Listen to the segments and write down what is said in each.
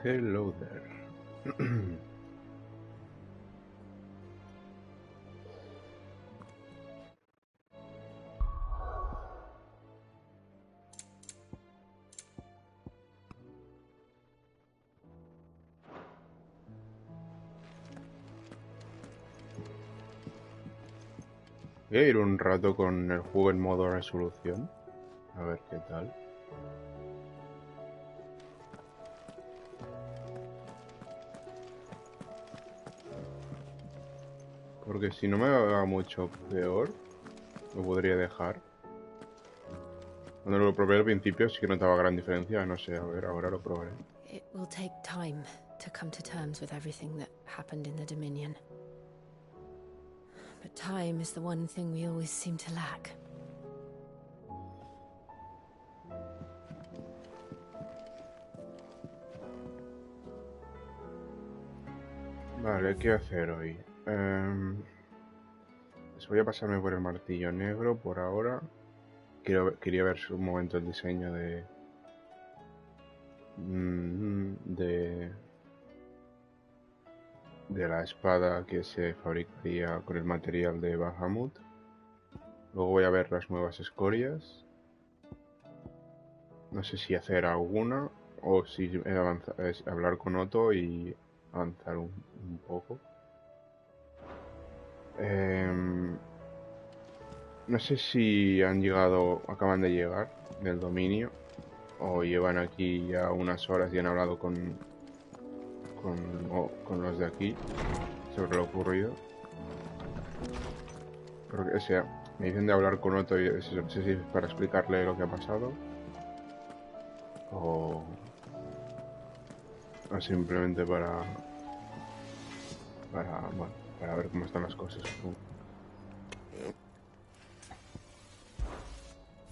Hello there. Voy a ir un rato con el juego en modo resolución. A ver qué tal. Porque si no me va mucho peor, lo podría dejar. Cuando lo probé al principio sí que notaba gran diferencia. No sé, a ver, ahora lo probaré. It will take time to come to terms with everything that happened in the Dominion. But time is the one thing we always seem to lack. Vale, ¿qué hacer hoy? Pues voy a pasarme por el martillo negro por ahora. Quería ver un momento el diseño de la espada que se fabricaría con el material de Bahamut. Luego voy a ver las nuevas escorias. No sé si hacer alguna o si es hablar con Otto y avanzar un poco. No sé si acaban de llegar del dominio o llevan aquí ya unas horas y han hablado con los de aquí sobre lo ocurrido. Porque, o sea, me dicen de hablar con Otto y no sé si es para explicarle lo que ha pasado o simplemente para ver cómo están las cosas.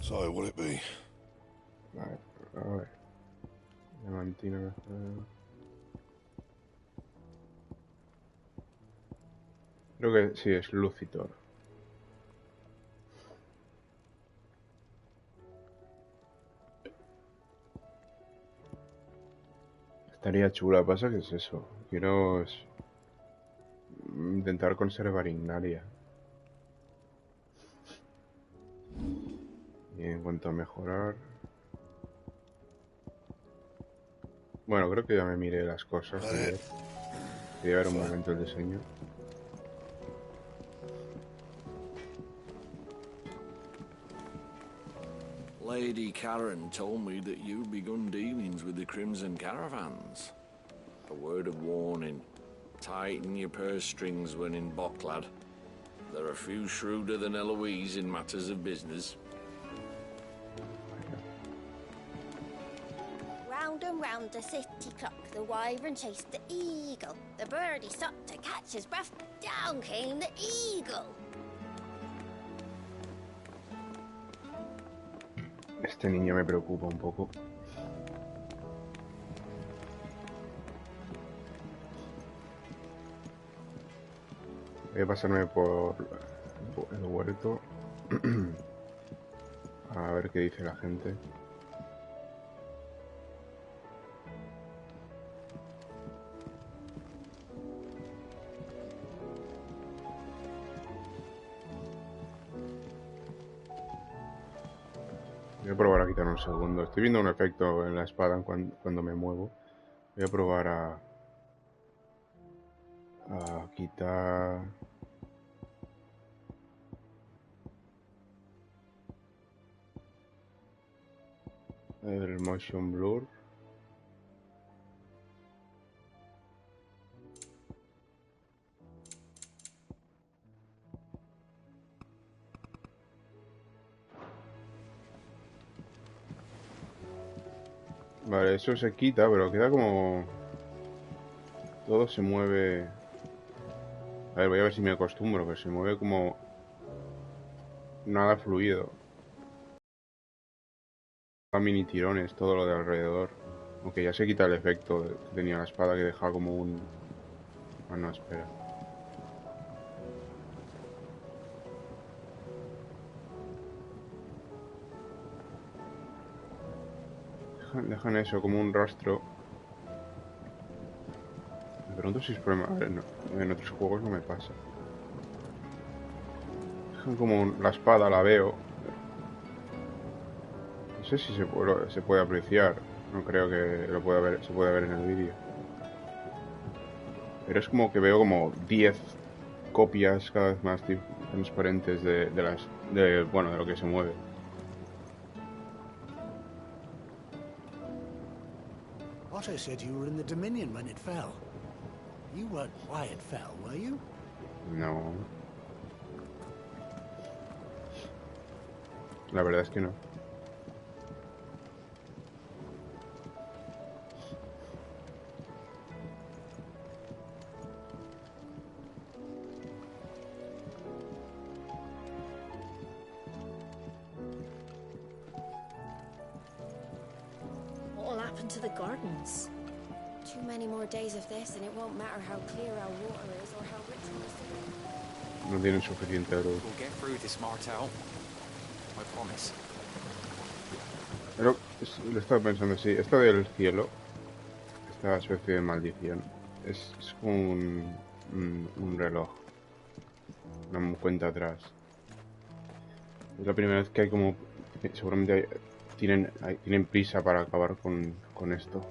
So, will it be? A ver. Diamantina. Creo que sí, es Lucitor. Estaría chula, pasa que es eso. Quiero intentar conservar Ignaria. Y en cuanto a mejorar... Bueno, creo que ya me miré las cosas ayer. Quería ver un momento el diseño. Lady Karen told me that you'd begun dealings with the Crimson Caravans. A word of warning. Tighten your purse strings when in Bocklad. They're a few shrewder than Eloise in matters of business. Round and round the city clock, the wyvern chased the eagle. The birdie stopped to catch his breath. Down came the eagle. Este niño me preocupa un poco. Voy a pasarme por el huerto. A ver qué dice la gente. Voy a probar a quitar un segundo. Estoy viendo un efecto en la espada cuando me muevo. Voy a probar a quitar... el motion blur. Vale, eso se quita, pero queda como... todo se mueve... A ver, voy a ver si me acostumbro, que se mueve como... nada fluido. A mini tirones, todo lo de alrededor. Aunque ya se quita el efecto que tenía la espada, que dejaba como un... Ah, no, espera. Dejan eso como un rastro. pregunto si es problema. A ver, no, en otros juegos no me pasa. Como la espada la veo. No sé si se puede apreciar. No creo que se pueda ver en el vídeo. Pero es como que veo como 10 copias cada vez más transparentes bueno, de lo que se mueve. Otto said you were in the Dominion when it fell. You weren't why it fell, were you? No. La verdad es que no. What'll happen to the gardens? Too many more days of this, and it won't matter how clear our water is or how rich our soil. No tienen suficiente oro. We'll get through this, Martel. I promise. Pero lo estaba pensando, sí, esto del cielo, esta especie de maldición, es como un reloj, una cuenta atrás. Es la primera vez que hay como, seguramente tienen prisa para acabar con esto.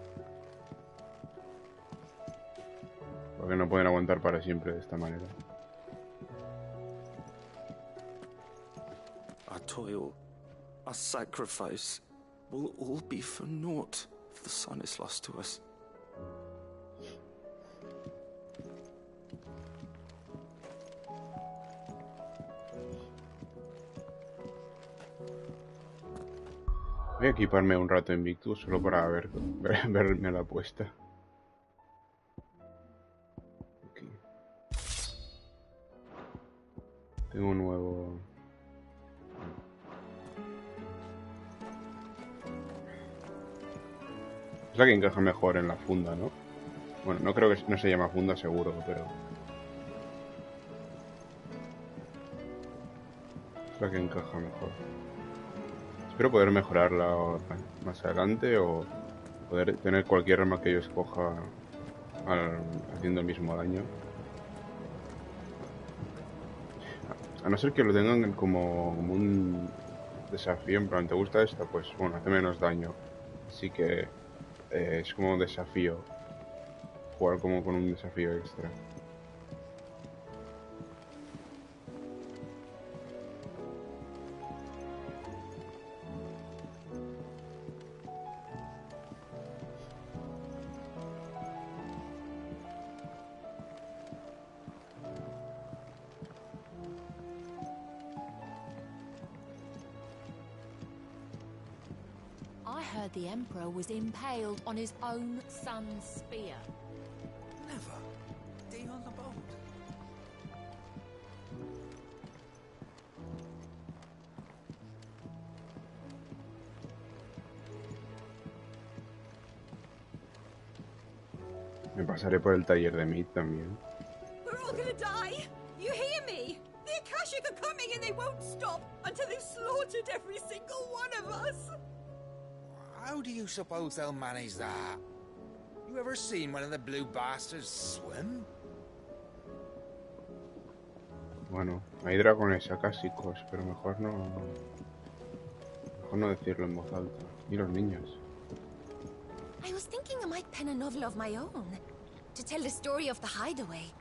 Porque no pueden aguantar para siempre de esta manera. Our toil, our sacrifice, will all be for naught if the sun is lost to us. Voy a equiparme un rato en Victus solo para verme la apuesta. Aquí. Tengo un nuevo... Es la que encaja mejor en la funda, ¿no? Bueno, no creo que no se llama funda seguro, pero... Es la que encaja mejor. Espero poder mejorarla más adelante o poder tener cualquier arma que yo escoja haciendo el mismo daño. A no ser que lo tengan como un desafío, en plan, ¿te gusta esta? Pues bueno, hace menos daño. Así que es como un desafío. Jugar como con un desafío extra. I heard the Emperor was impaled on his own son's spear. Never. Day on the boat. Me pasaré por el taller de Meat también. We're all gonna die! You hear me? The Akashic are coming and they won't stop until they've slaughtered every single one of us! How do you suppose they'll manage that? You ever seen one of the blue bastards swim? Bueno, hay dragones acásicos, pero mejor no decirlo en voz alta. Y los niños. I was thinking I might pen a novel of my own to tell the story of the hideaway.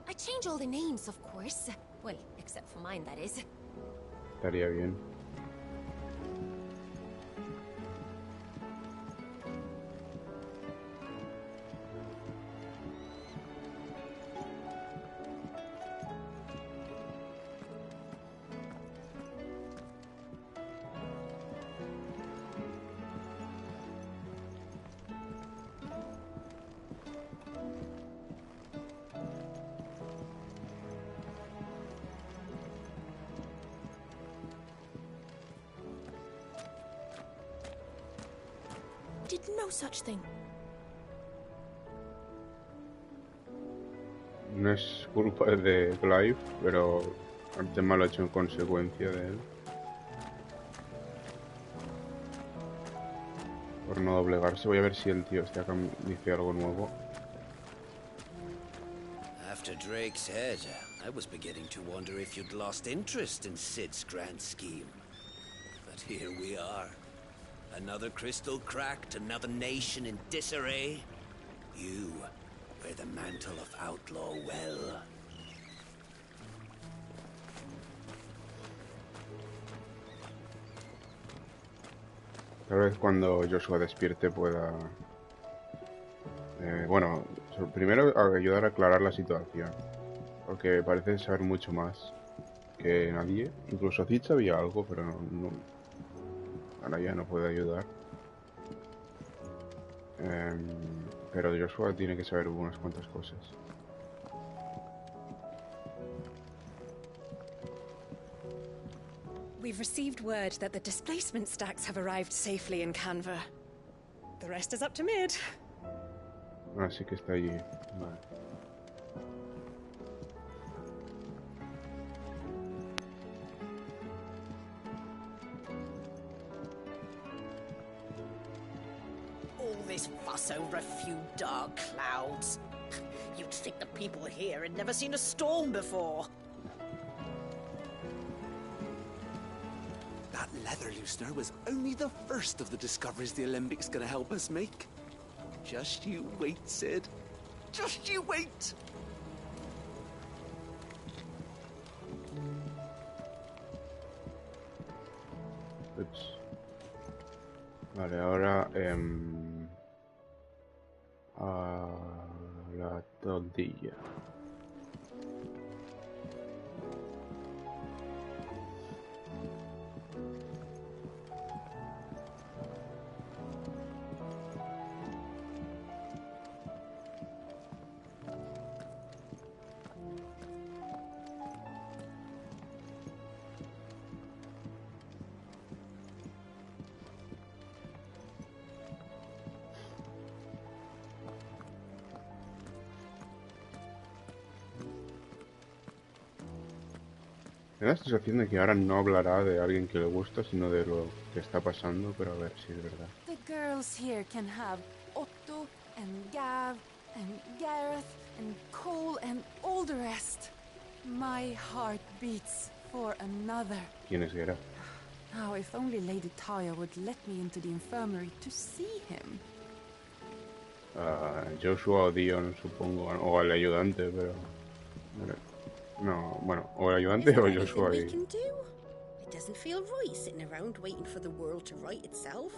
I change all the names, of course. Well, except for mine, that is. Estaría bien. Did no such thing. No es culpa de Clive, pero el tema lo ha hecho en consecuencia de él. Por no doblegarse. Voy a ver si el tío este acá dice algo nuevo. After Drake's head, I was beginning to wonder if you'd lost interest in Sid's grand scheme. But here we are. Another crystal cracked, another nation in disarray. You wear the mantle of outlaw well. Tal vez cuando Joshua despierte pueda... bueno, primero ayudar a aclarar la situación. Porque parece saber mucho más que nadie. Incluso Cid sabía algo, pero no, ahora ya no puede ayudar. Pero Joshua tiene que saber unas cuantas cosas. We've received word that the displacement stacks have arrived safely in Canva. The rest is up to Mid. Así que está allí. Vale. All this fuss over a few dark clouds. You'd think the people here had never seen a storm before. That leather loosener was only the first of the discoveries the Alembics gonna help us make. Just you wait, Sid. Just you wait! Ups. Vale, ahora... a la tortilla. Me da la sensación de que ahora no hablará de alguien que le gusta, sino de lo que está pasando, pero a ver si es verdad. The girls here can have Otto and Gav and Gareth and Cole and all the rest. My heart beats for another. ¿Quién es Gerard? Now, if only Lady Talia would let me into the infirmary to see him. Joshua o Dion, supongo, o al ayudante, pero... No, bueno, o el ayudante o Joshua y... It doesn't feel right sitting around waiting for the world to right itself.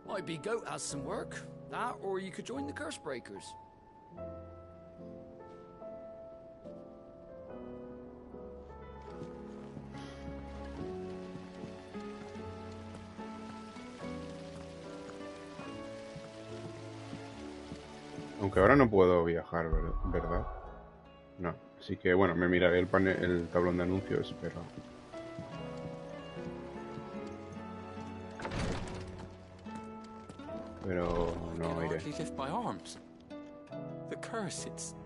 Might be Goat has some work. That, or you could join the Curse Breakers. Aunque ahora no puedo viajar, ¿verdad? No, así que bueno, me miraré el tablón de anuncios, pero... Pero no iré. The curse, it's...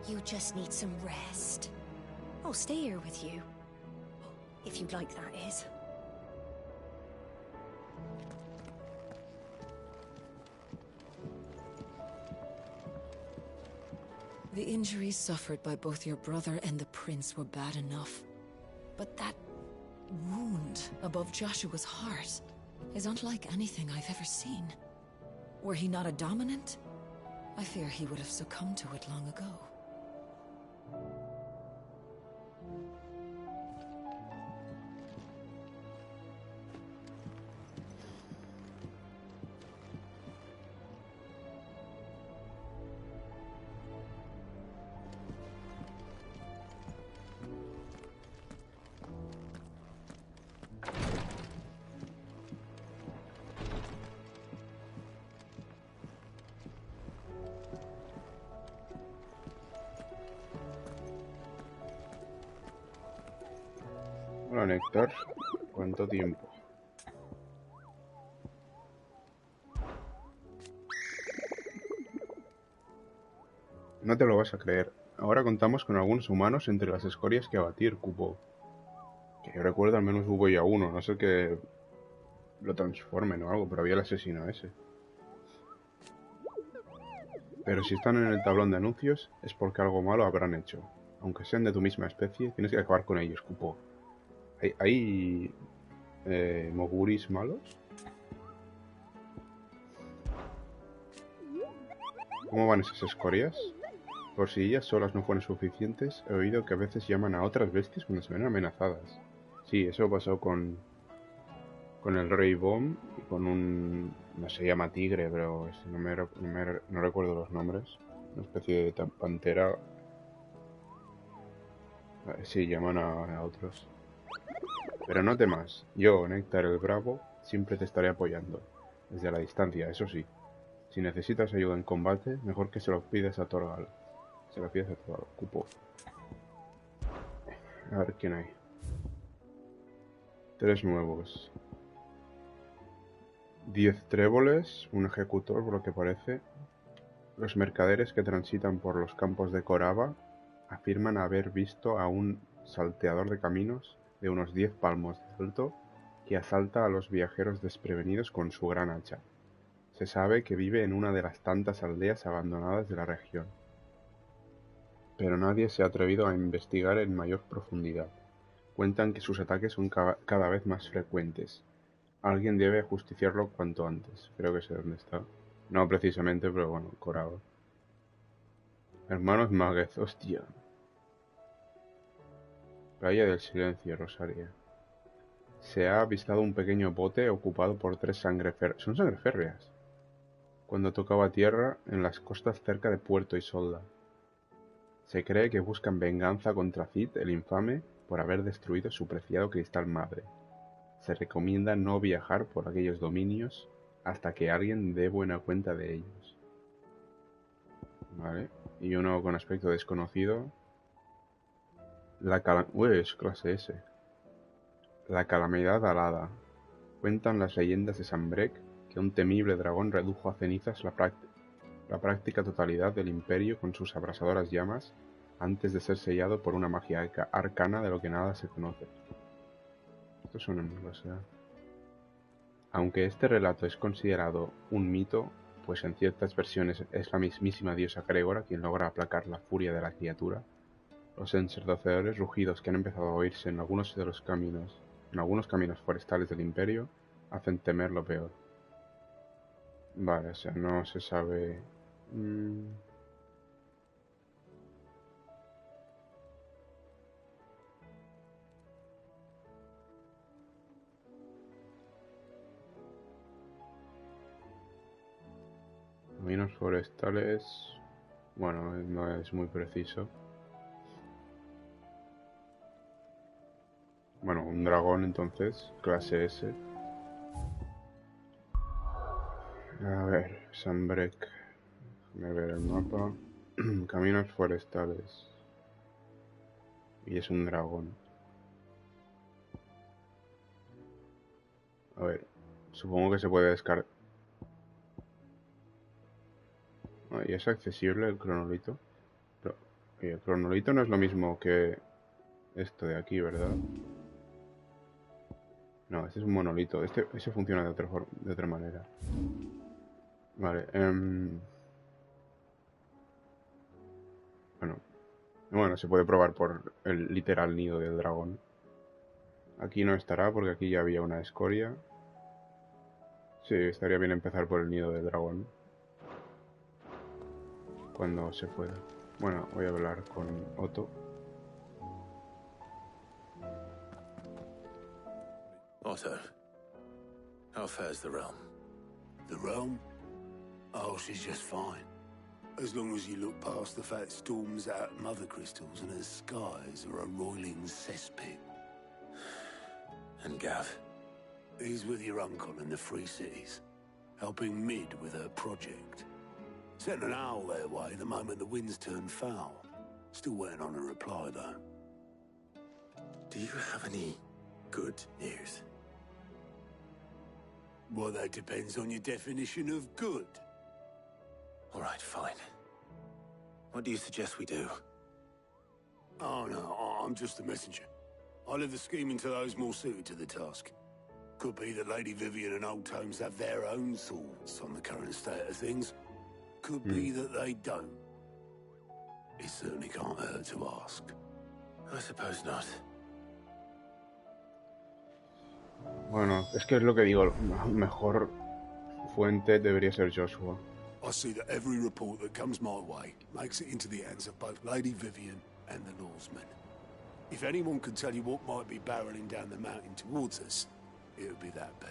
You just need some rest. I'll stay here with you. If you'd like, that is. The injuries suffered by both your brother and the prince were bad enough. But that wound above Joshua's heart is unlike anything I've ever seen. Were he not a dominant, I fear he would have succumbed to it long ago. Hola, Néctar. ¿Cuánto tiempo? No te lo vas a creer. Ahora contamos con algunos humanos entre las escorias que abatir, cupo. Que yo recuerdo al menos hubo ya uno, no sé que lo transformen o algo, pero había el asesino ese. Pero si están en el tablón de anuncios, es porque algo malo habrán hecho. Aunque sean de tu misma especie, tienes que acabar con ellos, cupo. ¿Hay moguris malos? ¿Cómo van esas escorias? Por si ellas solas no fueran suficientes, he oído que a veces llaman a otras bestias cuando se ven amenazadas. Sí, eso pasó con el Rey Bomb y con un... no se llama tigre, pero no recuerdo los nombres. Una especie de pantera. Sí, llaman a otros. Pero no temas, yo, Néctar el Bravo, siempre te estaré apoyando. Desde la distancia, eso sí. Si necesitas ayuda en combate, mejor que se lo pides a Torgal. Se lo pides a Torgal, cupo. A ver quién hay. 3 nuevos. 10 tréboles, un ejecutor por lo que parece. Los mercaderes que transitan por los campos de Corava afirman haber visto a un salteador de caminos de unos 10 palmos de alto que asalta a los viajeros desprevenidos con su gran hacha. Se sabe que vive en una de las tantas aldeas abandonadas de la región, pero nadie se ha atrevido a investigar en mayor profundidad. Cuentan que sus ataques son cada vez más frecuentes. Alguien debe justiciarlo cuanto antes. Creo que sé dónde está. No precisamente, pero bueno, Corava. Hermanos Máguez, hostia. Playa del Silencio, Rosaria. Se ha avistado un pequeño bote ocupado por 3 sangreferrias. Son sangreferrias. Cuando tocaba tierra en las costas cerca de Puerto Isolda. Se cree que buscan venganza contra Cid el Infame por haber destruido su preciado cristal madre. Se recomienda no viajar por aquellos dominios hasta que alguien dé buena cuenta de ellos. Vale. Y uno con aspecto desconocido. Es clase S. La calamidad alada. Cuentan las leyendas de Sanbrek que un temible dragón redujo a cenizas la práctica totalidad del imperio con sus abrasadoras llamas antes de ser sellado por una magia arcana de lo que nada se conoce. Estos son en clase A. Aunque este relato es considerado un mito, pues en ciertas versiones es la mismísima diosa Gregora quien logra aplacar la furia de la criatura, los ensordecedores rugidos que han empezado a oírse en algunos caminos forestales del imperio hacen temer lo peor. Vale, o sea, no se sabe... Caminos forestales... Bueno, no es muy preciso. Bueno, un dragón entonces, clase S. A ver, Sanbrek. Déjame ver el mapa. Caminos forestales. Y es un dragón. A ver, supongo que se puede descargar. ¿Y es accesible el cronolito? Pero, el cronolito no es lo mismo que esto de aquí, ¿verdad? No, este es un monolito. Ese funciona de otra manera. Vale. Bueno, se puede probar por el literal nido del dragón. Aquí no estará porque aquí ya había una escoria. Sí, estaría bien empezar por el nido del dragón. Cuando se pueda. Bueno, voy a hablar con Otto. Otto, how fares the realm? The realm? Oh, she's just fine. As long as you look past the fat storms out at mother crystals and her skies are a roiling cesspit. And Gav? He's with your uncle in the Free Cities, helping Mid with her project. Sent an owl their way the moment the winds turned foul. Still waiting on a reply, though. Do you have any good news? Well, that depends on your definition of good. All right, fine. What do you suggest we do? Oh, no, I'm just a messenger. I leave the scheming to those more suited to the task. Could be that Lady Vivian and Old Tomes have their own thoughts on the current state of things. Could be that they don't. It certainly can't hurt to ask. I suppose not. Bueno, es que es lo que digo, mejor fuente debería ser Joshua. I see that every report that comes my way makes it into the hands of both Lady Vivian and the Norsemen. If anyone could tell you what might be barreling down the mountain towards us, it would be that pair.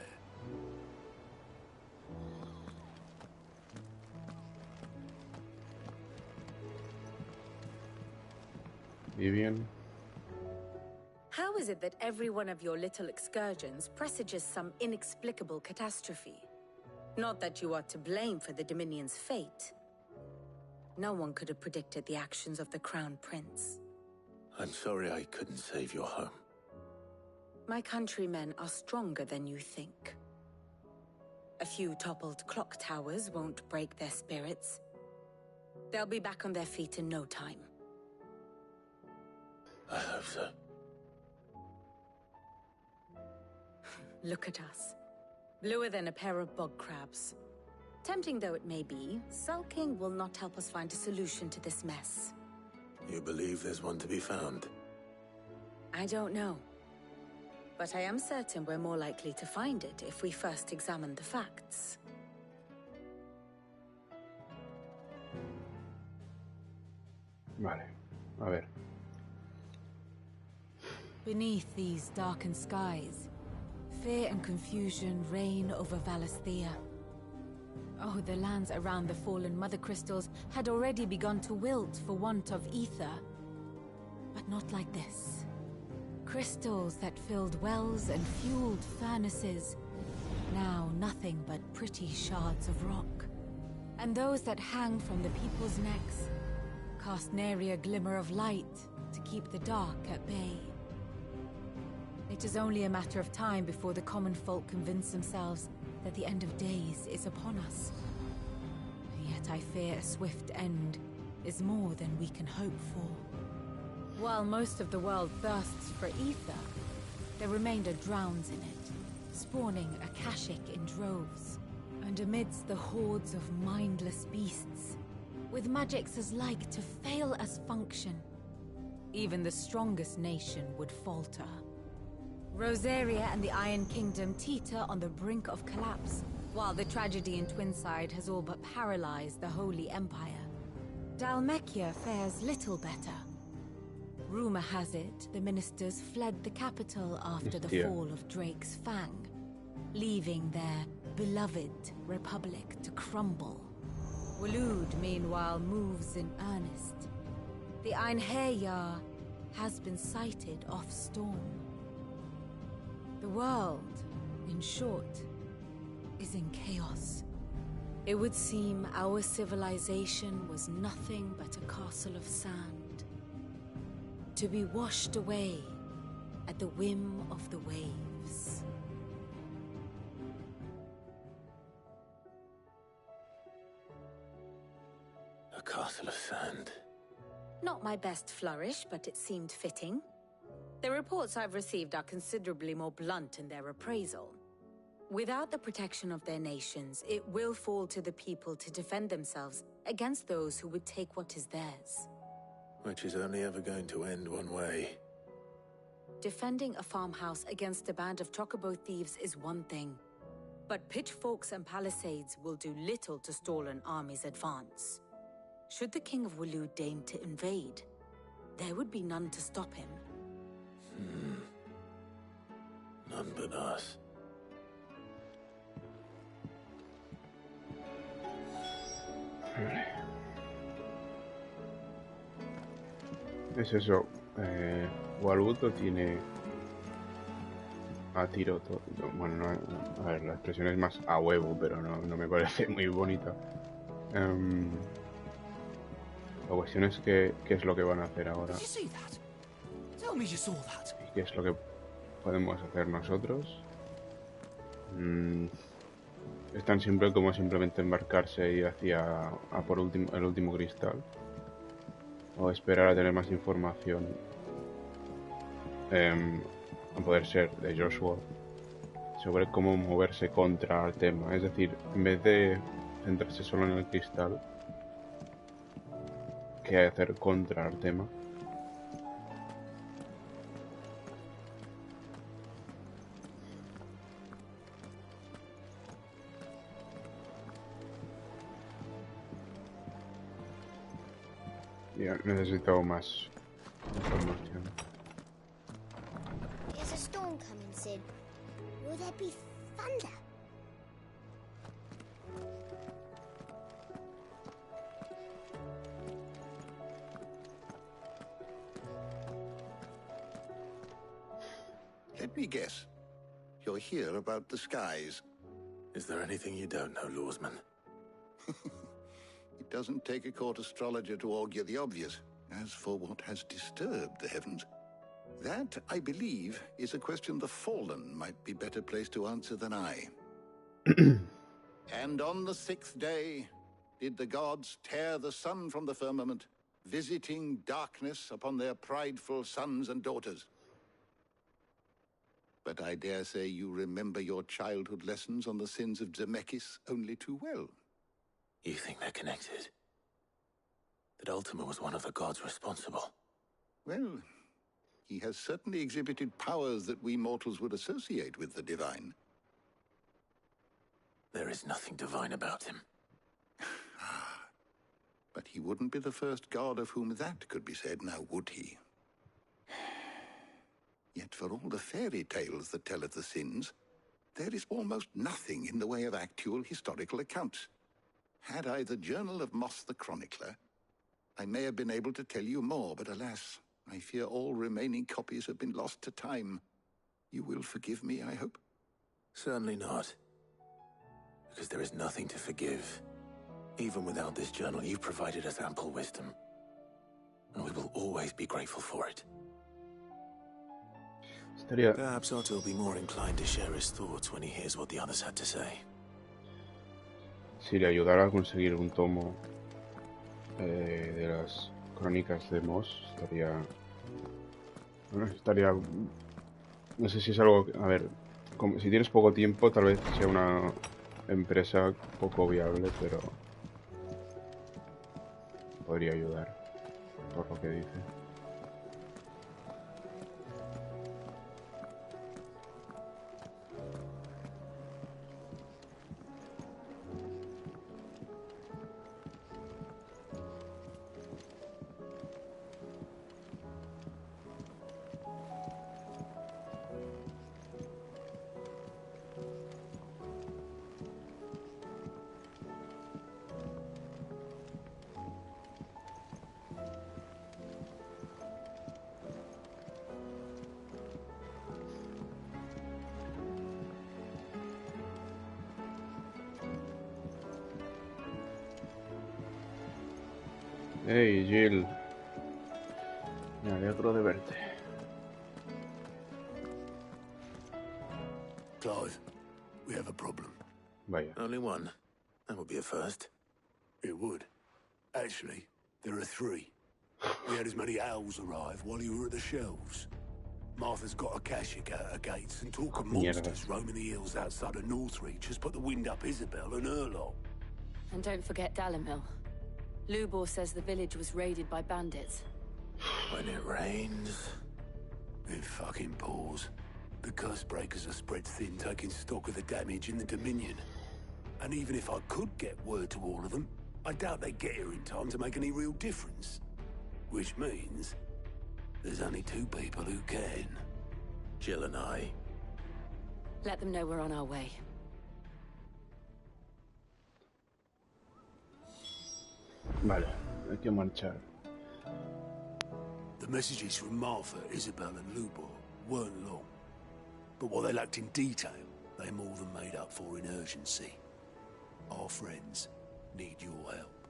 Vivian. How is it that every one of your little excursions presages some inexplicable catastrophe? Not that you are to blame for the Dominion's fate. No one could have predicted the actions of the Crown Prince. I'm sorry I couldn't save your home. My countrymen are stronger than you think. A few toppled clock towers won't break their spirits. They'll be back on their feet in no time. I hope so. Look at us. Bluer than a pair of bog crabs. Tempting though it may be, sulking will not help us find a solution to this mess. You believe there's one to be found? I don't know. But I am certain we're more likely to find it if we first examine the facts. Vale, a ver. Beneath these darkened skies, fear and confusion reign over Valisthea. Oh, the lands around the fallen Mother Crystals had already begun to wilt for want of ether. But not like this. Crystals that filled wells and fueled furnaces. Now nothing but pretty shards of rock. And those that hang from the people's necks cast nary a glimmer of light to keep the dark at bay. It is only a matter of time before the common folk convince themselves that the end of days is upon us. Yet I fear a swift end is more than we can hope for. While most of the world thirsts for ether, the remainder drowns in it, spawning Akashic in droves. And amidst the hordes of mindless beasts, with magics as like to fail as function, even the strongest nation would falter. Rosaria and the Iron Kingdom teeter on the brink of collapse, while the tragedy in Twinside has all but paralyzed the Holy Empire. Dalmekia fares little better. Rumor has it the ministers fled the capital after the fall of Drake's Fang, leaving their beloved republic to crumble. Waloed, meanwhile, moves in earnest. The Einherjar has been sighted off-storm. The world, in short, is in chaos. It would seem our civilization was nothing but a castle of sand, to be washed away at the whim of the waves. A castle of sand. Not my best flourish, but it seemed fitting. The reports I've received are considerably more blunt in their appraisal. Without the protection of their nations, it will fall to the people to defend themselves against those who would take what is theirs. Which is only ever going to end one way. Defending a farmhouse against a band of chocobo thieves is one thing, but pitchforks and palisades will do little to stall an army's advance. Should the King of Waloed deign to invade, there would be none to stop him. None but us. Es eso. Waluto tiene a tiro todo. Bueno, no, a ver, la expresión es más a huevo, pero no me parece muy bonita. La cuestión es qué es lo que van a hacer ahora. ¿Y qué es lo que podemos hacer nosotros? Están siempre como simplemente embarcarse y ir hacia por el último cristal, o esperar a tener más información, a poder ser de Joshua, sobre cómo moverse contra el tema. Es decir, en vez de centrarse solo en el cristal, que hacer contra Artema. Ya necesito más información. There's a storm coming, Sid. Will there be thunder? Let me guess. You're here about the skies. Is there anything you don't know, Lawsman? It doesn't take a court astrologer to augur the obvious. As for what has disturbed the heavens, that, I believe, is a question the Fallen might be better placed to answer than I. And on the 6th day did the gods tear the sun from the firmament, visiting darkness upon their prideful sons and daughters. But I dare say you remember your childhood lessons on the sins of Zemeckis only too well. You think they're connected? That Ultima was one of the gods responsible? Well, he has certainly exhibited powers that we mortals would associate with the divine. There is nothing divine about him. But he wouldn't be the first god of whom that could be said, now would he? Yet for all the fairy tales that tell of the sins, there is almost nothing in the way of actual historical accounts. Had I the Journal of Moss the Chronicler, I may have been able to tell you more, but alas, I fear all remaining copies have been lost to time. You will forgive me, I hope? Certainly not. Because there is nothing to forgive. Even without this journal, you provided us ample wisdom. And we will always be grateful for it. Perhaps Otto will be more inclined to share his thoughts when he hears what the others had to say. Si le ayudara a conseguir un tomo de las crónicas de Moss, estaría... Bueno, estaría... No sé si es algo... A ver, si tienes poco tiempo, tal vez sea una empresa poco viable, pero... podría ayudar, por lo que dice. Hey, Jill. Me alegro de verte. Clive, we have a problem. Vaya. Only one. That would be a first. It would. Actually, there are three. We had as many owls arrive while you were at the shelves. Martha's got a Kashik out her gates, and talk of monsters roaming the hills outside of Northreach has put the wind up Isabel and her lot. And don't forget Dalimil. Lubor says the village was raided by bandits. When it rains... It fucking pours. The curse breakers are spread thin, taking stock of the damage in the Dominion. And even if I could get word to all of them, I doubt they'd get here in time to make any real difference. Which means... there's only two people who can. Jill and I. Let them know we're on our way. Vale, hay que marchar. The messages from Martha, Isabel and Lubor weren't long. But what they lacked in detail, they more than made up for in urgency. Our friends need your help.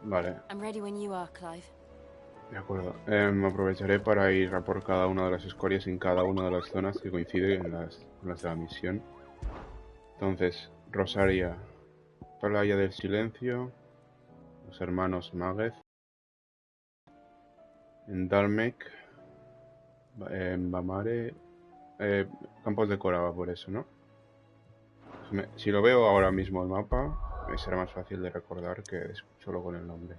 Vale, I'm ready when you are, Clive. de acuerdo. Aprovecharé para ir a por cada una de las escorias en cada una de las zonas que coinciden en las de la misión. Entonces, Rosaria, Playa del Silencio, los hermanos Máguez, en Dalmec, en Bamare, Campos de Corava, por eso, ¿no? Si lo veo ahora mismo el mapa, me será más fácil de recordar que solo con el nombre.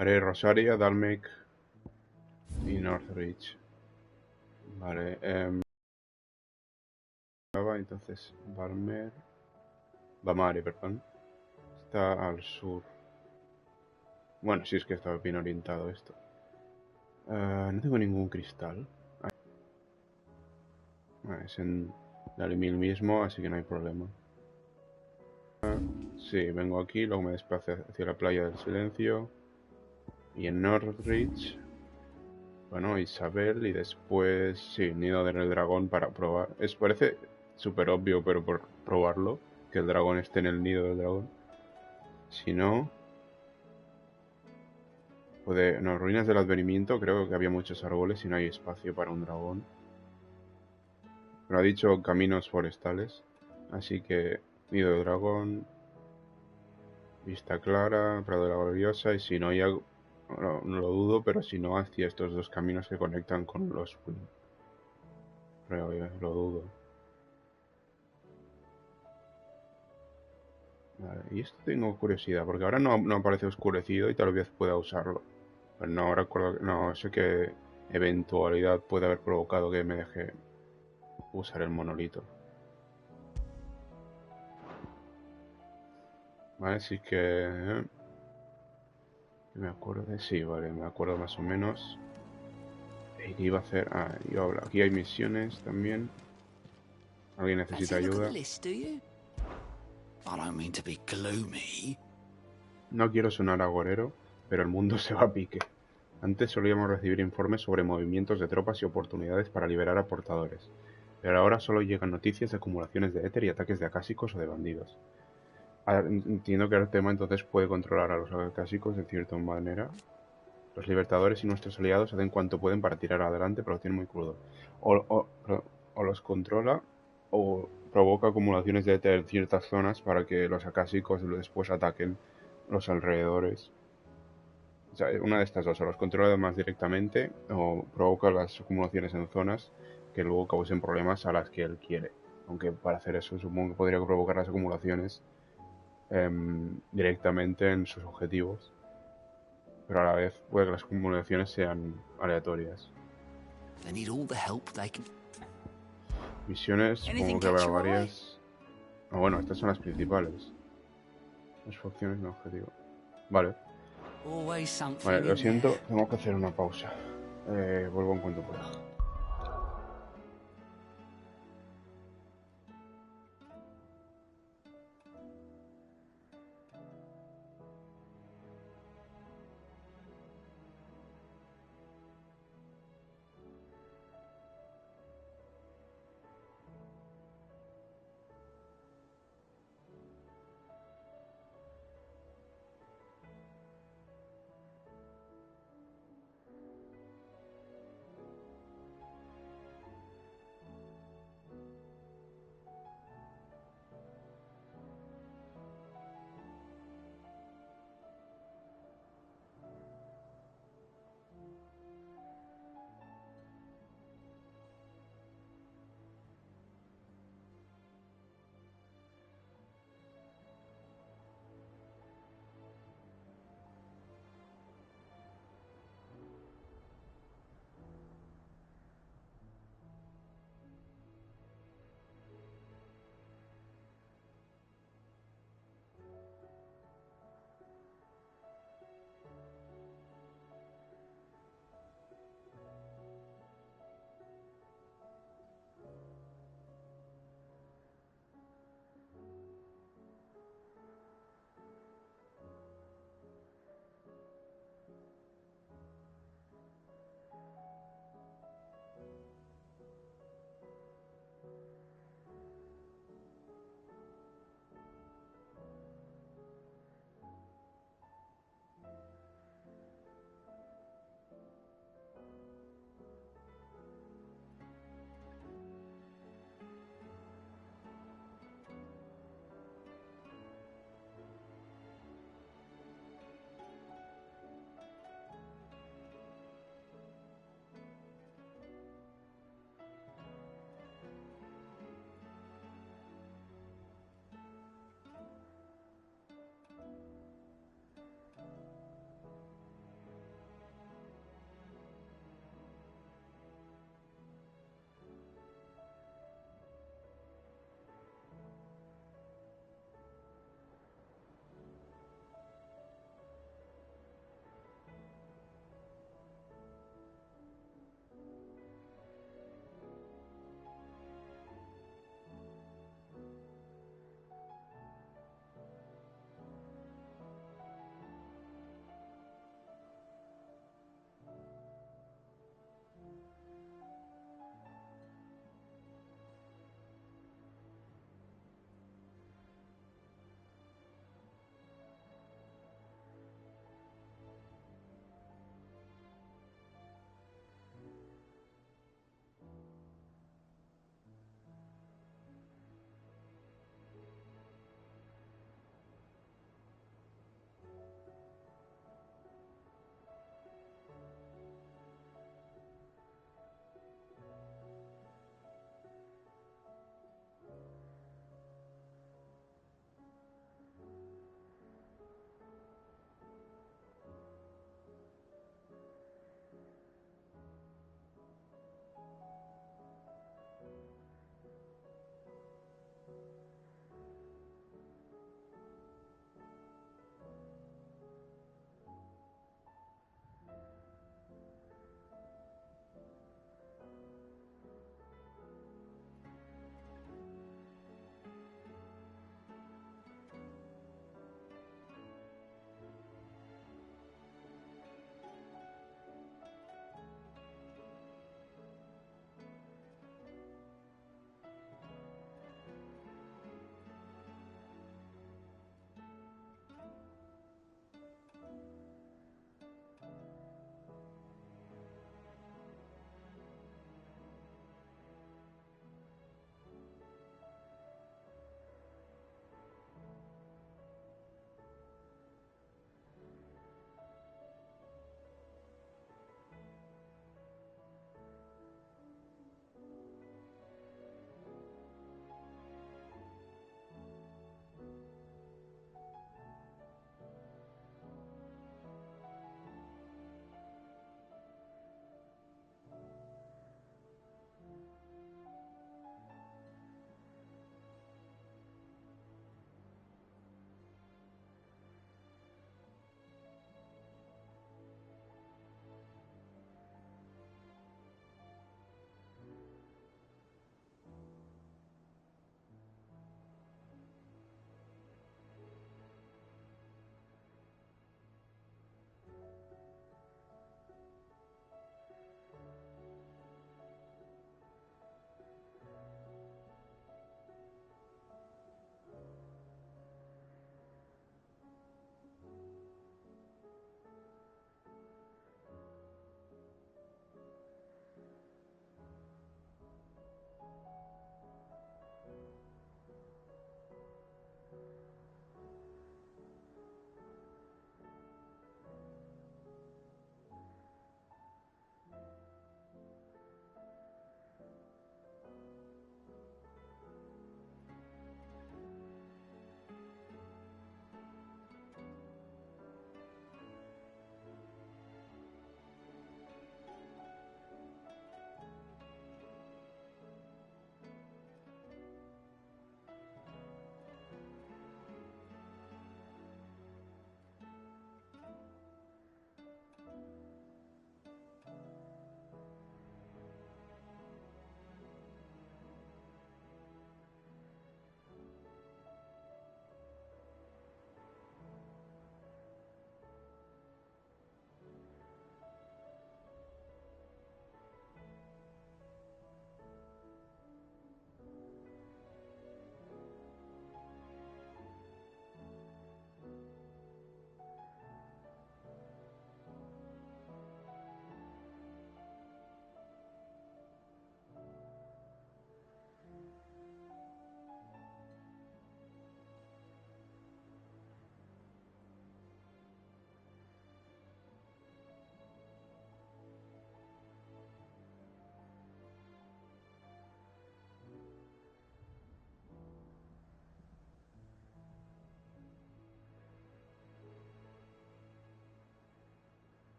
Haré Rosaria, Dalmec y Northridge. Vale, entonces Bamare, perdón. Está al sur. Bueno, sí, es que estaba bien orientado esto. No tengo ningún cristal. Es en Dalimil mismo, así que no hay problema. Sí, vengo aquí, luego me desplazo hacia la playa del silencio. Y en Northridge, bueno, Isabel, y después, sí, Nido del Dragón para probar. Parece súper obvio, pero por probarlo, que el dragón esté en el nido del dragón. Si no, no, ruinas del advenimiento, creo que había muchos árboles y no hay espacio para un dragón. Pero ha dicho caminos forestales, así que nido del dragón, vista clara, prado de la gloriosa, y si no hay algo, no lo dudo, pero si no, hacia estos dos caminos que conectan con los Wynn. Pero lo dudo. Vale, y esto tengo curiosidad, porque ahora no aparece oscurecido y tal vez pueda usarlo. Pero no recuerdo, no sé qué eventualidad puede haber provocado que me deje usar el monolito. Vale, así que... me acuerdo de... Sí, vale, me acuerdo más o menos. ¿Y qué iba a hacer? Aquí hay misiones también. ¿Alguien necesita ayuda? No quiero sonar agorero, pero el mundo se va a pique. Antes solíamos recibir informes sobre movimientos de tropas y oportunidades para liberar a portadores, pero ahora solo llegan noticias de acumulaciones de éter y ataques de acásicos o de bandidos. Entiendo que el tema entonces puede controlar a los acásicos de cierta manera. Los libertadores y nuestros aliados hacen cuanto pueden para tirar adelante, pero lo tienen muy crudo. O los controla o provoca acumulaciones de éter en ciertas zonas para que los acásicos después ataquen los alrededores. O sea, una de estas dos, o los controla más directamente o provoca las acumulaciones en zonas que luego causen problemas a las que él quiere. Aunque para hacer eso supongo que podría provocar las acumulaciones directamente en sus objetivos. Pero a la vez puede que las acumulaciones sean aleatorias. Misiones, supongo que habrá varias. Bueno, estas son las principales. Las facciones no objetivo. Vale. Vale, lo siento, tengo que hacer una pausa. Vuelvo en cuanto pueda.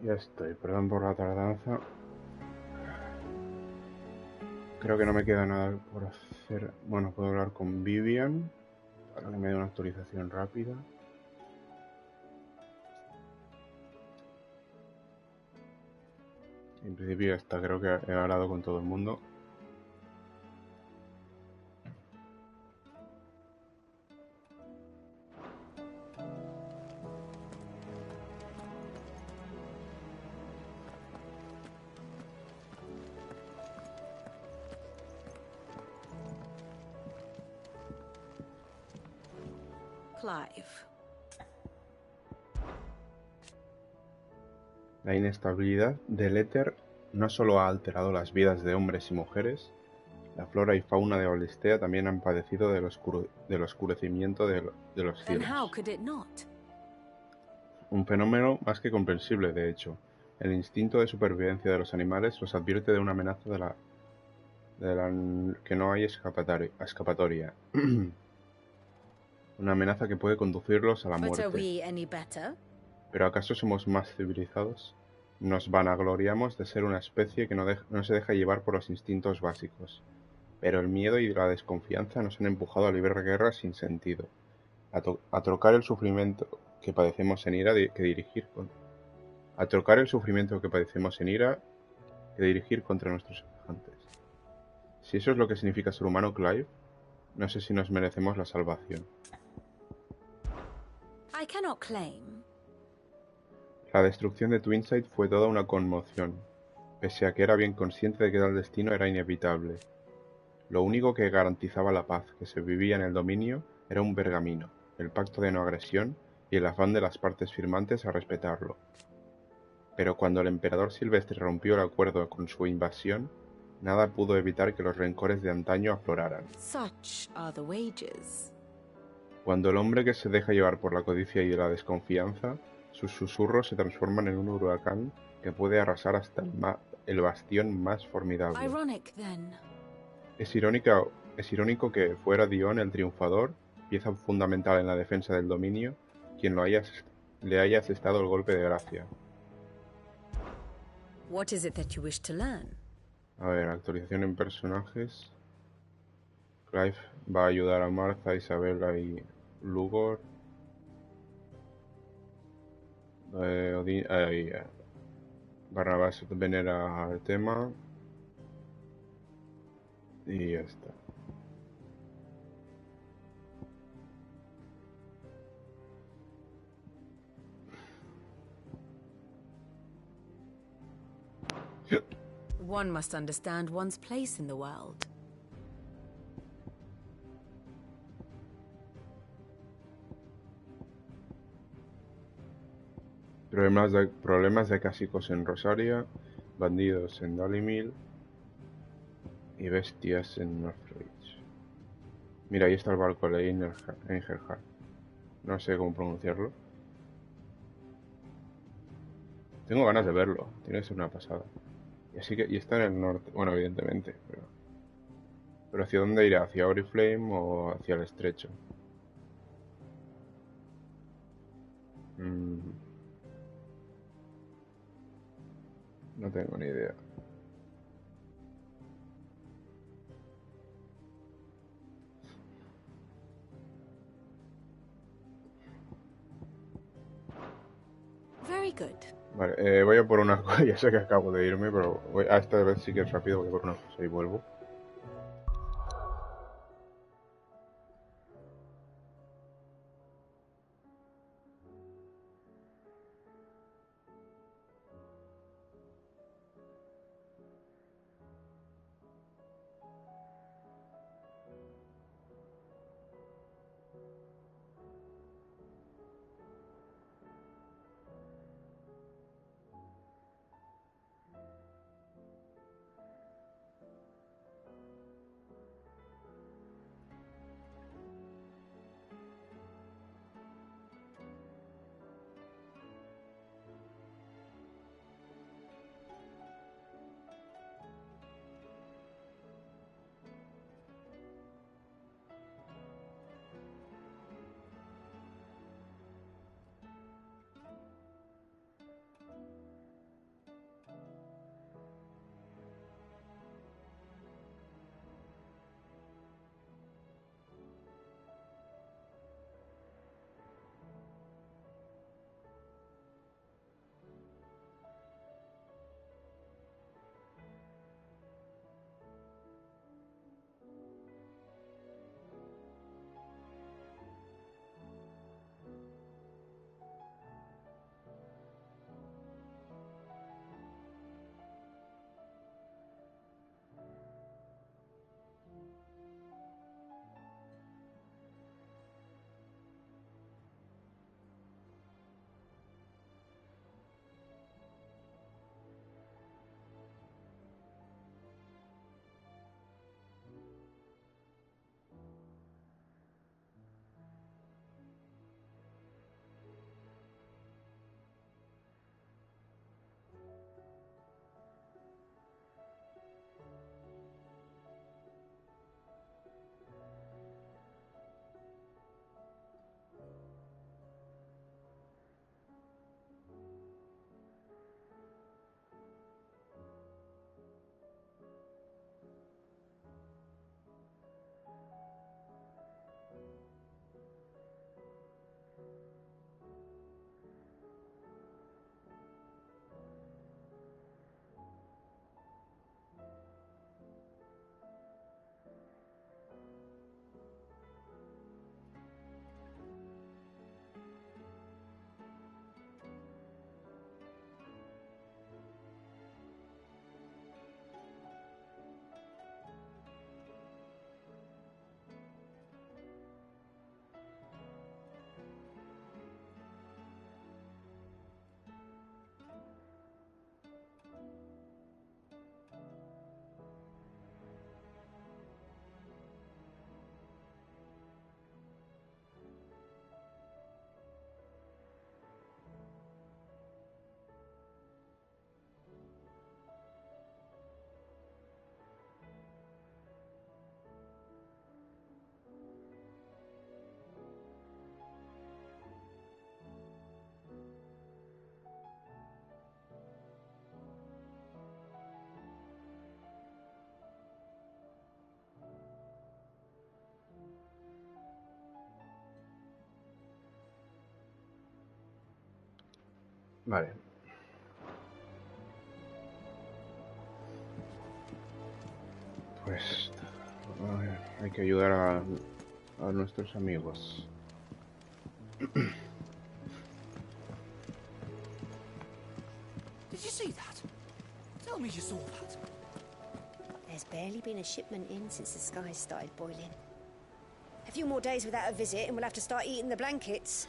Ya estoy, perdón por la tardanza. Creo que no me queda nada por hacer. Bueno, puedo hablar con Vivian para que me dé una actualización rápida. En principio ya está, creo que he hablado con todo el mundo. Clive. La inestabilidad del éter no solo ha alterado las vidas de hombres y mujeres, la flora y fauna de Olistea también han padecido del oscurecimiento de los Then cielos. how could it not? Un fenómeno más que comprensible, de hecho. El instinto de supervivencia de los animales los advierte de una amenaza que no hay escapatoria. Una amenaza que puede conducirlos a la But are muerte. we any better? ¿Pero acaso somos más civilizados? Nos vanagloriamos de ser una especie que no se deja llevar por los instintos básicos. Pero el miedo y la desconfianza nos han empujado a librar guerras sin sentido, a trocar el sufrimiento que padecemos en ira que dirigir contra nuestros semejantes. Si eso es lo que significa ser humano, Clive, no sé si nos merecemos la salvación. I cannot claim. La destrucción de Twinside fue toda una conmoción, pese a que era bien consciente de que tal destino era inevitable. Lo único que garantizaba la paz que se vivía en el dominio era un pergamino, el pacto de no agresión y el afán de las partes firmantes a respetarlo. Pero cuando el emperador Silvestre rompió el acuerdo con su invasión, nada pudo evitar que los rencores de antaño afloraran. Such are the wages. Cuando el hombre que se deja llevar por la codicia y la desconfianza, sus susurros se transforman en un huracán que puede arrasar hasta el bastión más formidable. Ironic, then. Es irónico que fuera Dion el triunfador, pieza fundamental en la defensa del dominio, quien le haya asestado el golpe de gracia. What is it that you wish to learn? A ver, actualización en personajes. Clive va a ayudar a Martha, Isabella y Lugor. Barnabas venera el tema. Y ya está. One must understand one's place in the world. Problemas de cásicos en Rosaria, bandidos en Dalimil y bestias en Northridge. Mira, ahí está el barco de Engelhard. No sé cómo pronunciarlo. Tengo ganas de verlo. Tiene que ser una pasada. Y está en el norte. Bueno, evidentemente. Pero ¿hacia dónde irá? ¿Hacia Oriflame o hacia el estrecho? No tengo ni idea. Very good. Vale, voy a por una cosa. Ya sé que acabo de irme, pero esta vez sí que es rápido. Voy a por una cosa y vuelvo. Vale. Pues hay que ayudar a nuestros amigos. Did you see that? Tell me you saw that. There's barely been a shipment in since the skies started boiling. A few more days without a visit and we'll have to start eating the blankets.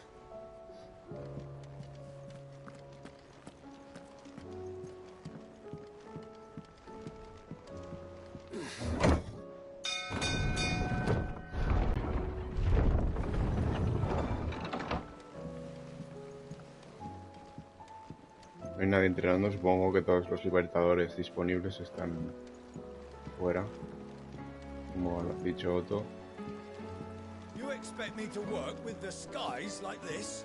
No hay nadie entrenando, supongo que todos los libertadores disponibles están fuera, como ha dicho Otto. You expect me to work with the skies like this?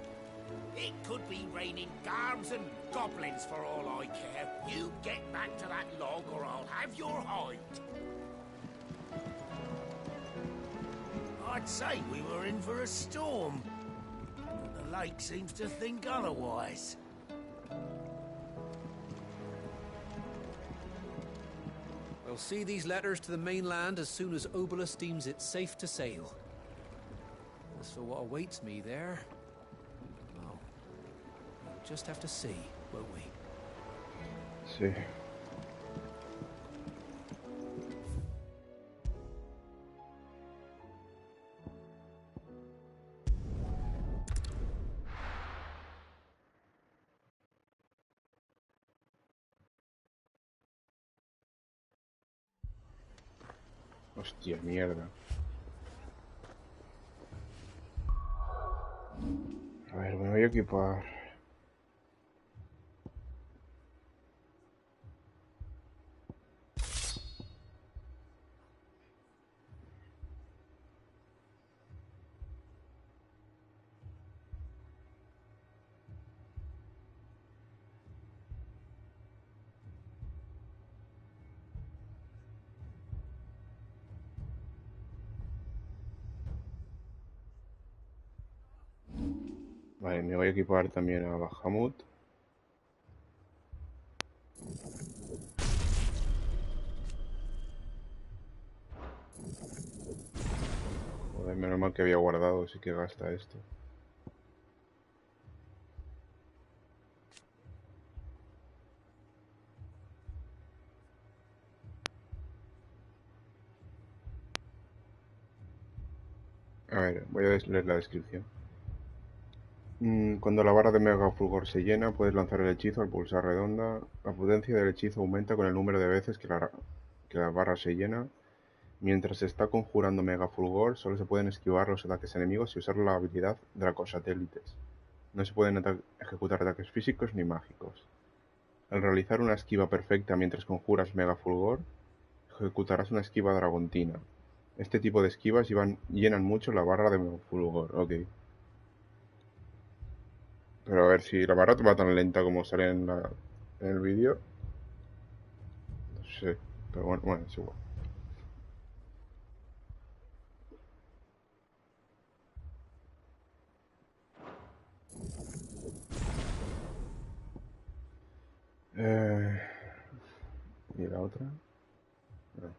It could be raining garbs and goblins for all I care. You get back to that log or I'll have your hide. I'd say we were in for a storm, but the lake seems to think otherwise. We'll see these letters to the mainland as soon as Obelus deems it safe to sail. As for what awaits me there, well, we'll just have to see, won't we? Sí. Hostia, mierda. A ver, me voy a equipar. Vale, me voy a equipar también a Bahamut. Joder, menos mal que había guardado, sí que gasta esto. A ver, voy a leer la descripción. Cuando la barra de Mega Fulgor se llena, puedes lanzar el hechizo al pulsar redonda. La potencia del hechizo aumenta con el número de veces que la barra se llena. Mientras se está conjurando Mega Fulgor, solo se pueden esquivar los ataques enemigos y usar la habilidad Dracosatélites. No se pueden ejecutar ataques físicos ni mágicos. Al realizar una esquiva perfecta mientras conjuras Mega Fulgor, ejecutarás una esquiva dragontina. Este tipo de esquivas llenan mucho la barra de Mega Fulgor. Ok. Pero a ver, si la barra va tan lenta como sale en el vídeo. No sé. Pero bueno, es igual. ¿Y la otra? No.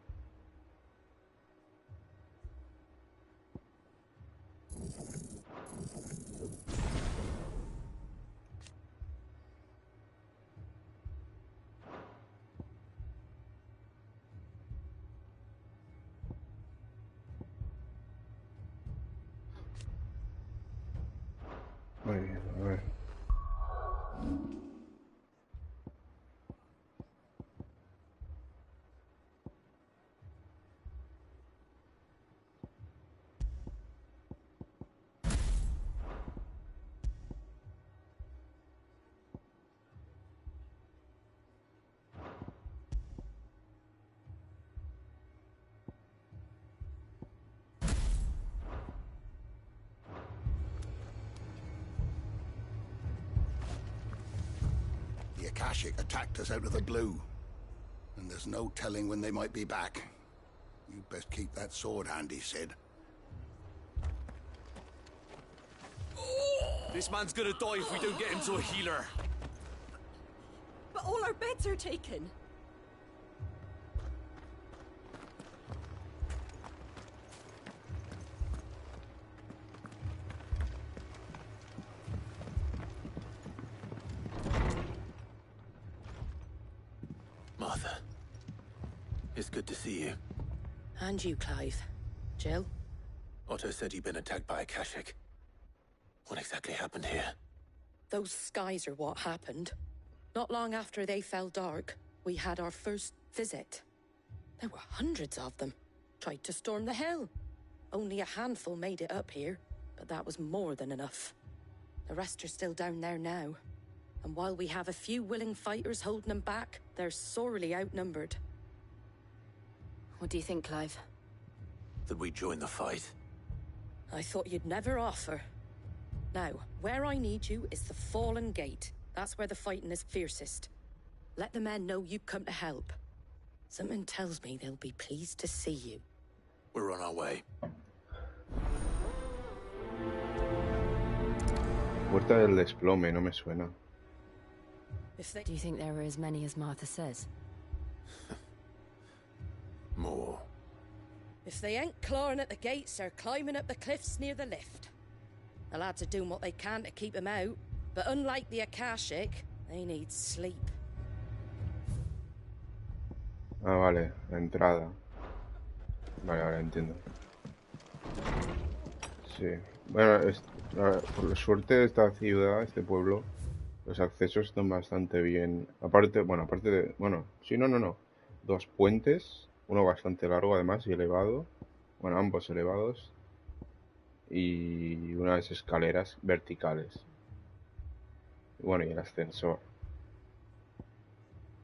Muy bien, a ver. The Akashic attacked us out of the blue, and there's no telling when they might be back. You'd best keep that sword handy, Sid. This man's gonna die if we don't get him to a healer. But all our beds are taken. Good to see you. And you, Clive. Jill? Otto said you'd been attacked by a Kashik. What exactly happened here? Those skies are what happened. Not long after they fell dark, we had our first visit. There were hundreds of them. Tried to storm the hill. Only a handful made it up here, but that was more than enough. The rest are still down there now. And while we have a few willing fighters holding them back, they're sorely outnumbered. What do you think, Clive? That we join the fight? I thought you'd never offer. Now, where I need you is the Fallen Gate. That's where the fighting is fiercest. Let the men know you've come to help. Something tells me they'll be pleased to see you. We're on our way. Puerta del Desplome, no me suena. Do you think there are as many as Martha says? More. If they ain't clawing at the gates, they're climbing up the cliffs near the lift. The lads are doing what they can to keep them out, but unlike the Akashic, they need sleep. Ah, vale, la entrada. Vale, ahora entiendo. Sí. Bueno, por suerte de esta ciudad, este pueblo, los accesos están bastante bien. Aparte de... Bueno, sí, no. Dos puentes, uno bastante largo además y elevado. Bueno, ambos elevados. Y unas escaleras verticales. Bueno, y el ascensor.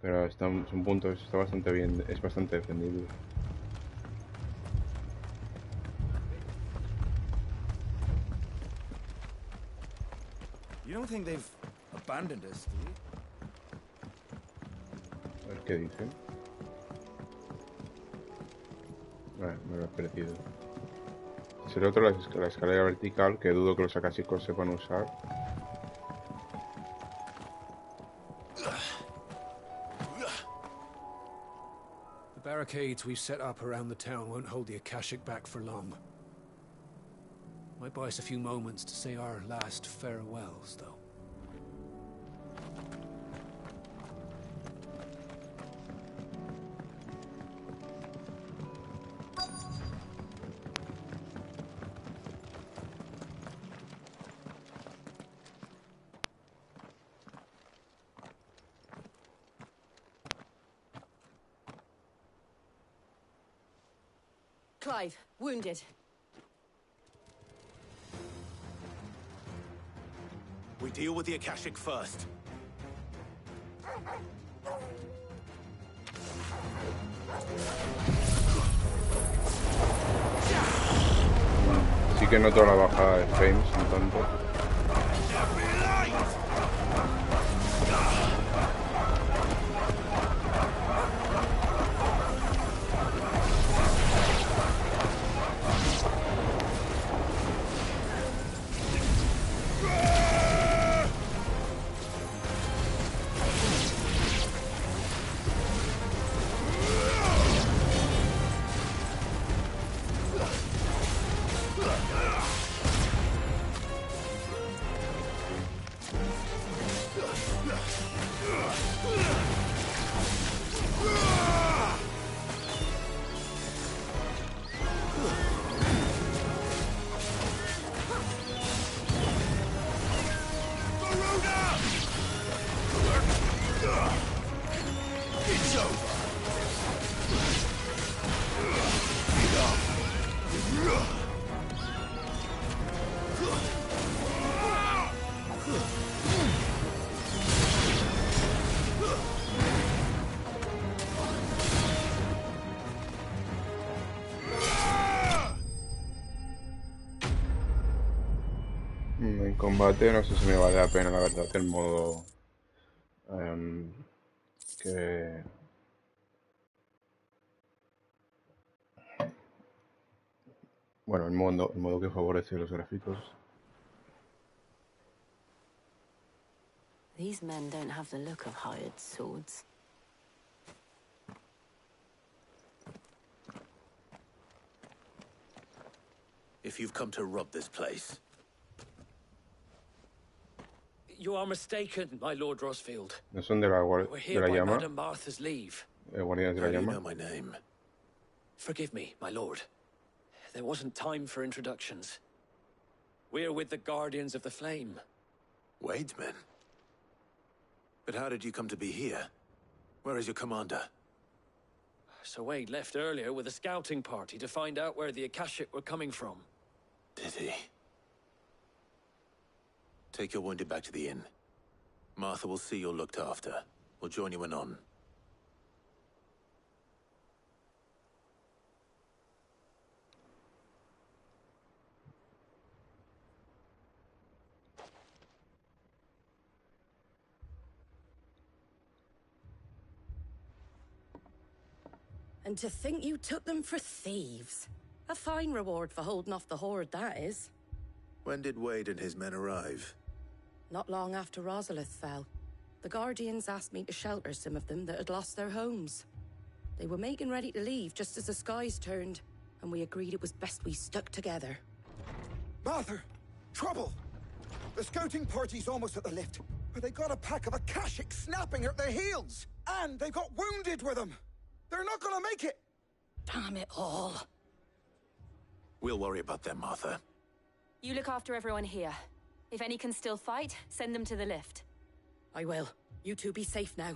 Pero son puntos, está bastante bien, es bastante defendible. You don't think they've abandoned us, do you? A ver qué dicen. Me lo he perdido. Es el otro, la escalera vertical, que dudo que los acásicos sepan usar. The barricades we've set up around the town won't hold the Akashic back for long. Might buy us a few moments to say our last farewells, though. Clive, wounded. We deal with the Akashic first. Sí que noto la bajada de frames un tanto. En combate no sé si me vale la pena, la verdad, el modo que... Bueno, el modo que favorece los gráficos. These men don't have the look of hired swords. If you've come to rob this place, You are mistaken, my Lord Rosfield. No son de la We're here by llama. Madame Martha's leave. Guardianes de la how do you llama. know my name? Forgive me, my lord. There wasn't time for introductions. We're with the Guardians of the Flame. Wade's men? But how did you come to be here? Where is your commander? Sir Wade left earlier with a scouting party to find out where the Akashic were coming from. Did he? Take your wounded back to the inn. Martha will see you're looked after. We'll join you anon. And to think you took them for thieves. A fine reward for holding off the horde, that is. When did Wade and his men arrive? Not long after Rosalith fell. The Guardians asked me to shelter some of them that had lost their homes. They were making ready to leave just as the skies turned, and we agreed it was best we stuck together. Martha! Trouble! The scouting party's almost at the lift, but they got a pack of Akashic snapping at their heels! And they've got wounded with them! They're not gonna make it! Damn it all. We'll worry about them, Martha. You look after everyone here. If any can still fight, send them to the lift. I will. You two be safe now.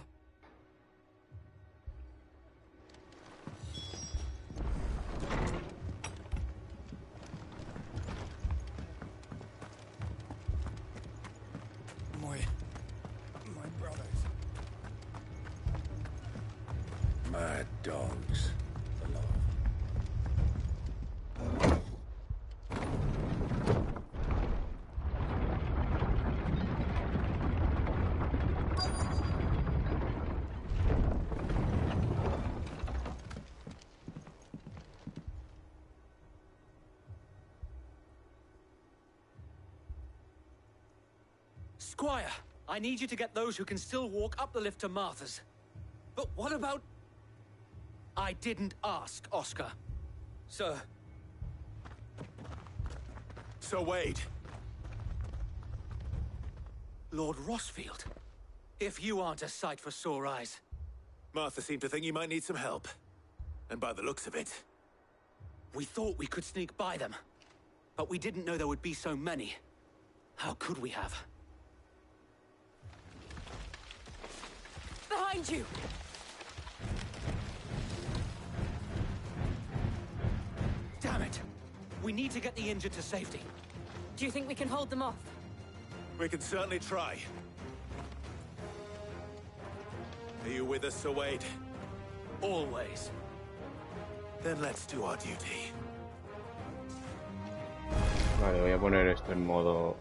My brothers. Mad dogs. Squire, I need you to get those who can still walk up the lift to Martha's. But what about... I didn't ask, Oscar. Sir. Sir Wade. Lord Rossfield. If you aren't a sight for sore eyes. Martha seemed to think you might need some help. And by the looks of it... We thought we could sneak by them. But we didn't know there would be so many. How could we have? Behind you! Damn it! We need to get the injured to safety. Do you think we can hold them off? We can certainly try. Are you with us, Sir Wade? Always. Then let's do our duty. Vale, voy a poner esto en modo...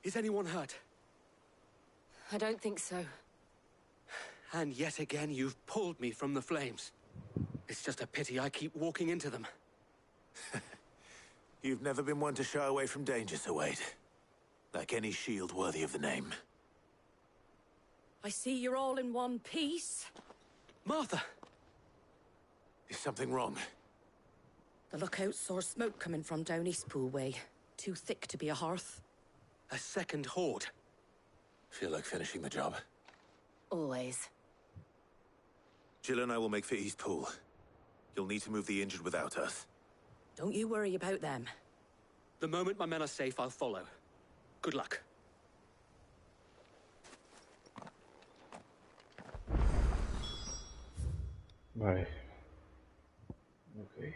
Is anyone hurt? I don't think so. And yet again, you've pulled me from the flames. It's just a pity I keep walking into them. You've never been one to shy away from danger, Sir Wade. Like any shield worthy of the name. I see you're all in one piece. Martha! Is something wrong? The lookout saw smoke coming from down East Pool way. Too thick to be a hearth. A second horde. Feel like finishing the job? Always. Jill and I will make for East Pool. You'll need to move the injured without us. Don't you worry about them. The moment my men are safe, I'll follow. Good luck. Vale. Ok.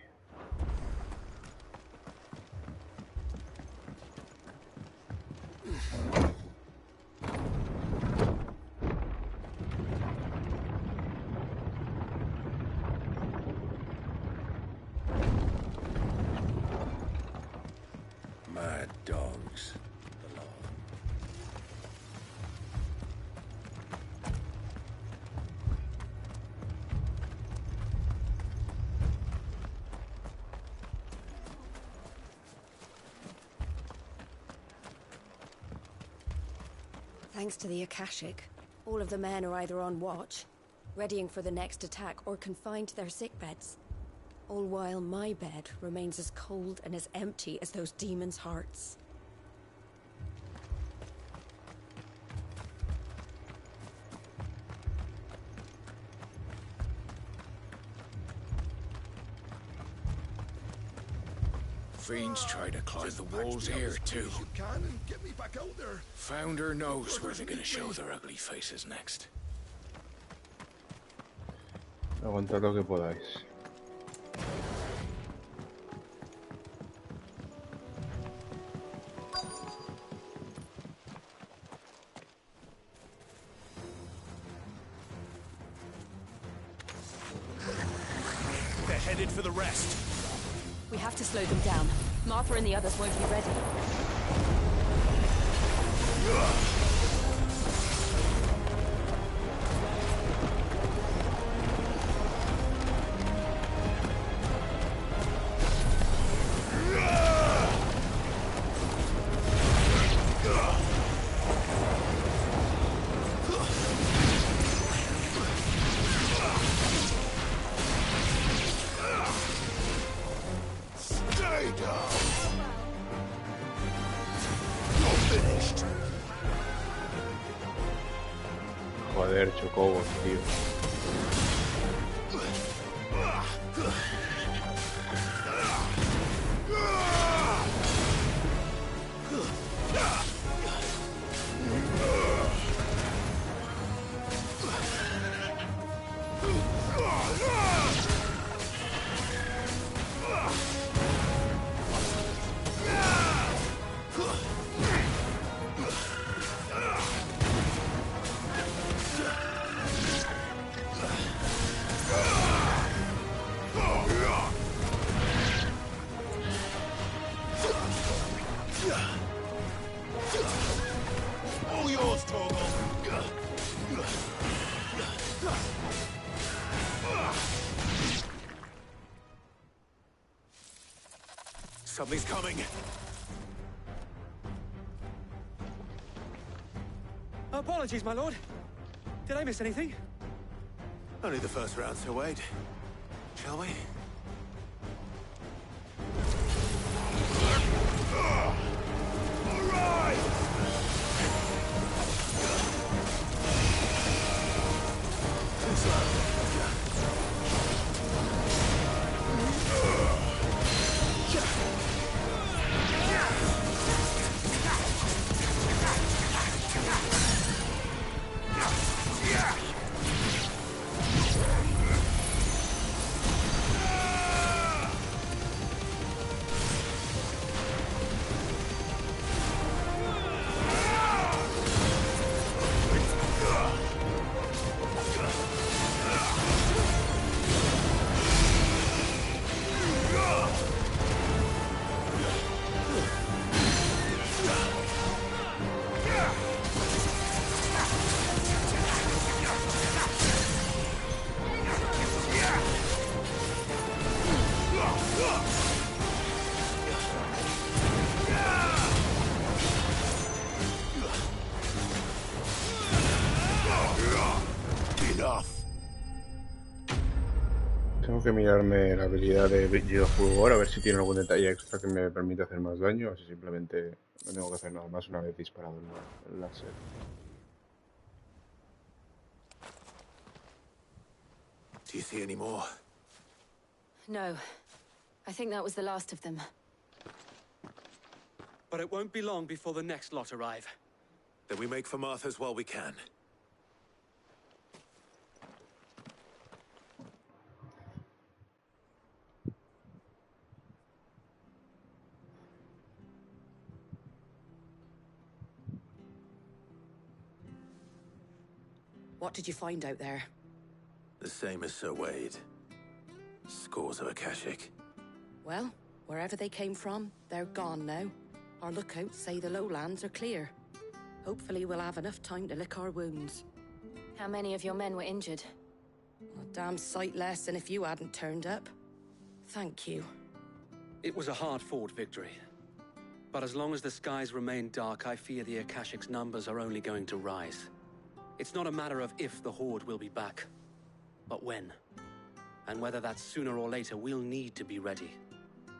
Mad dogs. Thanks to the Akashic, all of the men are either on watch, readying for the next attack, or confined to their sickbeds. All while my bed remains as cold and as empty as those demons' hearts. Fiends try to climb the walls here, too. You can and get me back out there. Founder knows where they're gonna show their ugly faces next. Aguantad lo que podáis. They're headed for the rest. We have to slow them down. Martha and the others won't be ready. Joder, chocobos, tío. All yours, Torgal. Something's coming. Apologies, my lord. Did I miss anything? Only the first round, Sir Wade. Shall we? Tengo que mirarme la habilidad de Brillo Fulgor a ver si tiene algún detalle extra que me permite hacer más daño, o si simplemente no tengo que hacer nada más una vez disparado el láser. Do you see any more? No. I think that was the last of them. But it won't be long before the next lot arrive. Then we make for Martha's while we can. What did you find out there? The same as Sir Wade. Scores of Akashic. Well, wherever they came from, they're gone now. Our lookouts say the lowlands are clear. Hopefully we'll have enough time to lick our wounds. How many of your men were injured? A damn sight less than if you hadn't turned up. Thank you. It was a hard-fought victory. But as long as the skies remain dark, I fear the Akashic's numbers are only going to rise. It's not a matter of if the Horde will be back, but when. And whether that's sooner or later, we'll need to be ready.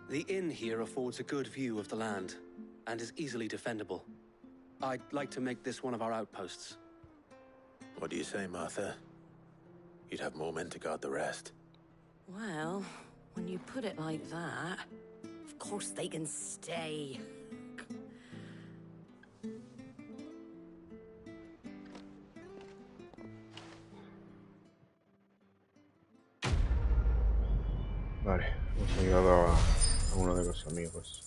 The inn here affords a good view of the land, and is easily defendable. I'd like to make this one of our outposts. What do you say, Martha? You'd have more men to guard the rest. Well, when you put it like that, of course they can stay. Vale, hemos ayudado a uno de los amigos.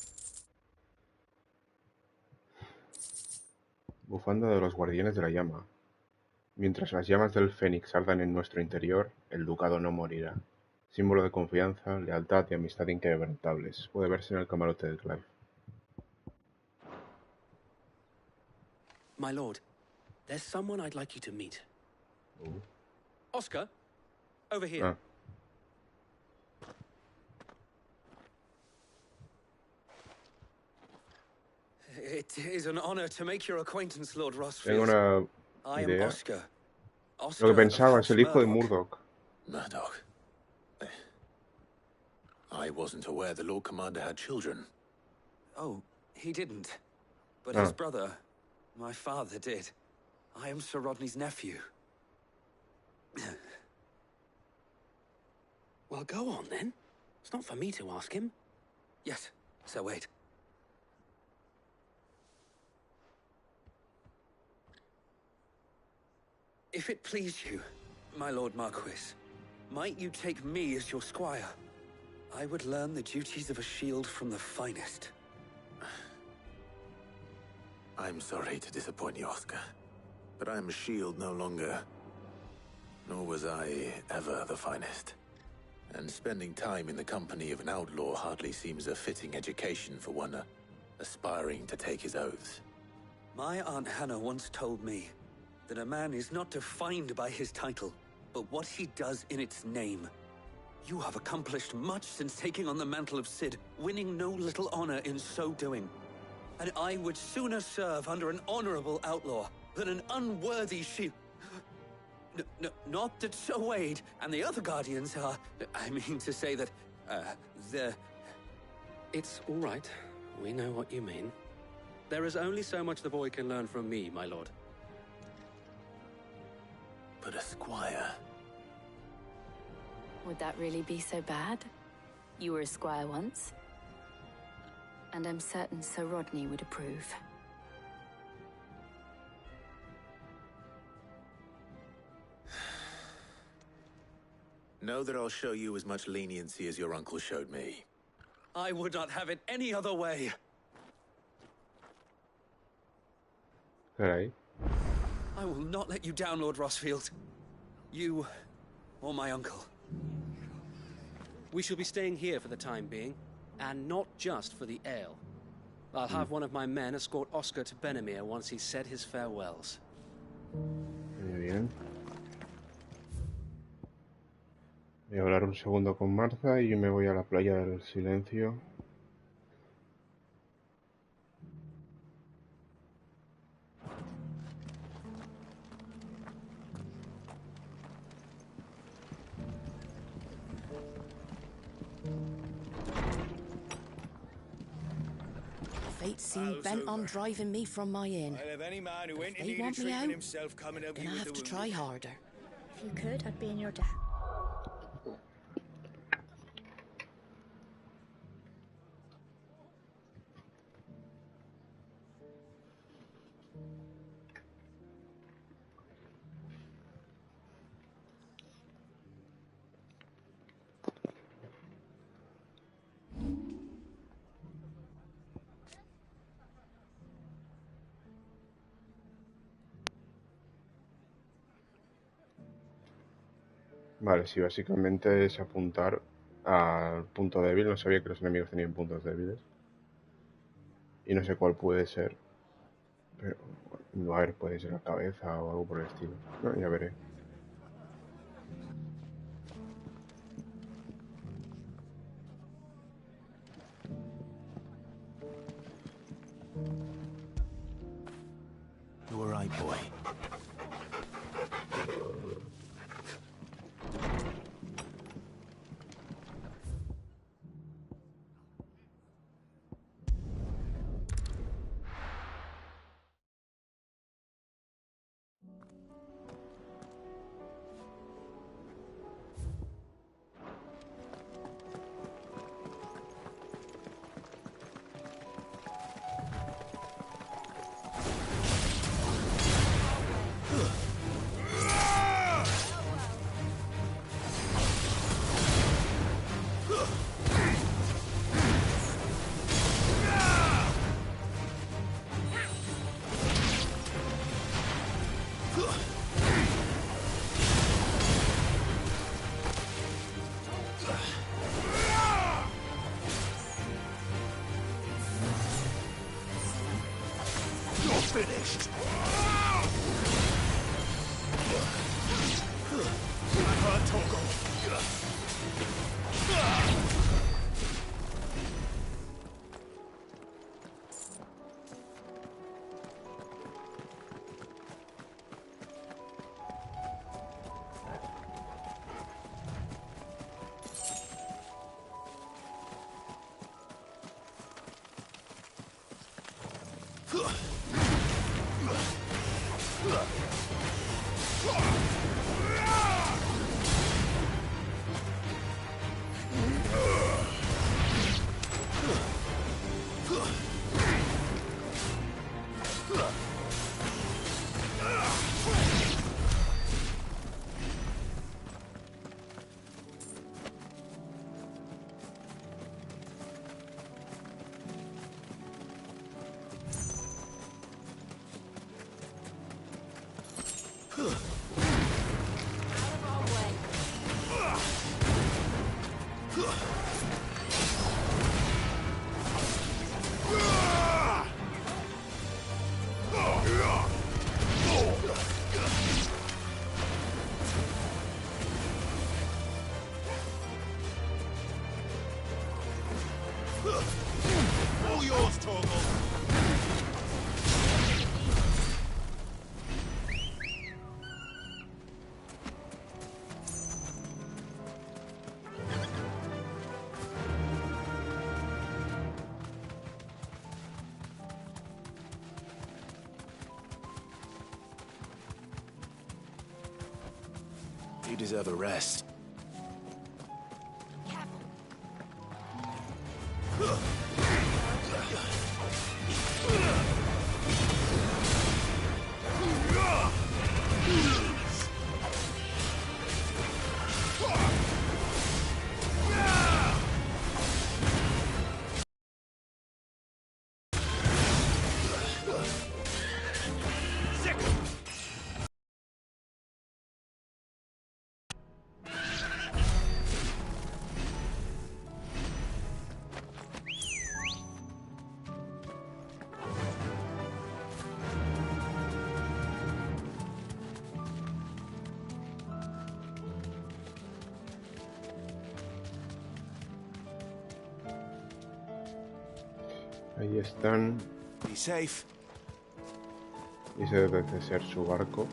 Bufanda de los guardianes de la llama. Mientras las llamas del Fénix ardan en nuestro interior, el ducado no morirá. Símbolo de confianza, lealtad y amistad inquebrantables. Puede verse en el camarote de Clive. My lord, there's someone I'd like you to meet. Oscar, over here. Ah. It is an honor to make your acquaintance, Lord Rossfield. Tengo una I am idea. Oscar. Lo que pensaba, es el hijo de Murdoch. Murdoch. I wasn't aware the Lord Commander had children. Oh, he didn't. But Ah. his brother, my father, did. I am Sir Rodney's nephew. Well, go on then. It's not for me to ask him. Yes, Sir Wade. If it please you, my Lord Marquis, might you take me as your squire? I would learn the duties of a shield from the finest. I'm sorry to disappoint you, Oscar, but I'm a shield no longer. Nor was I ever the finest. And spending time in the company of an outlaw hardly seems a fitting education for one aspiring to take his oaths. My Aunt Hannah once told me that a man is not defined by his title, but what he does in its name. You have accomplished much since taking on the mantle of Cid, winning no little honor in so doing. And I would sooner serve under an honorable outlaw than an unworthy shield. Not that Sir Wade and the other Guardians are... I mean to say that, they're... It's all right. We know what you mean. There is only so much the boy can learn from me, my lord. But a squire... Would that really be so bad? You were a squire once. And I'm certain Sir Rodney would approve. Know that I'll show you as much leniency as your uncle showed me. I would not have it any other way. Caray. I will not let you down, Lord Rossfield. You or my uncle. We shall be staying here for the time being, and not just for the ale. I'll have one of my men escort Oscar to Benimir once he's said his farewells. Muy bien. Voy a hablar un segundo con Martha y me voy a la playa del silencio. Gates seem bent on driving me from my inn. I'll have any man who But ain't if in they need of want me treatment out, himself coming out gonna with have the to wounded. try harder. If you could, I'd be in your debt. Vale, sí, básicamente es apuntar al punto débil. No sabía que los enemigos tenían puntos débiles. Y no sé cuál puede ser. Pero, bueno, a ver, puede ser la cabeza o algo por el estilo. No, ya veré. You all right, boy? Finished. My heart Togo. All yours, Torgal. You deserve a rest. Ahí están. Be safe. Y ese debe de ser su barco.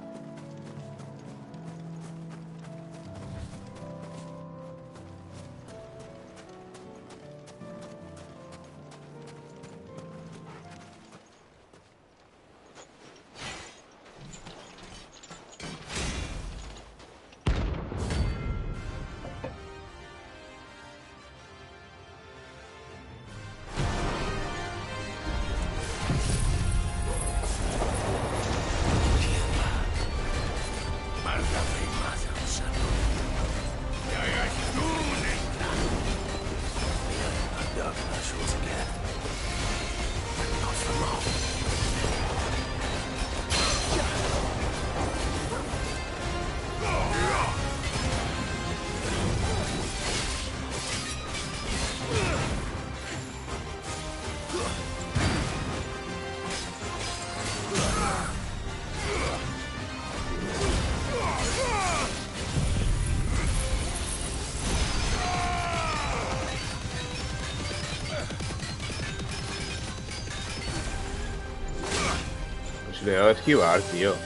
Le he dado a esquivar, tío.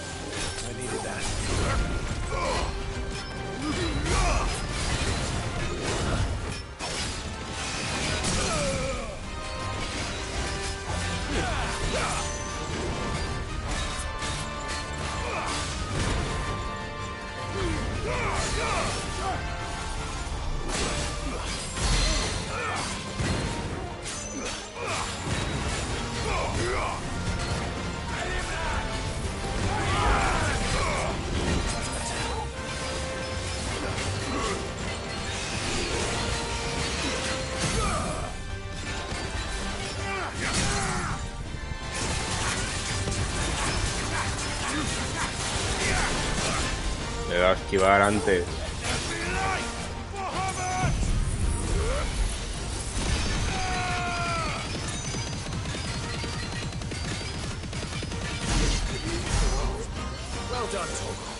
Le he dado a esquivar antes. Well done, Toggle.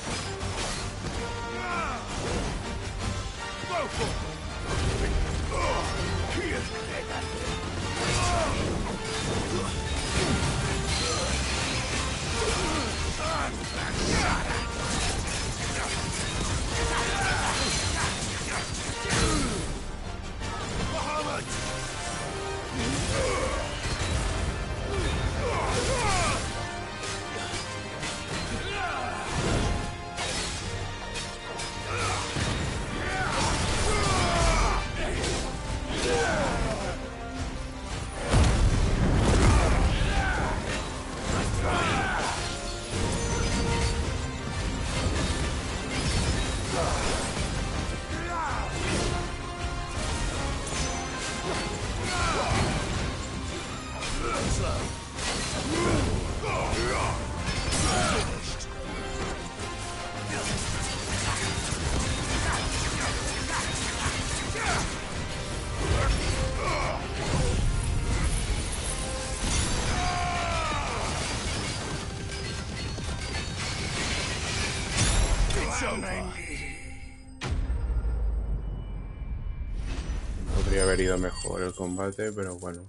Podría haber ido mejor el combate, pero bueno.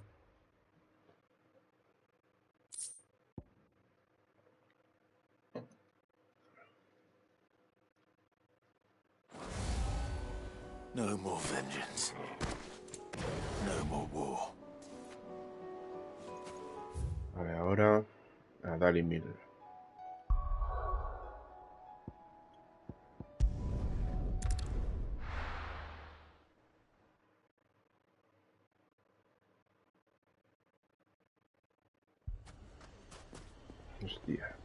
No more vengeance. No more war. Vale, ahora a Dali Mill. Hostia.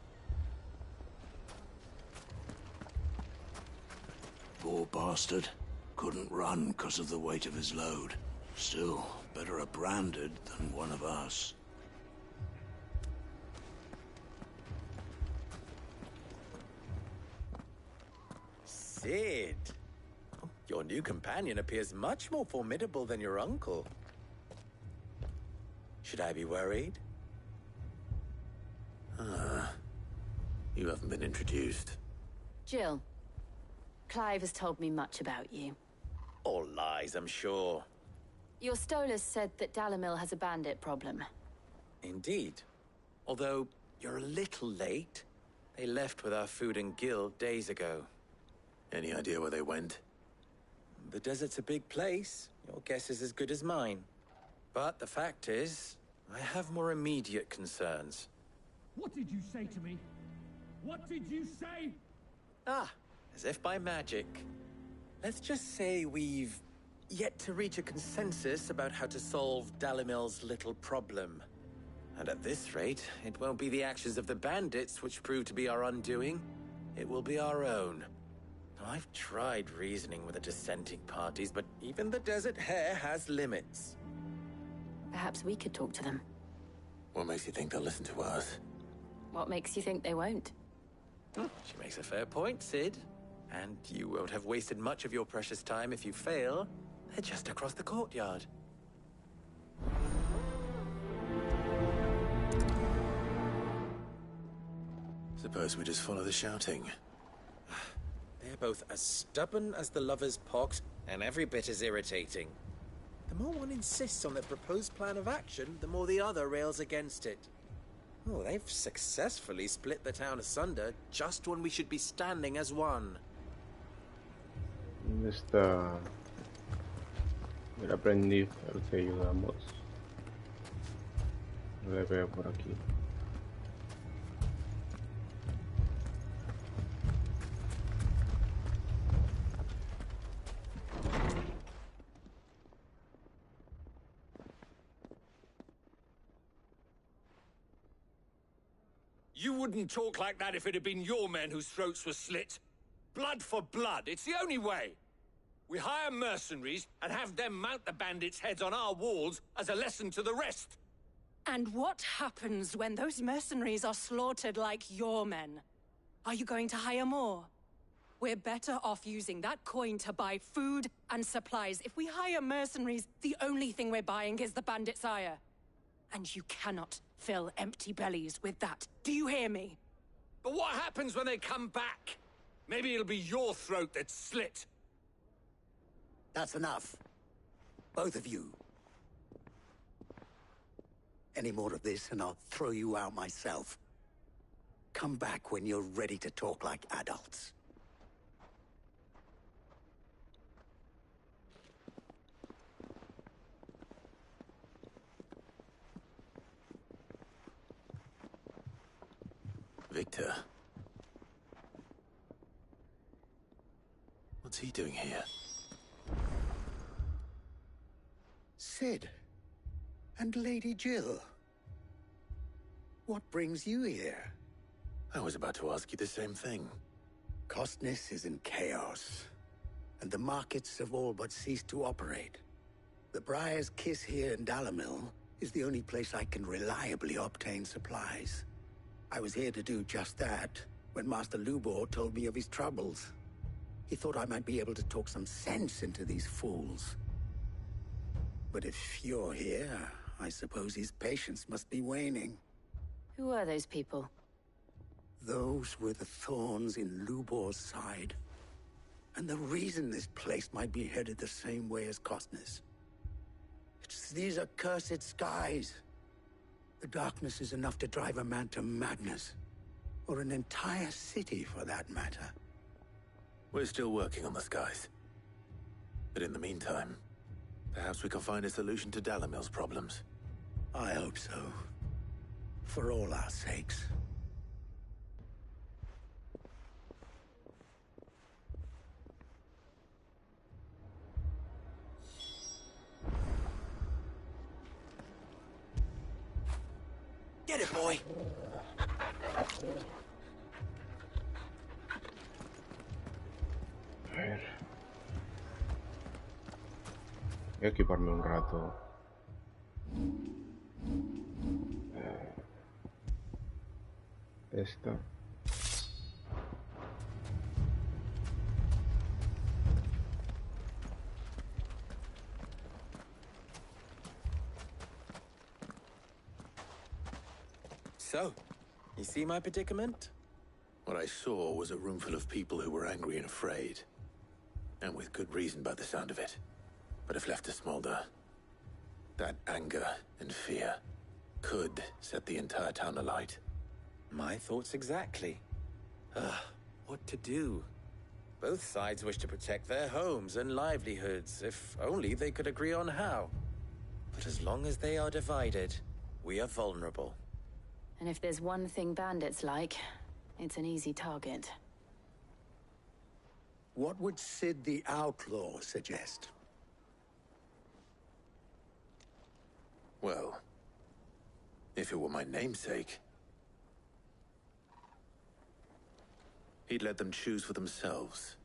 Poor bastard. Couldn't run because of the weight of his load. Still, better a branded than one of us. Sid! Your new companion appears much more formidable than your uncle. Should I be worried? You haven't been introduced. Jill, Clive has told me much about you. All lies, I'm sure. Your Stolas said that Dalimil has a bandit problem. Indeed. Although, you're a little late. They left with our food and guild days ago. Any idea where they went? The desert's a big place. Your guess is as good as mine. But the fact is, I have more immediate concerns. What did you say to me? What did you say? Ah, as if by magic. Let's just say we've yet to reach a consensus about how to solve Dalimil's little problem. And at this rate, it won't be the actions of the bandits which prove to be our undoing. It will be our own. I've tried reasoning with the dissenting parties, but even the Desert Hare has limits. Perhaps we could talk to them. What makes you think they'll listen to us? What makes you think they won't? She makes a fair point, Sid. And you won't have wasted much of your precious time if you fail. They're just across the courtyard. Suppose we just follow the shouting. They're both as stubborn as the lover's pox, and every bit as irritating. The more one insists on their proposed plan of action, the more the other rails against it. Oh, they've successfully split the town asunder just when we should be standing as one. ¿Dónde está el aprendiz al que ayudamos? No le veo por aquí. You wouldn't talk like that if it had been your men whose throats were slit. Blood for blood, it's the only way. We hire mercenaries and have them mount the bandits' heads on our walls as a lesson to the rest. And what happens when those mercenaries are slaughtered like your men? Are you going to hire more? We're better off using that coin to buy food and supplies. If we hire mercenaries, the only thing we're buying is the bandits' ire. And you cannot fill empty bellies with that. Do you hear me? But what happens when they come back? Maybe it'll be your throat that's slit. That's enough. Both of you. Any more of this and I'll throw you out myself. Come back when you're ready to talk like adults. Victor. What's he doing here? Sid. And Lady Jill. What brings you here? I was about to ask you the same thing. Costness is in chaos, and the markets have all but ceased to operate. The Briar's Kiss here in Dalamil is the only place I can reliably obtain supplies. I was here to do just that when Master Lubor told me of his troubles. He thought I might be able to talk some sense into these fools. But if you're here, I suppose his patience must be waning. Who are those people? Those were the thorns in Lubor's side. And the reason this place might be headed the same way as Costness. It's these accursed skies. The darkness is enough to drive a man to madness. Or an entire city, for that matter. We're still working on the skies. But in the meantime, perhaps we can find a solution to Dalamil's problems. I hope so. For all our sakes. Get it, boy! A ver. Voy a equiparme un rato. Esta. So, you see my predicament? What I saw was a room full of people who were angry and afraid. And with good reason by the sound of it. But if left to smolder, that anger and fear could set the entire town alight. My thoughts exactly. What to do? Both sides wish to protect their homes and livelihoods, if only they could agree on how. But as long as they are divided, we are vulnerable. And if there's one thing bandits like, it's an easy target. What would Sid the Outlaw suggest? Well, if it were my namesake, he'd let them choose for themselves,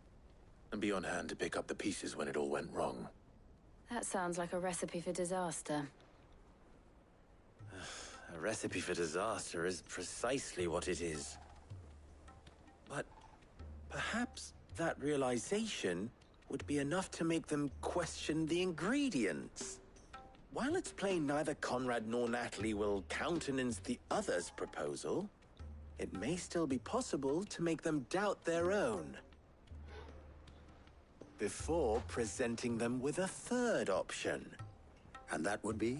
and be on hand to pick up the pieces when it all went wrong. That sounds like a recipe for disaster. A recipe for disaster is precisely what it is. But perhaps that realization would be enough to make them question the ingredients. While it's plain neither Conrad nor Natalie will countenance the other's proposal, it may still be possible to make them doubt their own. Before presenting them with a third option. And that would be?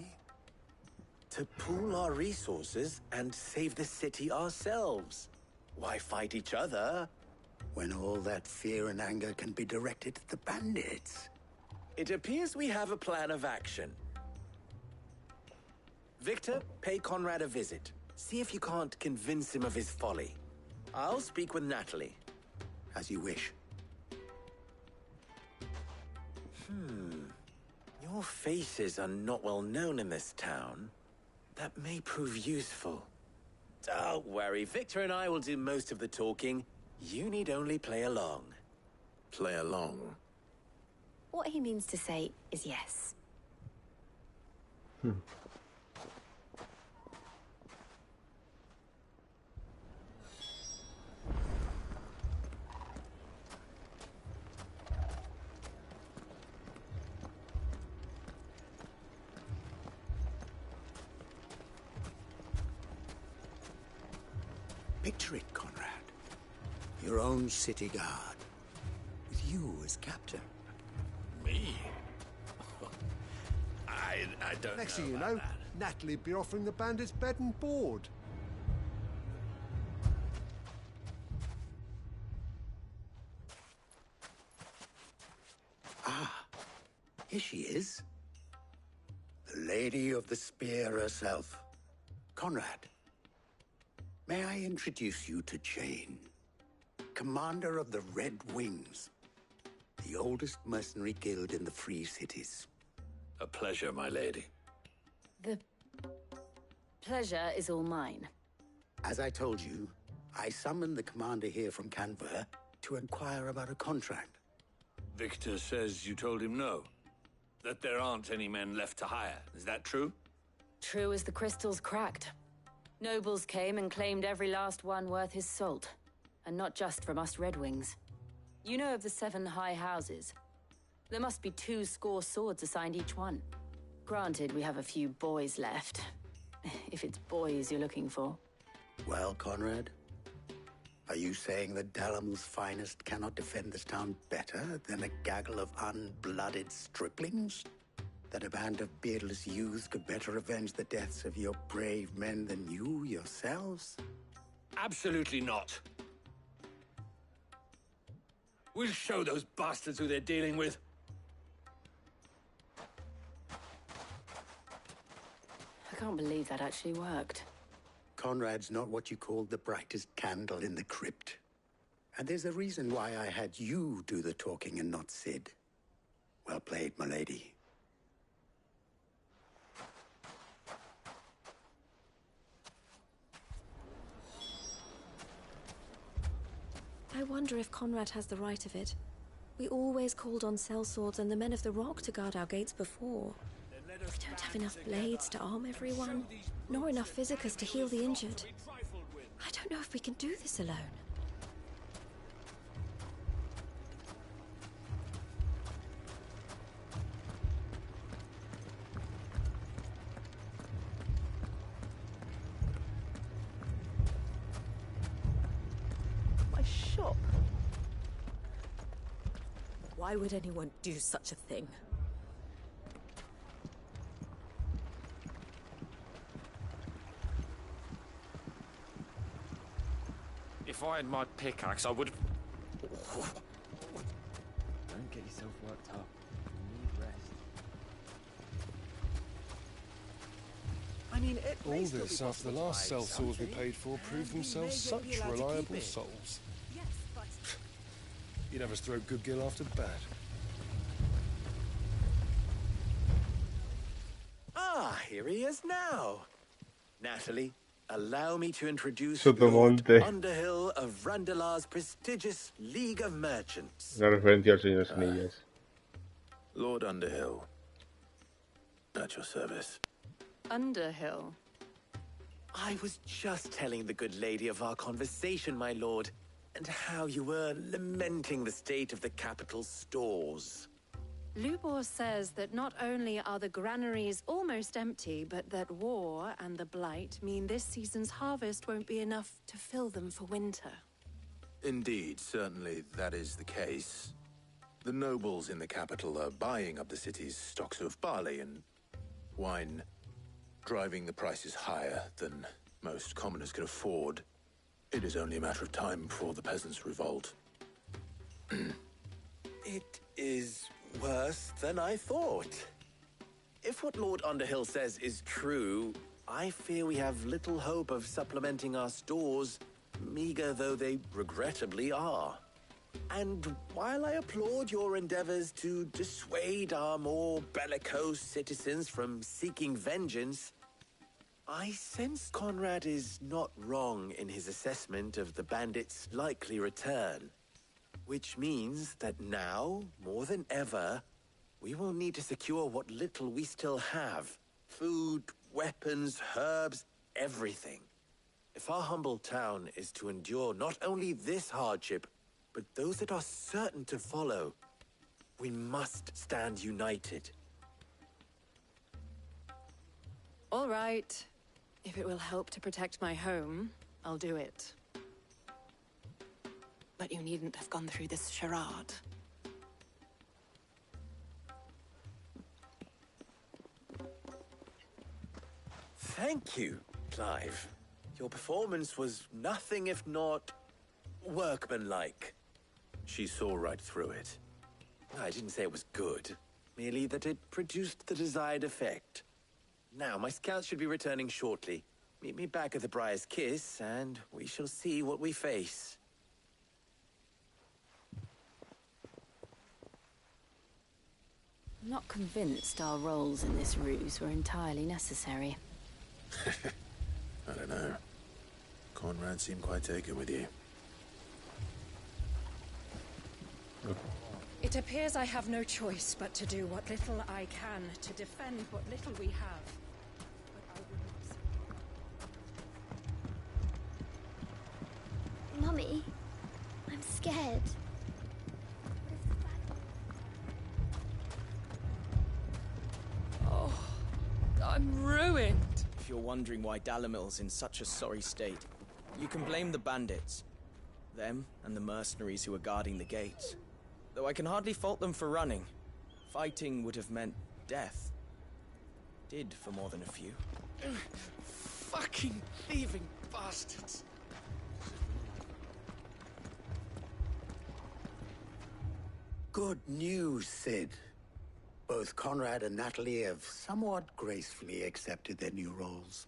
To pool our resources and save the city ourselves. Why fight each other? When all that fear and anger can be directed at the bandits. It appears we have a plan of action. Victor, pay Conrad a visit. See if you can't convince him of his folly. I'll speak with Natalie. As you wish. Your faces are not well known in this town. That may prove useful. Don't worry, Victor and I will do most of the talking. You need only play along. Play along? What he means to say is yes. Picture it, Conrad. Your own city guard. With you as captain. Me? I don't Next know thing you about know, that. Natalie'd be offering the bandits bed and board. Ah, here she is. The Lady of the Spear herself. Conrad, may I introduce you to Jane, commander of the Red Wings, the oldest mercenary guild in the Free Cities. A pleasure, my lady. The pleasure is all mine. As I told you, I summoned the commander here from Canver to inquire about a contract. Victor says you told him no. That there aren't any men left to hire. Is that true? True as the crystals cracked. Nobles came and claimed every last one worth his salt. And not just from us Red Wings. You know of the 7 high houses. There must be 2 swords assigned each one. Granted, we have a few boys left. If it's boys you're looking for. Well, Conrad, are you saying that Dalamil's finest cannot defend this town better than a gaggle of unblooded striplings? That a band of beardless youths could better avenge the deaths of your brave men than you yourselves? Absolutely not. We'll show those bastards who they're dealing with. I can't believe that actually worked. Conrad's not what you called the brightest candle in the crypt. And there's a reason why I had you do the talking and not Sid. Well played, my lady. I wonder if Conrad has the right of it. We always called on sellswords and the men of the Rock to guard our gates before. We don't have enough blades to arm everyone, nor enough physicers to heal the injured. I don't know if we can do this alone. My shop. Why would anyone do such a thing? If I had my pickaxe, I would have... Don't get yourself worked up. You need rest. I mean, it All this after the last sellswords we paid for proved themselves such reliable souls. Yes, but... You'd have us throw good gil after bad. Ah, here he is now. Natalie, allow me to introduce Sotomonte. Lord Underhill of Randalar's prestigious League of Merchants. Una referencia al Señor de las Anillas. Lord Underhill. At your service. Underhill? I was just telling the good lady of our conversation, my lord, and how you were lamenting the state of the capital's stores. Lubor says that not only are the granaries almost empty, but that war and the Blight mean this season's harvest won't be enough to fill them for winter. Indeed, certainly that is the case. The nobles in the capital are buying up the city's stocks of barley and wine. driving the prices higher than most commoners can afford, it is only a matter of time before the peasants revolt. It is worse than I thought. If what Lord Underhill says is true, I fear we have little hope of supplementing our stores, meager though they regrettably are. And while I applaud your endeavors to dissuade our more bellicose citizens from seeking vengeance, I sense Conrad is not wrong in his assessment of the bandits' likely return. Which means that now, more than ever, we will need to secure what little we still have. Food, weapons, herbs, everything. If our humble town is to endure not only this hardship, but those that are certain to follow, we must stand united. All right. If it will help to protect my home, I'll do it. But you needn't have gone through this charade. Thank you, Clive. Your performance was nothing if not workmanlike. She saw right through it. I didn't say it was good, merely that it produced the desired effect. Now, my scouts should be returning shortly. Meet me back at the Briar's Kiss, and we shall see what we face. I'm not convinced our roles in this ruse were entirely necessary. I don't know. Conrad seemed quite taken with you. It appears I have no choice but to do what little I can to defend what little we have. Mummy, I'm scared. Oh, I'm ruined. If you're wondering why Dalimil's in such a sorry state, you can blame the bandits. Them and the mercenaries who are guarding the gates. Though I can hardly fault them for running. Fighting would have meant death. Did for more than a few. Fucking thieving bastards. Good news, Sid. Both Conrad and Natalie have somewhat gracefully accepted their new roles.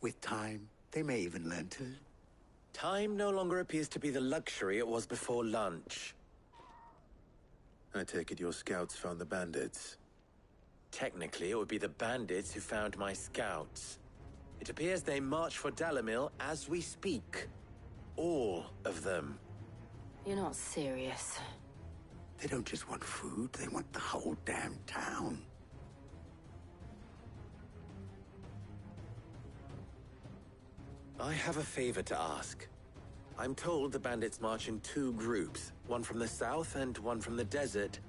With time, they may even learn to. Time no longer appears to be the luxury it was before lunch. I take it your scouts found the bandits. Technically, it would be the bandits who found my scouts. It appears they march for Dalimil as we speak. All of them. You're not serious. They don't just want food, they want the whole damn town. I have a favor to ask. I'm told the bandits march in two groups, one from the south and one from the desert,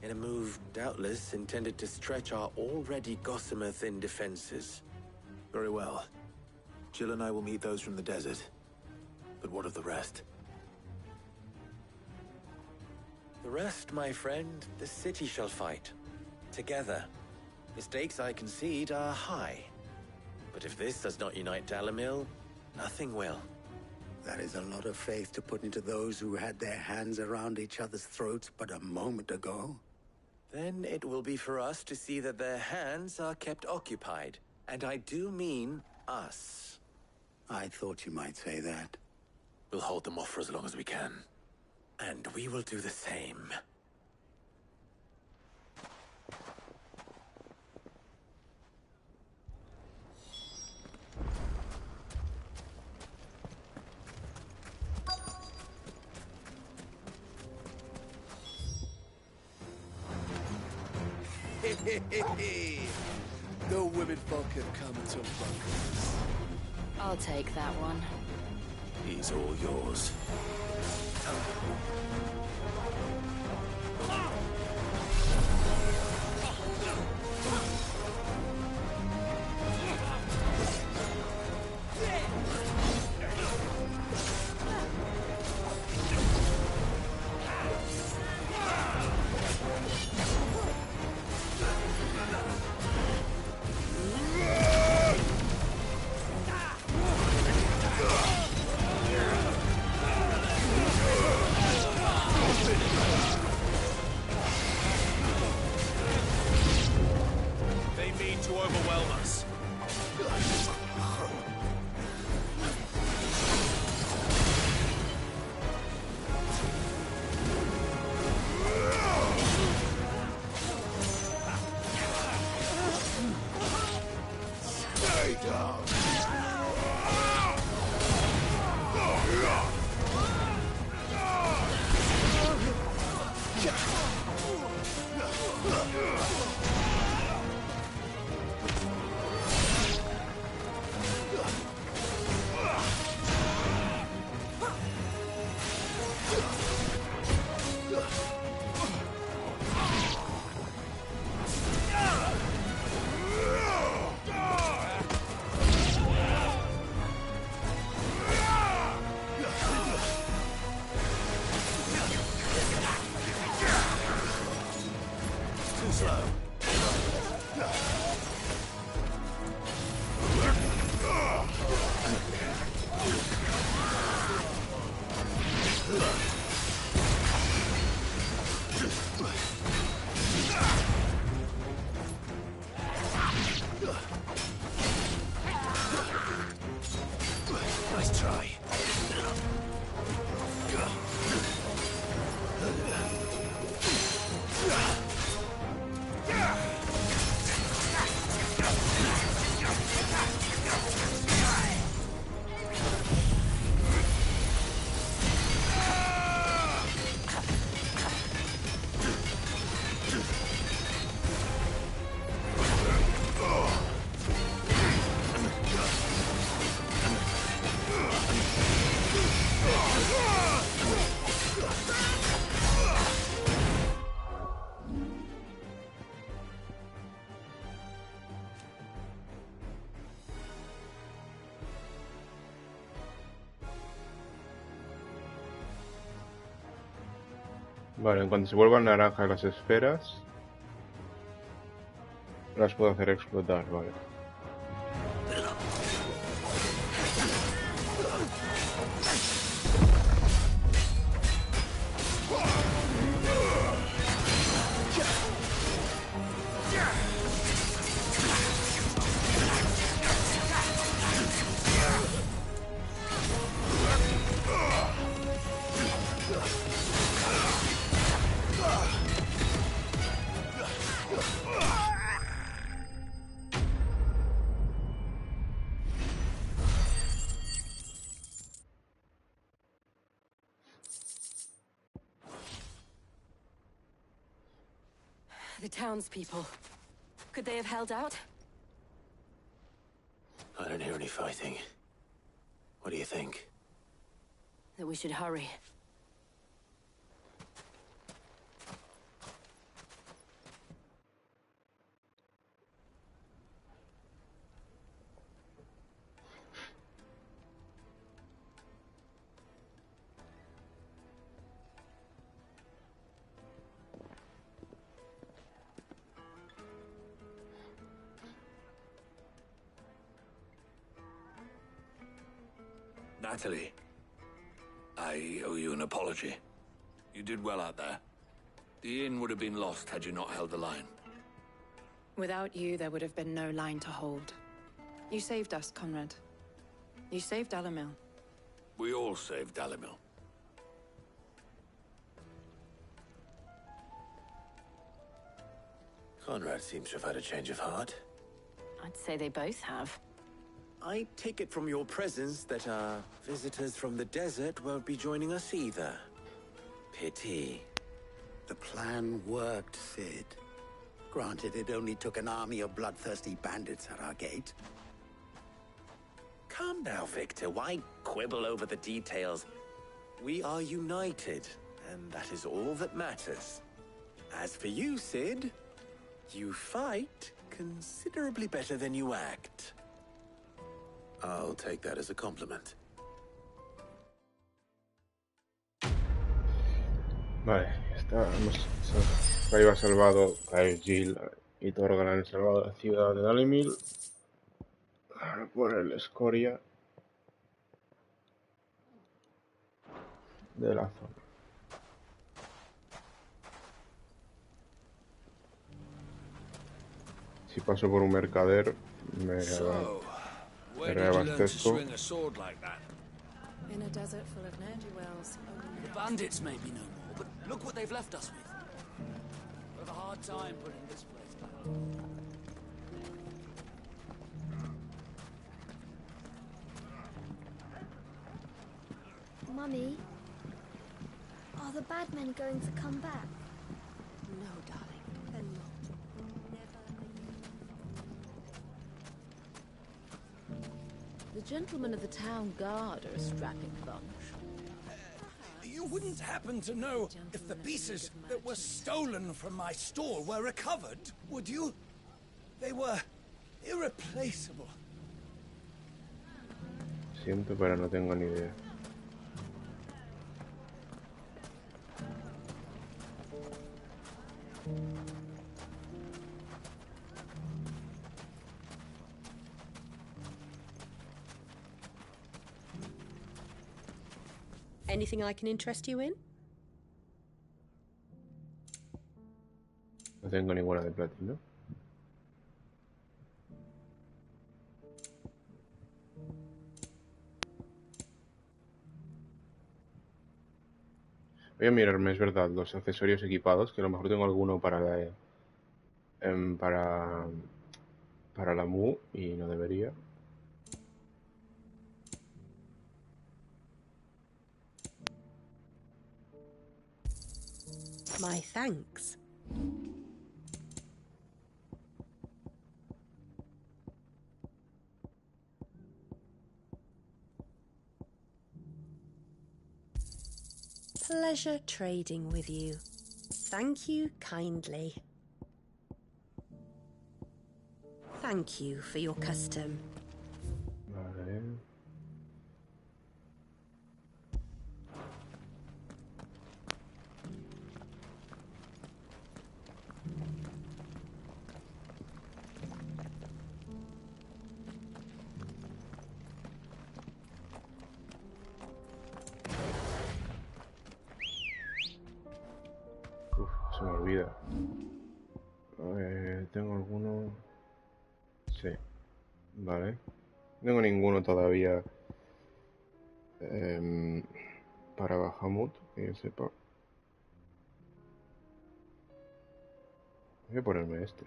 in a move doubtless intended to stretch our already gossamer-thin defenses. Very well. Jill and I will meet those from the desert. But what of the rest? The rest, my friend, the city shall fight. Together. The stakes, I concede, are high. But if this does not unite Dalimil, nothing will. That is a lot of faith to put into those who had their hands around each other's throats but a moment ago. Then it will be for us to see that their hands are kept occupied. And I do mean us. I thought you might say that. We'll hold them off for as long as we can. And we will do the same. No women folk have come until bunkers. I'll take that one. He's all yours. Nice try. Vale, en cuanto se vuelvan naranjas las esferas, las puedo hacer explotar, vale. The townspeople. Could they have held out? I don't hear any fighting. What do you think? That we should hurry. Natalie, I owe you an apology. You did well out there. The inn would have been lost had you not held the line. Without you, there would have been no line to hold. You saved us, Conrad. You saved Dalimil. We all saved Dalimil. Conrad seems to have had a change of heart. I'd say they both have. I take it from your presence that our visitors from the desert won't be joining us either. Pity. The plan worked, Sid. Granted, it only took an army of bloodthirsty bandits at our gate. Calm now, Victor. Why quibble over the details? We are united, and that is all that matters. As for you, Sid, you fight considerably better than you act. I'll take that as a compliment. Vale, Clive ha salvado, Clive, Jill y Torgal han salvado la ciudad de Dalimil. Ahora por el escoria de la zona. Si paso por un mercader, me reabastezco. In a desert full of ne'er-do-wells. The bandits may be no more, but look what they've left us with. We'll have a hard time putting this place back. Mummy, are the bad men going to come back? No, darling, they're not. The gentlemen of the town guard are a strapping bunch. You wouldn't happen to know if the pieces that were stolen from my store were recovered, would you? They were irreplaceable. Siento, pero no tengo ni idea. Anything I can interest you in? No tengo ninguna de platino. Voy a mirarme, es verdad, los accesorios equipados, que a lo mejor tengo alguno para la para la Mu y no debería. My thanks. Pleasure trading with you. Thank you kindly. Thank you for your custom. Vale. Uf, se me olvida. ¿Tengo alguno? Sí. Vale. No tengo ninguno todavía para Bahamut, que yo sepa. Voy a ponerme este.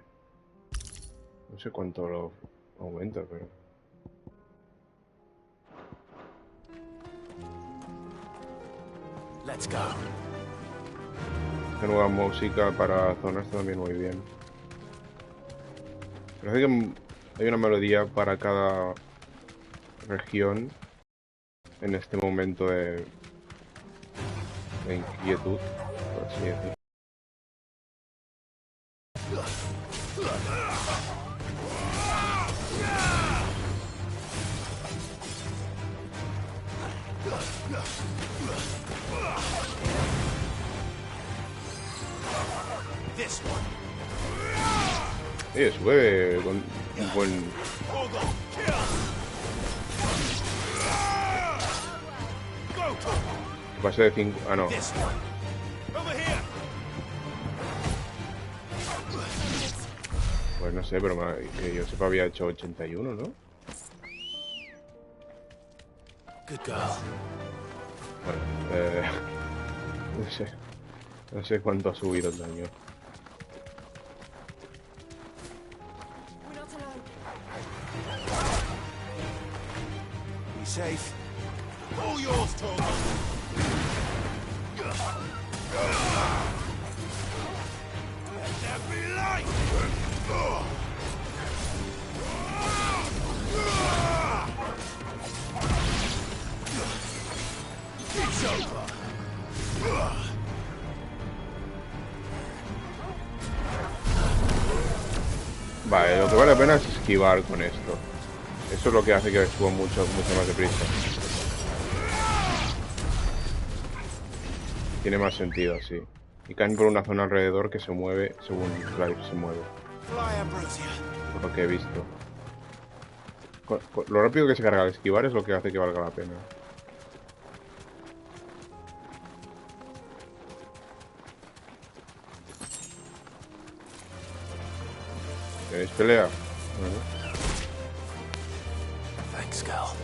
No sé cuánto lo aumenta, pero... Let's go. Esta nueva música para zonas también muy bien. Parece que hay una melodía para cada región en este momento de inquietud, por así decirlo. Sube con un buen... Pase de 5... Ah, no. Pues no sé, pero que yo sepa había hecho 81, ¿no? Bueno, no sé cuánto ha subido el daño. Safe. All yours, Torgo. Let there be light. It's over. Vale, lo que vale la pena es esquivar con esto. Eso es lo que hace que suba mucho más deprisa. Tiene más sentido así. Y caen por una zona alrededor que se mueve según Clive se mueve. Por lo que he visto. Lo rápido que se carga al esquivar es lo que hace que valga la pena. ¿Tenéis pelea? Bueno. Thanks, girl.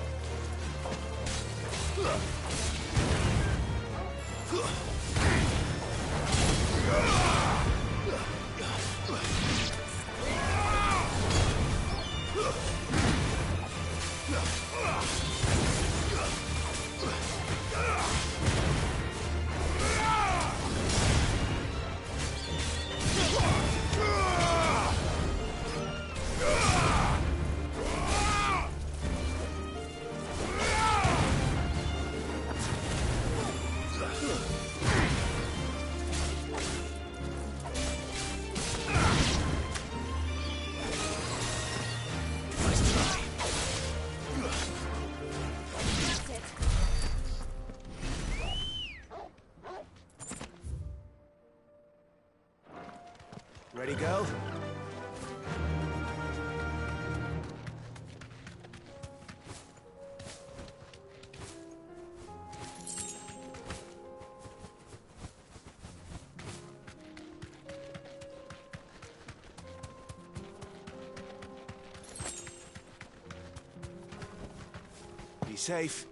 Ready, girl? Be safe.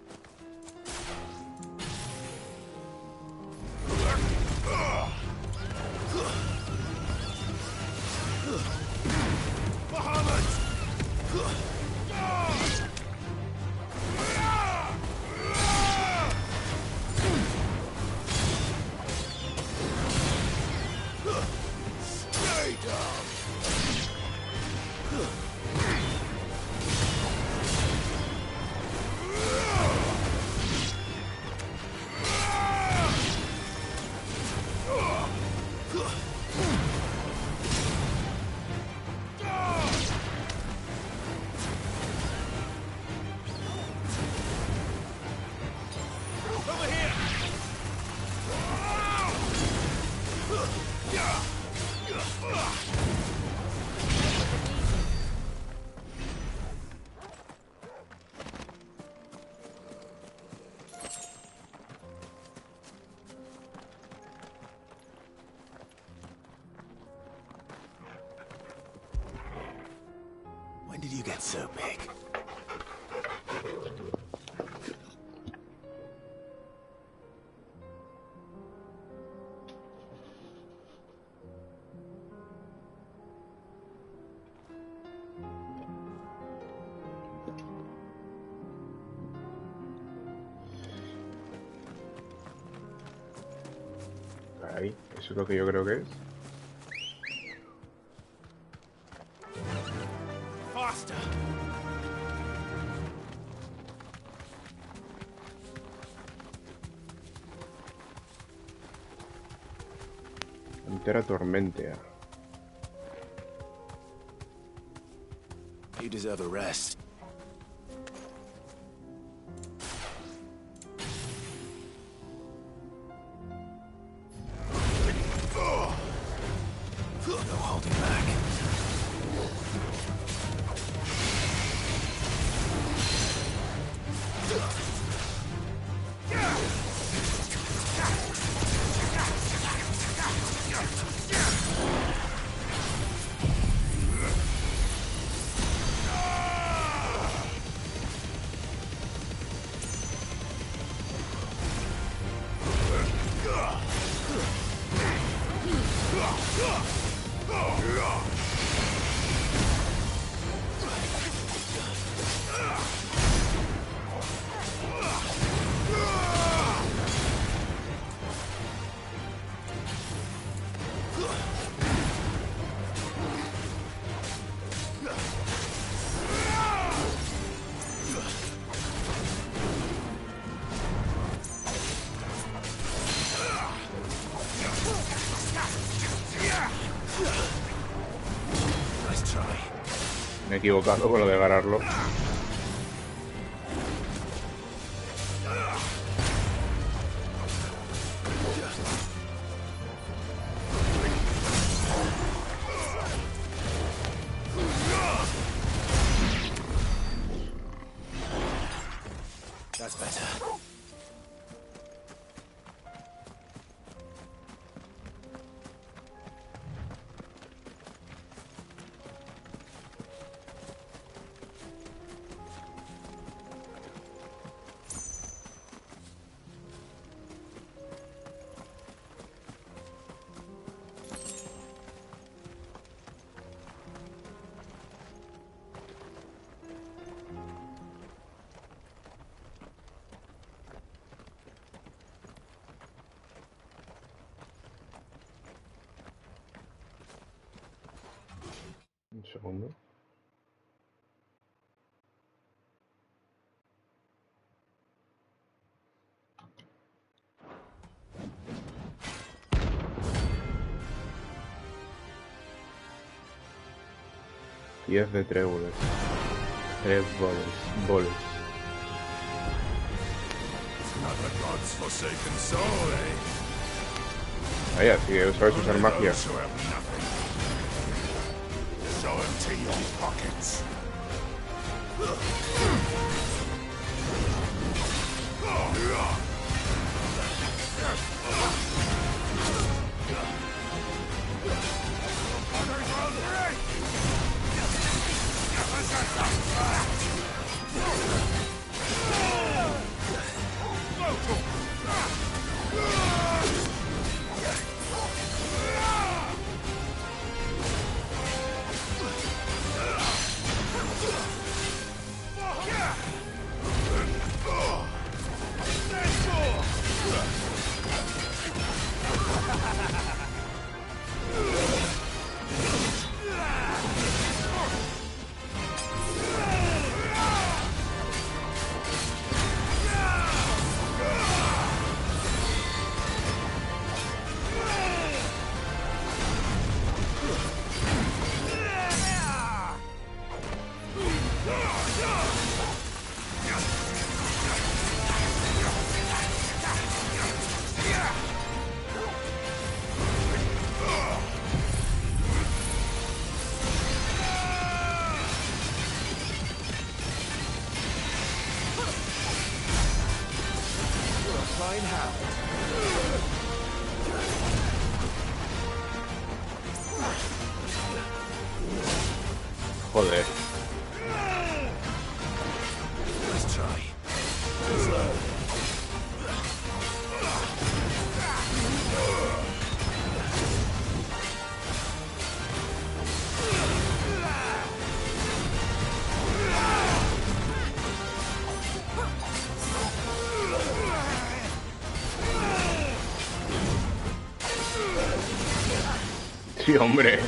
When did you get so big? Ahí, eso es lo que yo creo que es. Faster! Entera tormenta. You deserve a rest. No holding back. Me he equivocado con lo de agarrarlo. That's better. Un segundo. Diez de tréboles. Tres boles. Not the god's forsaken soul, eh? Vaya, sí, sabes usar magia. Those who have nothing. Now empty your pockets. Joder. Let's try. Sí, hombre.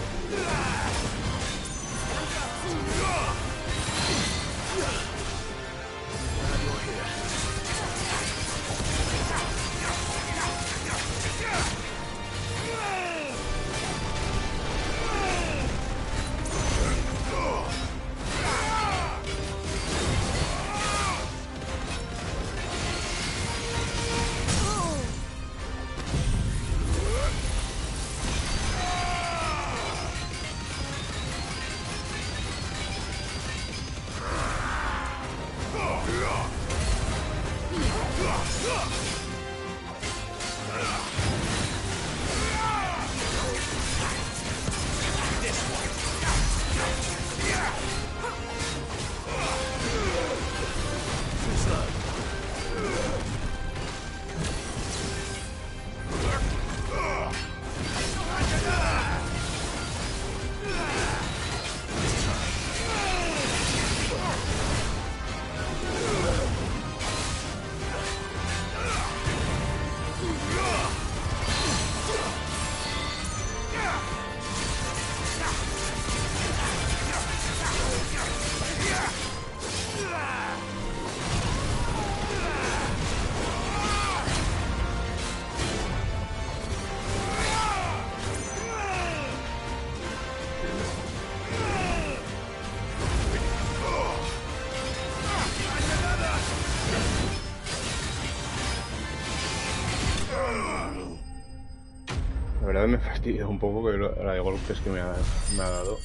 La verdad me fastidia un poco que la de golpes que me ha dado.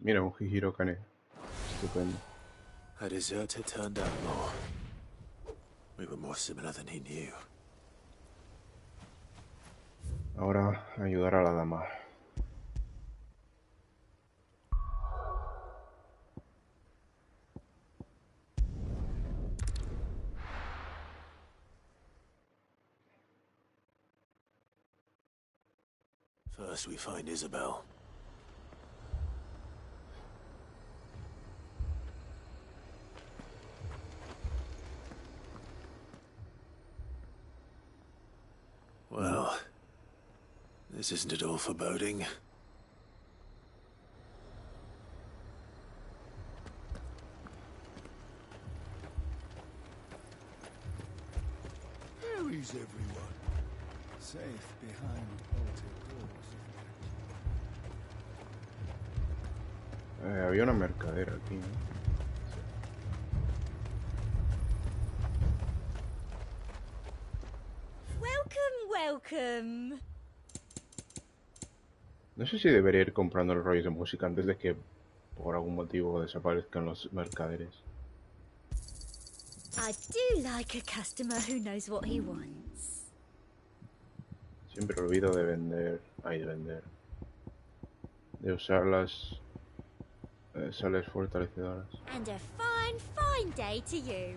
Mira, un Hihiro Kane. Estupendo. A deserter turned outlaw. We were more similar than he knew. Ahora ayudar a la dama. First we find Isabel. Well, this isn't at all foreboding. Where is everyone? Safe behind bolted doors. Había una mercadera aquí, ¿no? Welcome, welcome. No sé si debería ir comprando el rollo de música antes de que por algún motivo desaparezcan los mercaderes. I do like a customer who knows what he wants. Siempre olvido de vender. De usar las sales fortalecedoras. And a fine, fine day to you.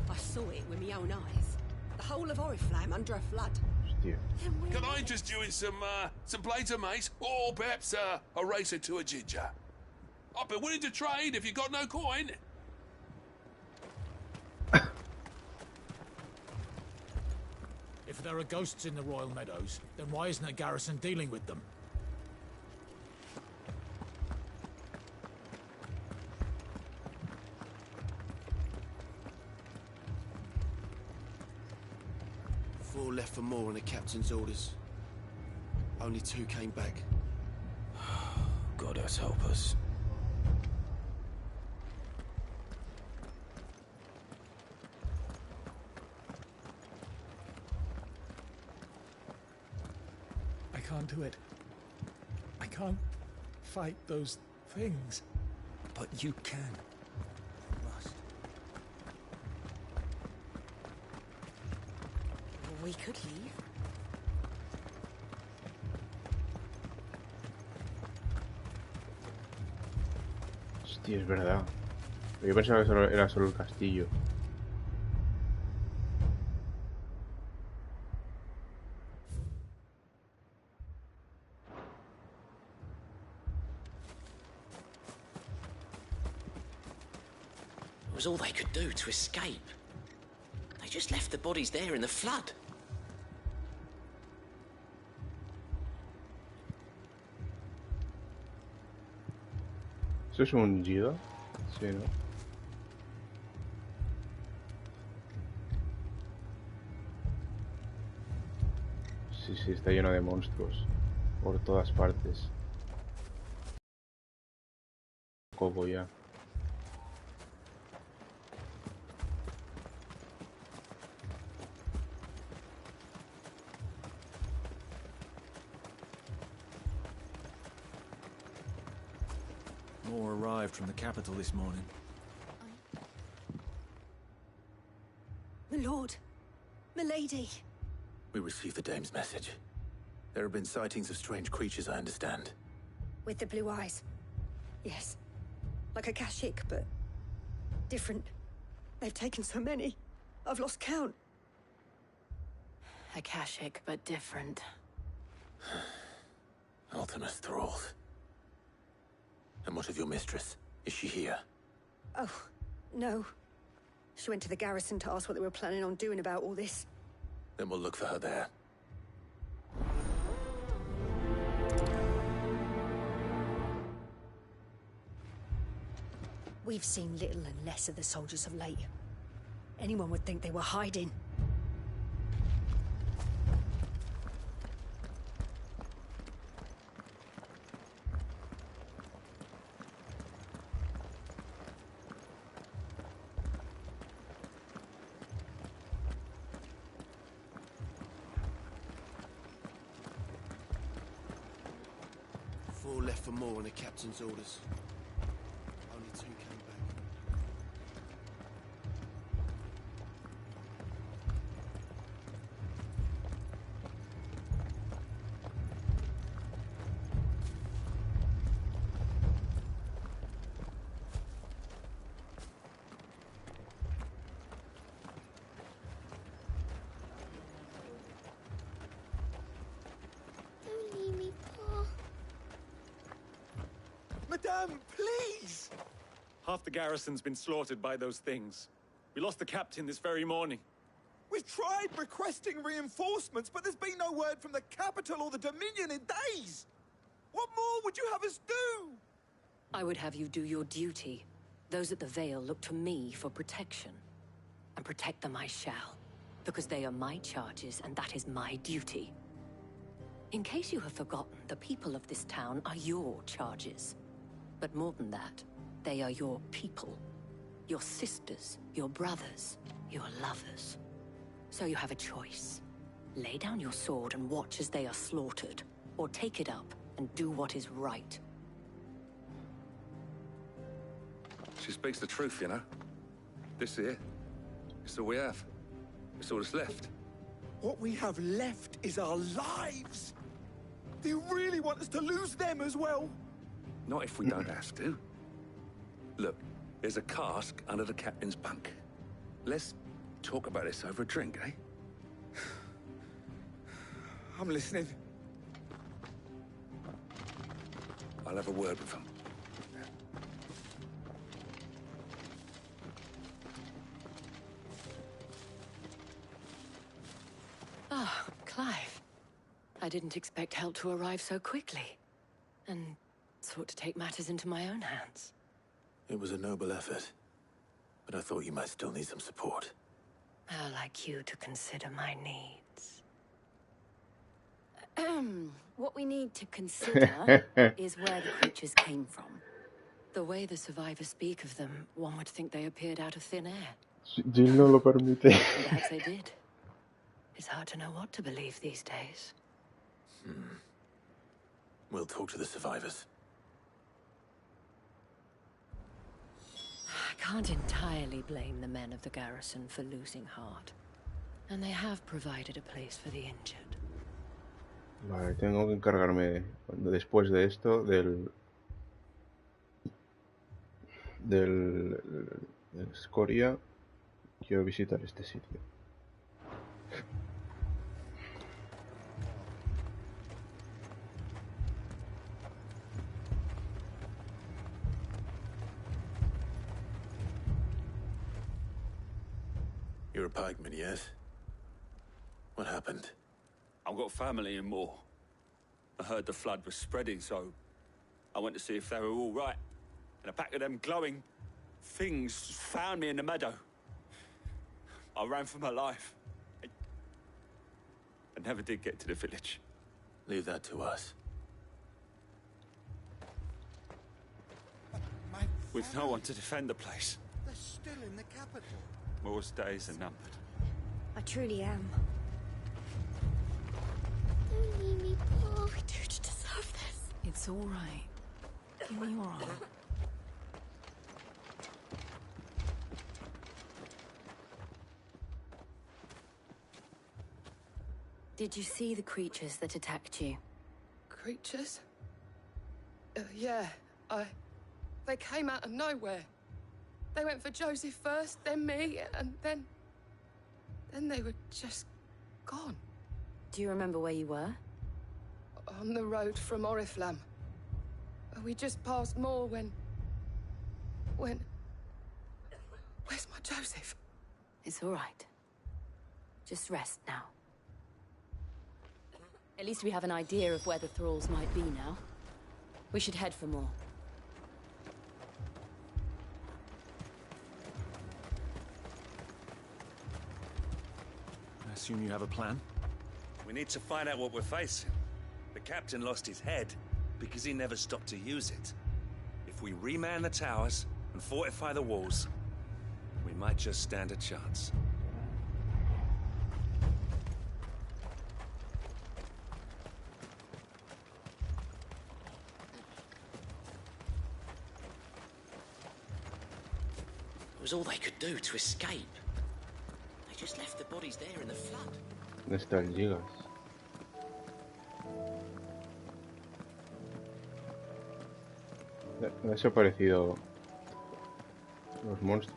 I saw it with my own eyes. The whole of Oriflamme under a flood. Hostia. Can I interest you in some plates of mace, or perhaps a racer to a ginger? I'd be willing to trade if you got no coin. If there are ghosts in the Royal Meadows, then why isn't a garrison dealing with them? Four left for more on the captain's orders. Only 2 came back. God help us. I can't do it. I can't fight those things. But you can. We could leave. Hostia, es verdad. Yo pensaba que era solo el castillo. It was all they could do to escape. They just left the bodies there in the flood. ¿Eso es un Giga? Sí, ¿no? Sí, está lleno de monstruos. Por todas partes. Coco ya. More arrived from the capital this morning. My lord. My lady. We received the dame's message. There have been sightings of strange creatures, I understand. With the blue eyes. Yes. Like a Kashik, but different. They've taken so many. I've lost count. Akashic, but different. Ultimus thralls. And what of your mistress? Is she here? Oh, no. She went to the garrison to ask what they were planning on doing about all this. Then we'll look for her there. We've seen little and less of the soldiers of late. Anyone would think they were hiding. Four left for more on the captain's orders. Only 2 came back. Don't leave me, Pa. Madame, please! Half the garrison's been slaughtered by those things. We lost the captain this very morning. We've tried requesting reinforcements, but there's been no word from the capital or the Dominion in days! What more would you have us do? I would have you do your duty. Those at the Vale look to me for protection. And protect them I shall. Because they are my charges, and that is my duty. In case you have forgotten, the people of this town are your charges. But more than that, they are your people. Your sisters, your brothers, your lovers. So you have a choice. Lay down your sword and watch as they are slaughtered, or take it up and do what is right. She speaks the truth, you know. This here, it's all we have. It's all that's left. What we have left is our lives. Do you really want us to lose them as well? Not if we don't have to. Look, there's a cask under the captain's bunk. Let's talk about this over a drink, eh? I'm listening. I'll have a word with him. Ah, Clive. I didn't expect help to arrive so quickly. And sought to take matters into my own hands. It was a noble effort, but I thought you might still need some support. How like you to consider my needs. What we need to consider is where the creatures came from. The way the survivors speak of them, one would think they appeared out of thin air. Jill no lo permite. And perhaps they did. It's hard to know what to believe these days. We'll talk to the survivors. I can't entirely blame the men of the garrison for losing heart. And they have provided a place for the injured. Vale, tengo que encargarme después de esto del escoria. Quiero visitar este sitio. You're a pikeman, yes? What happened? I've got family in Moor. I heard the flood was spreading, so I went to see if they were all right. And a pack of them glowing things found me in the meadow. I ran for my life. I never did get to the village. Leave that to us. With no one to defend the place. They're still in the capital. Moor's days are numbered. I truly am. Don't leave me, Paul. We do deserve this. It's all right. Give me your arm. Did you see the creatures that attacked you? Creatures? Yeah, They came out of nowhere. They went for Joseph first, then me, and then they were just gone. Do you remember where you were? On the road from Oriflamme. We just passed Moor when... Where's my Joseph? It's all right. Just rest now. At least we have an idea of where the thralls might be now. We should head for more. I assume you have a plan? We need to find out what we're facing. The captain lost his head because he never stopped to use it. If we reman the towers and fortify the walls, we might just stand a chance. It was all they could do to escape. They just left the bodies there in the flood. ¿Dónde está el Gigas? Han desaparecido los monstruos.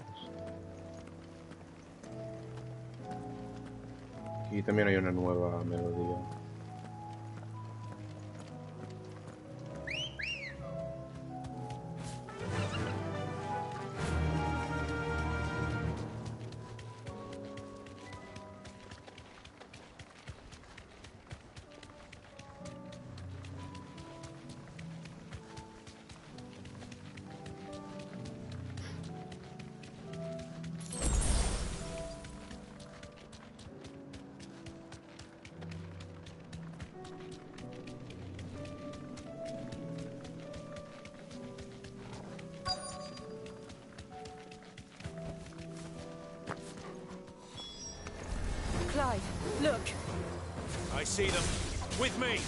Aquí también hay una nueva melodía. Clive, look. I see them. With me.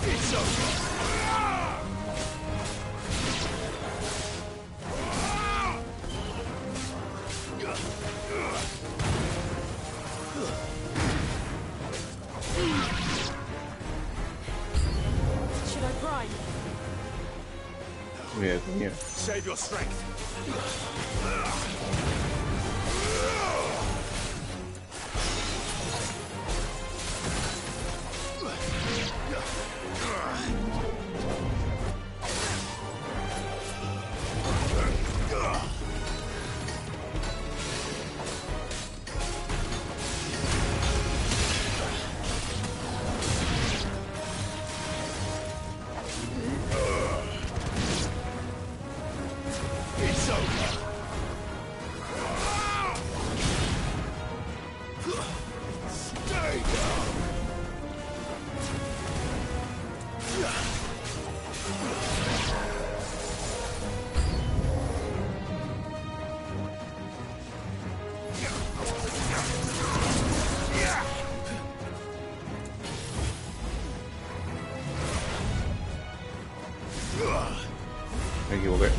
It's over. Should I grind? Yeah. Save your strength. It's over. Stay down. Me equivoqué.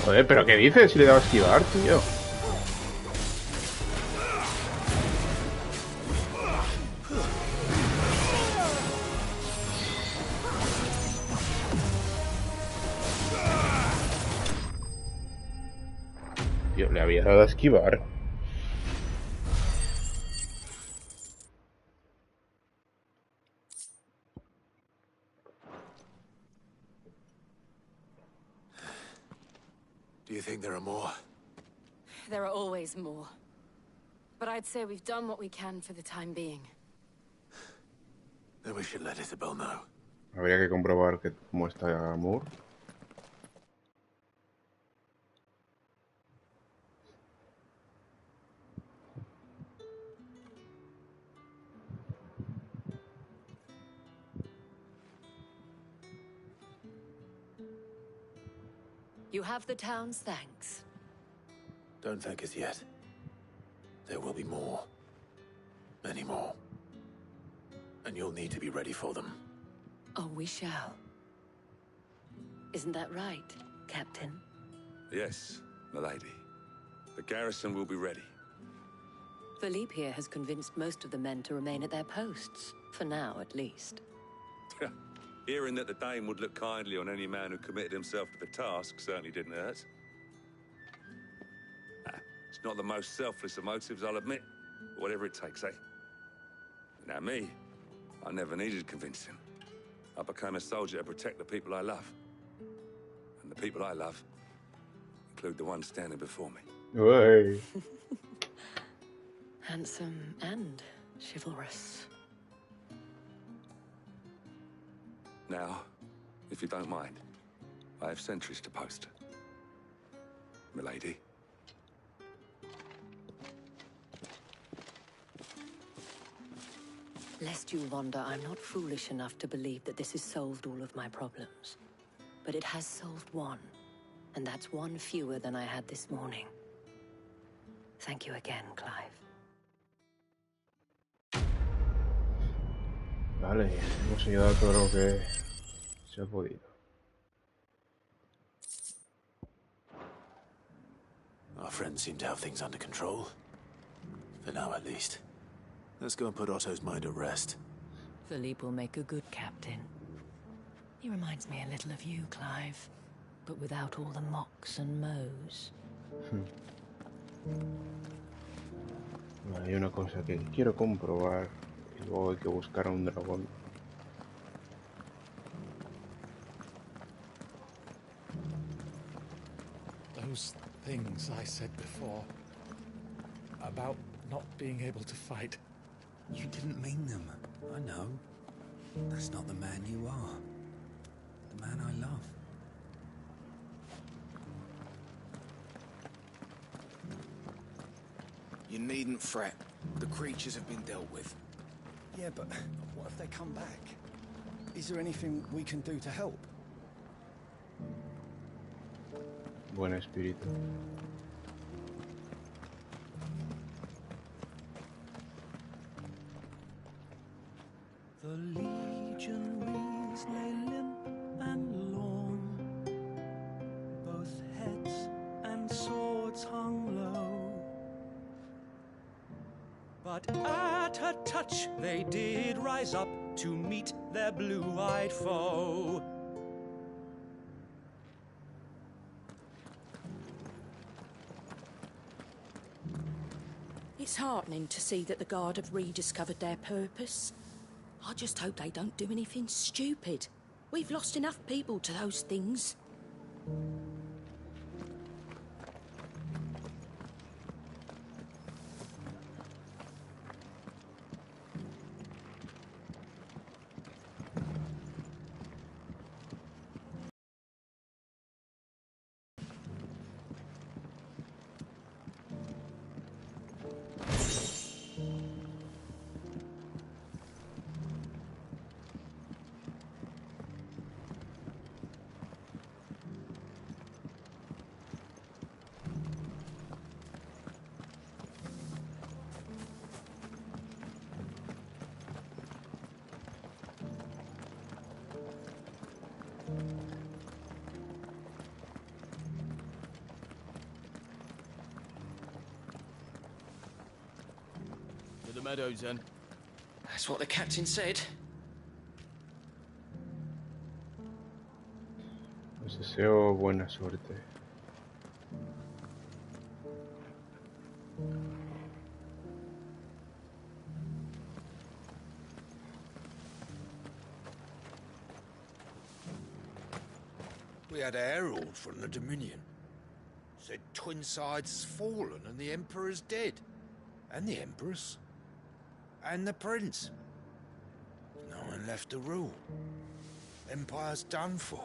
Joder, ¿pero qué dices si le he dado a esquivar, tío? Tío, le había dado a esquivar. Do you think there are more? There are always more. But I'd say we've done what we can for the time being. Then we should let Isabel know. Habría que comprobar que cómo está Moore. You have the town's thanks. Don't thank us yet. There will be more. Many more. And you'll need to be ready for them. Oh, we shall. Isn't that right, Captain? Yes, milady. The garrison will be ready. Philippe here has convinced most of the men to remain at their posts. For now, at least. Hearing that the Dane would look kindly on any man who committed himself to the task certainly didn't hurt. It's not the most selfless of motives, I'll admit. But whatever it takes, eh? Now me, I never needed convincing. I became a soldier to protect the people I love. And the people I love include the one standing before me. Hey. Handsome and chivalrous. Now, if you don't mind, I have sentries to post. Milady. Lest you wonder, I'm not foolish enough to believe that this has solved all of my problems. But it has solved one. And that's one fewer than I had this morning. Thank you again, Clive. Vale, hemos ayudado todo lo que se ha podido. Our friends seem to have things under control. For now, at least. Let's go and put Otto's mind at rest. Philippe will make a good captain. He reminds me a little of you, Clive, but without all the mocks and mows. Vale, hay una cosa que quiero comprobar y luego hay que buscar a un dragón. Those things I said before about not being able to fight. You didn't mean them. I know. That's not the man you are. The man I love. You needn't fret. The creatures have been dealt with. Yeah, but what if they come back? Is there anything we can do to help? Buen espíritu. The legionaries lay limp and lorn, both heads and swords hung low. But at her touch they did rise up to meet their blue-eyed foe. It's heartening to see that the Guard have rediscovered their purpose. I just hope they don't do anything stupid. We've lost enough people to those things. To the meadows, then. That's what the captain said. Os deseo buena suerte. We had a herald from the Dominion. Said Twinside's fallen and the Emperor's dead. And the Empress. And the Prince. No one left to rule. Empire's done for.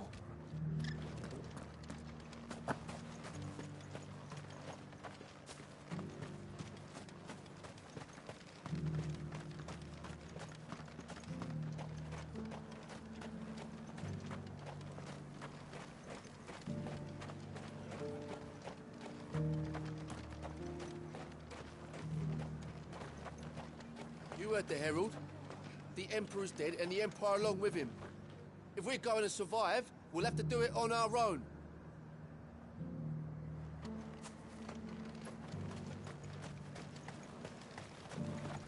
You heard the Herald. The Emperor's dead and the Empire along with him. If we're going to survive, we'll have to do it on our own.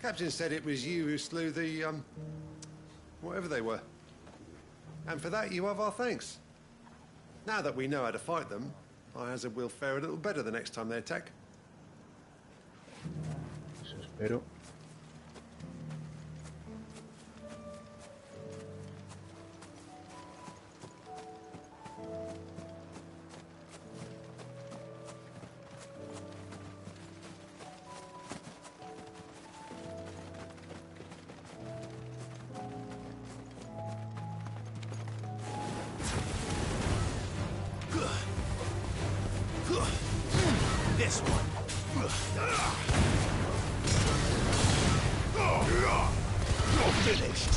Captain said it was you who slew the, whatever they were. And for that, you have our thanks. Now that we know how to fight them, I hazard we'll fare a little better the next time they attack. Eso espero. This one. You're finished.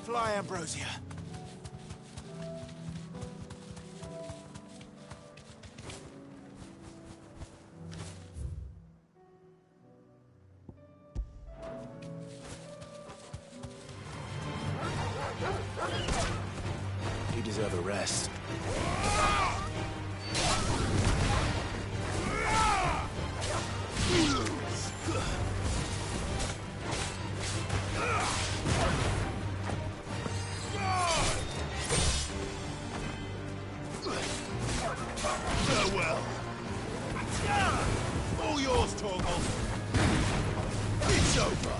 Fly, Ambrosia. You deserve a rest. Farewell. All yours, Torgal. It's over.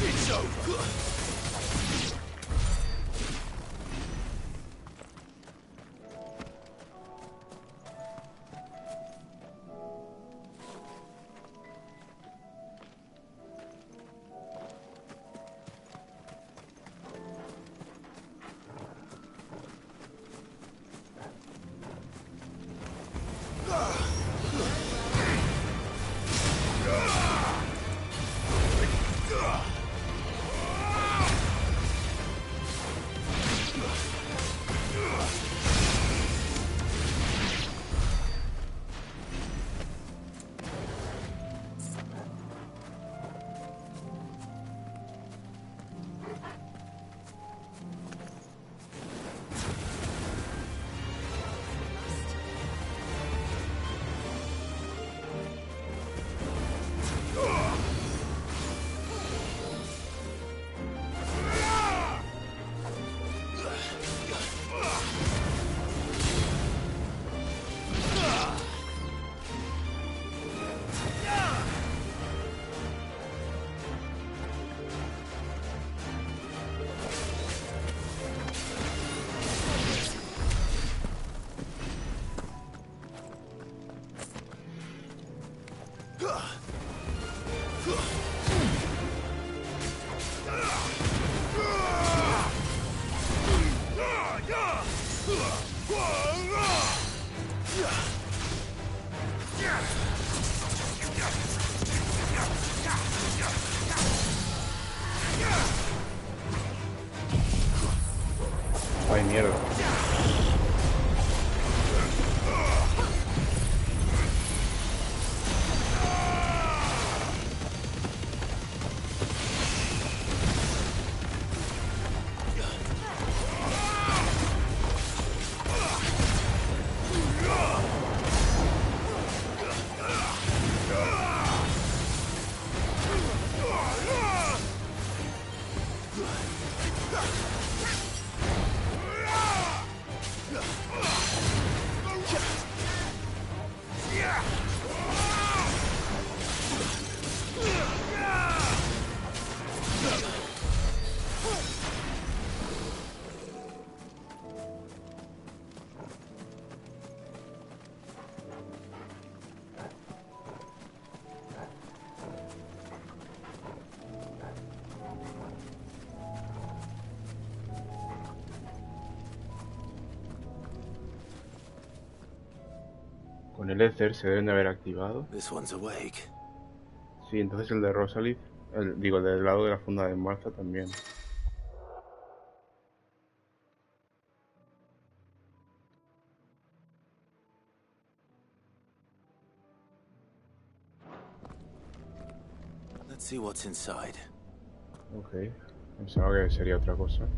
It's over. Ay, mierda. Con el Ether se deben de haber activado. This one's awake. Sí, entonces el de Rosalie, digo, el del lado de la funda de Martha también. Let's see what's inside. Ok, pensaba que sería otra cosa.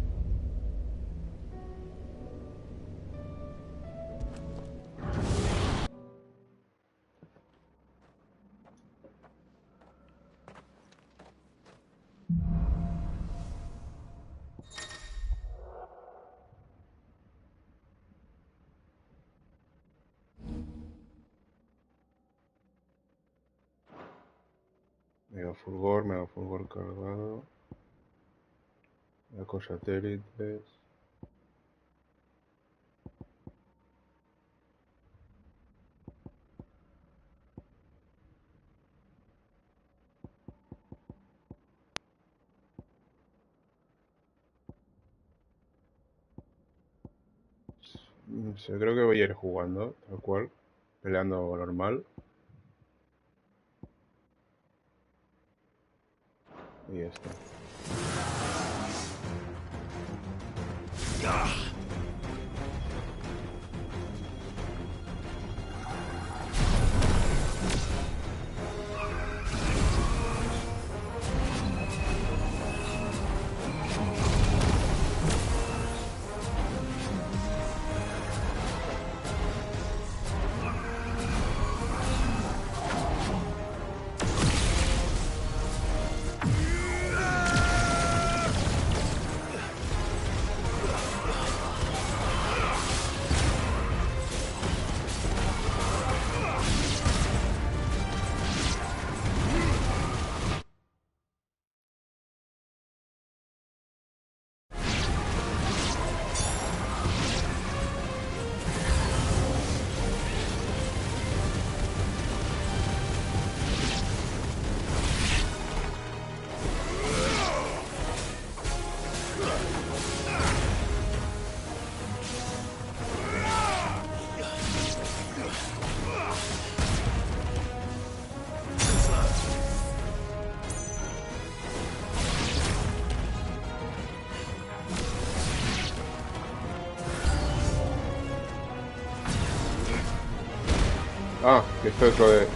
Mega fulgor cargado. Ecosatélites. No sé, creo que voy a ir jugando, tal cual. Peleando normal. Y ya está. Ah, que esto es lo de...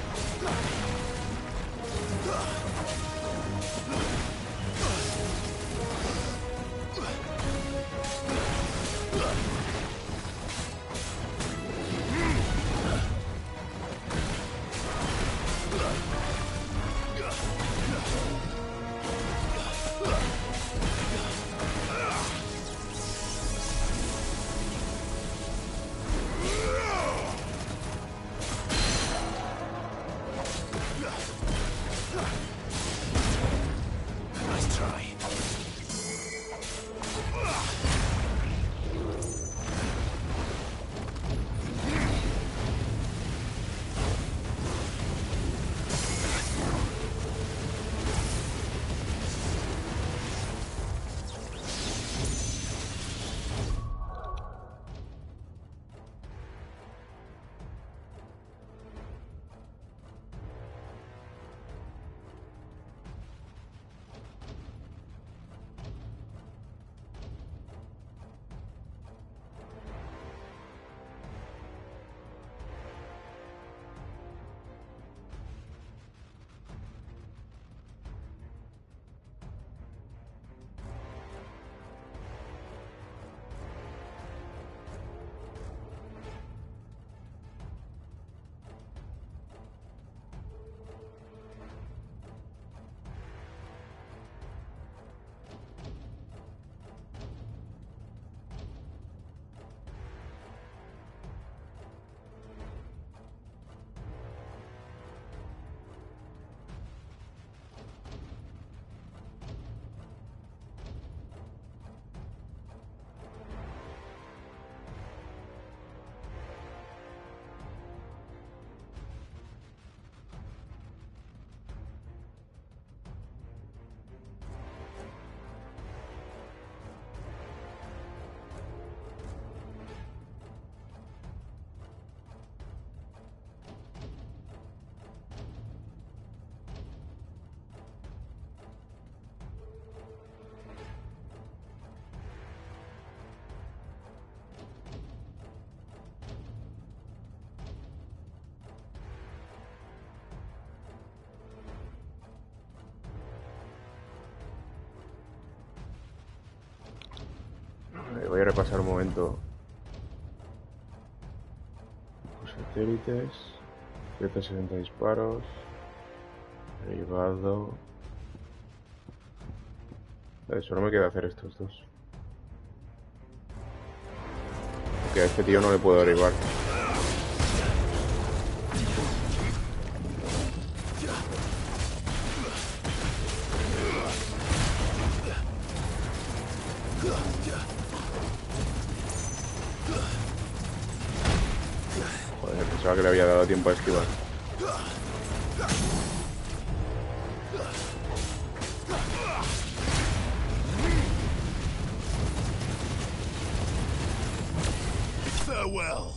Voy a repasar un momento. Satélites. 160 disparos. Derivado. Solo me queda hacer estos dos. Porque a este tío no le puedo derivar. Pensaba que le había dado tiempo a esquivar. Farewell.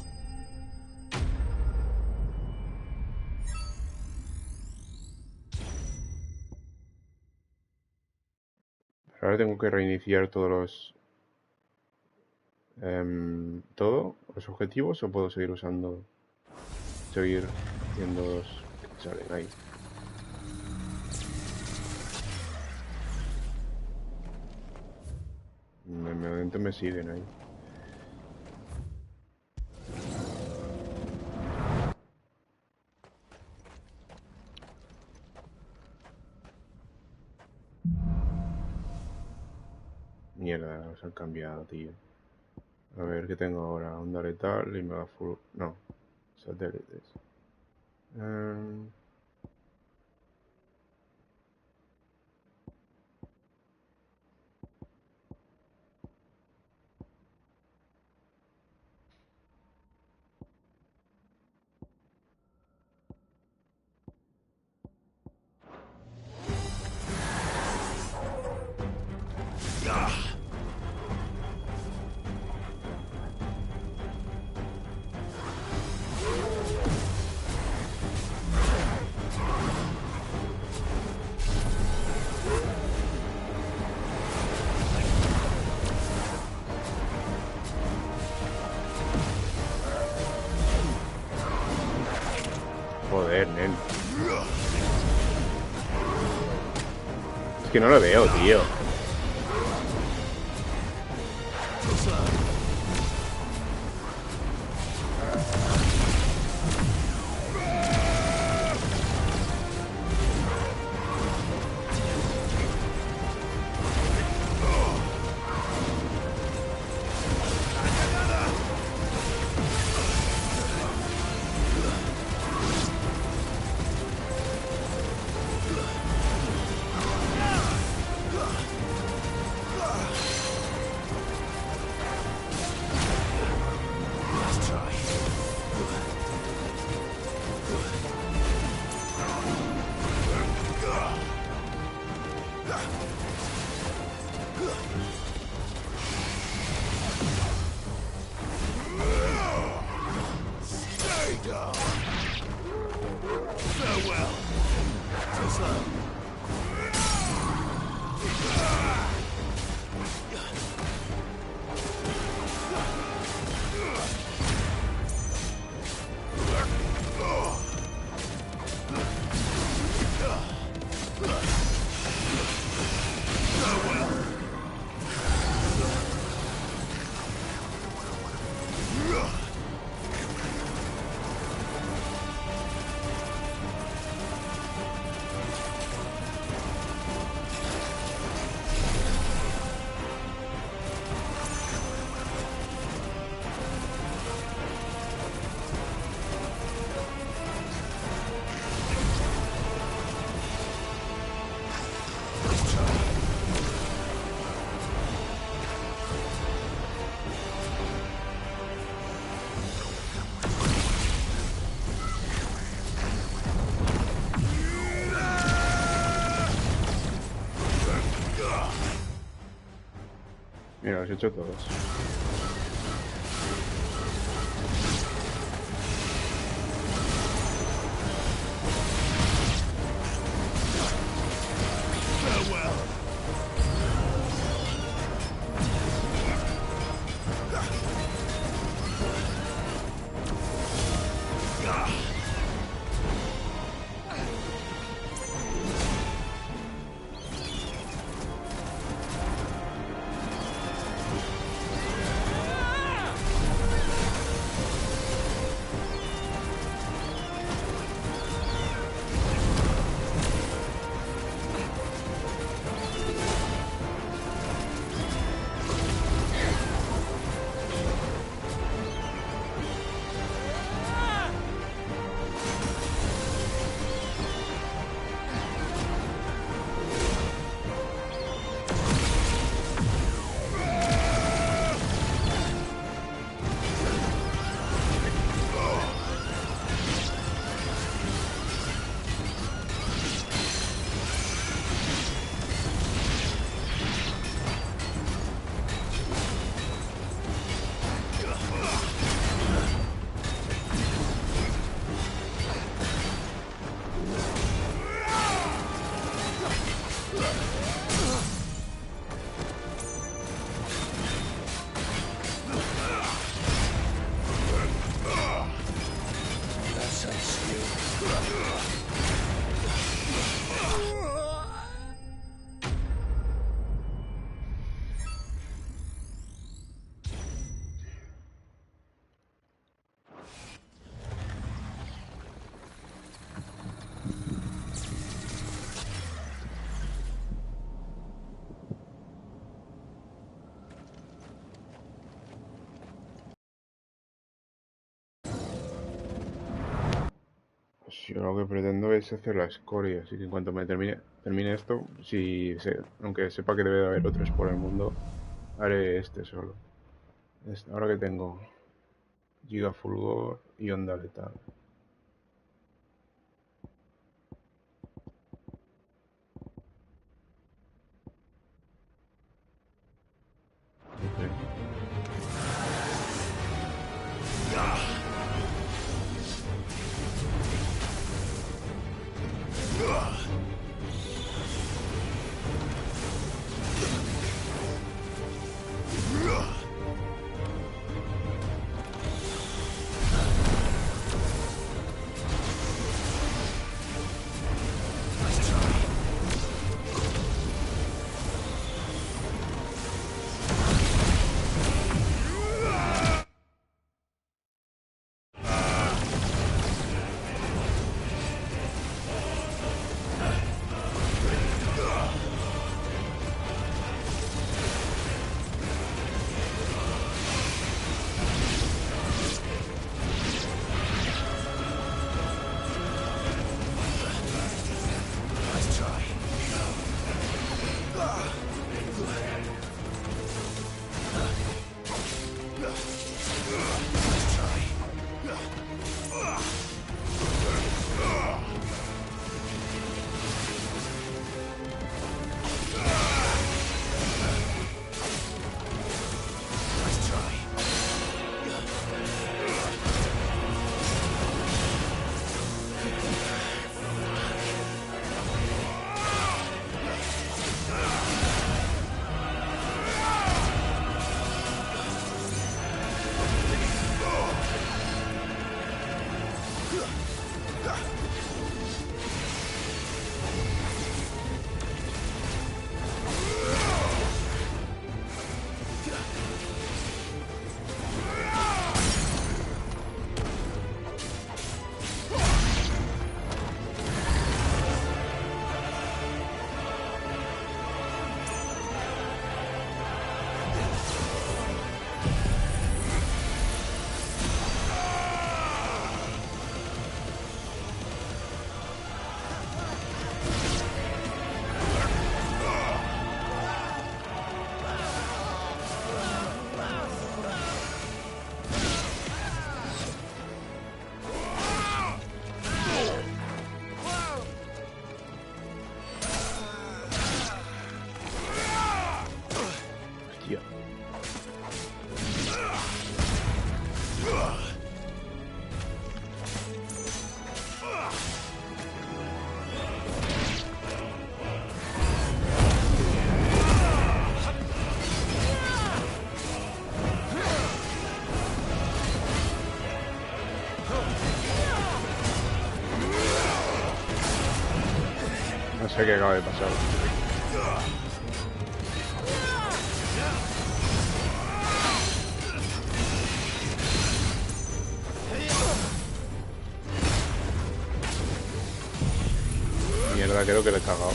Ahora tengo que reiniciar todos los... ¿todo? ¿Los objetivos? ¿O puedo seguir usando... seguir viendo los que salen ahí? De momento me siguen ahí. Mierda, los han cambiado, tío. A ver, ¿qué tengo ahora? Onda letal y mega full... No, satélites. Joder, nen. Es que no lo veo, tío. Mira, los he hecho todos. Yo lo que pretendo es hacer la escoria, así que en cuanto me termine esto, aunque sepa que debe de haber otros por el mundo, haré este solo. Ahora que tengo Giga Fulgor y Onda Letal. No sé qué acaba de pasar. Mierda, creo que le he cagado.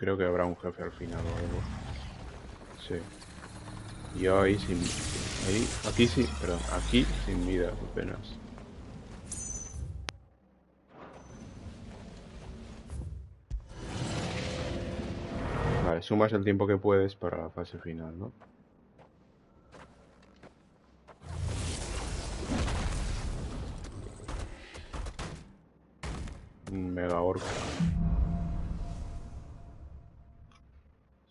creo que habrá un jefe al final o algo. Sí. Yo ahí sin... Ahí, aquí sí, perdón, aquí sin vida apenas. Vale, sumas el tiempo que puedes para la fase final, ¿no? Un mega orco.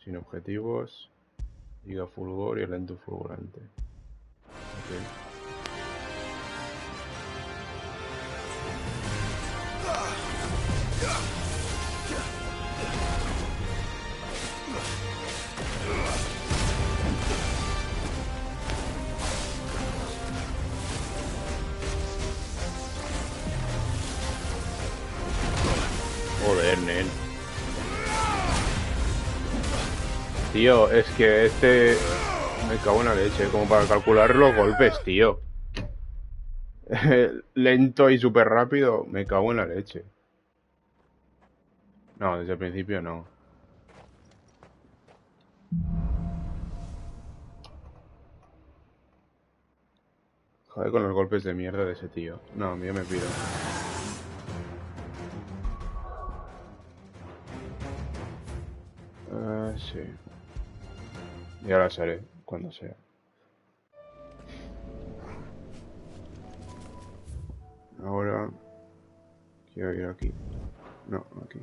Sin objetivos. Liga fulgor y lento fulgurante. Okay. Joder, nen. Tío, es que este... Me cago en la leche, como para calcular los golpes, tío. Lento y súper rápido, me cago en la leche. No, desde el principio no. Joder con los golpes de mierda de ese tío. No, yo me pido. Sí. Ya las haré, cuando sea. Ahora... Quiero ir aquí. No, aquí.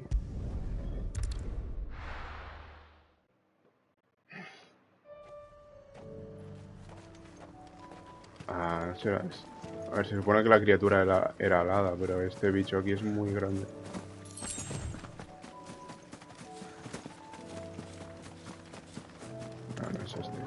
Ah, no será esto. A ver, se supone que la criatura era alada, pero este bicho aquí es muy grande. Ah, no es este.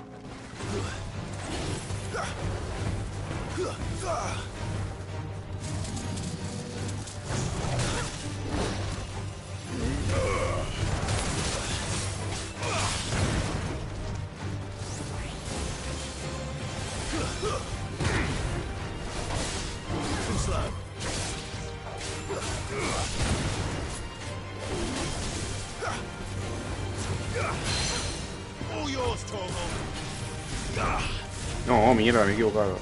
No, mierda, me he equivocado.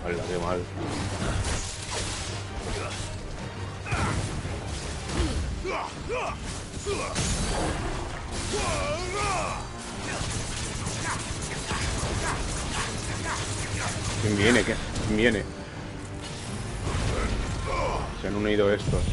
Hala, qué mal. ¿Quién viene? ¿Quién viene? Se han unido estos.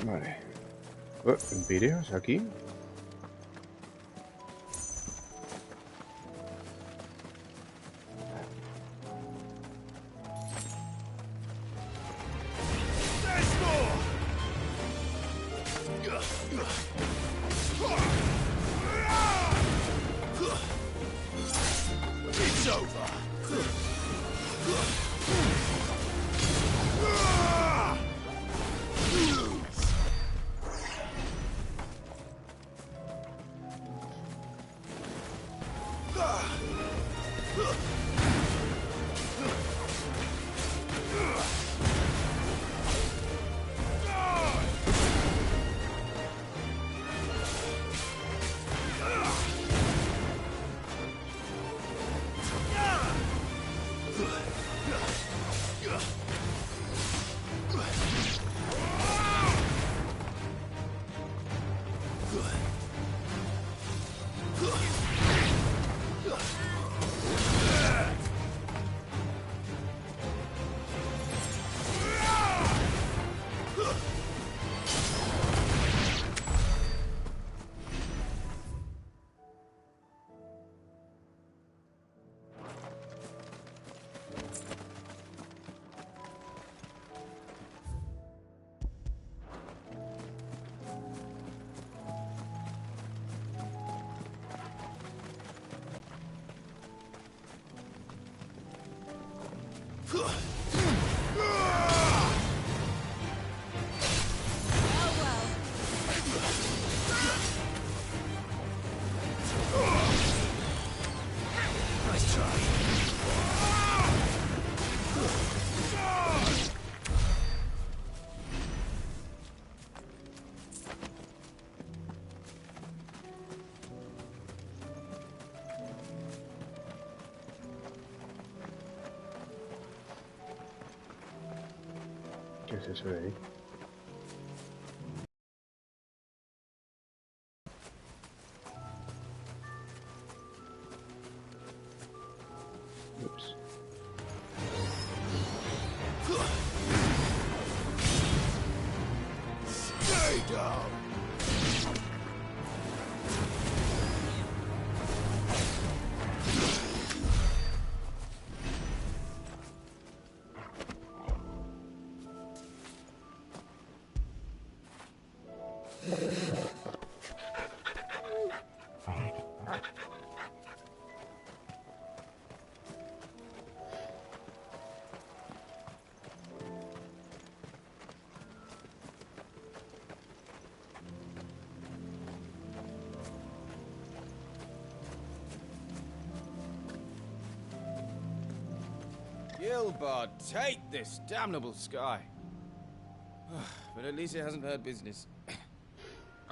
Vale. ¿Empíreos aquí? ¿Qué es eso de ahí? Ups. Stay down. Gilbert, take this damnable sky. But at least it hasn't hurt business.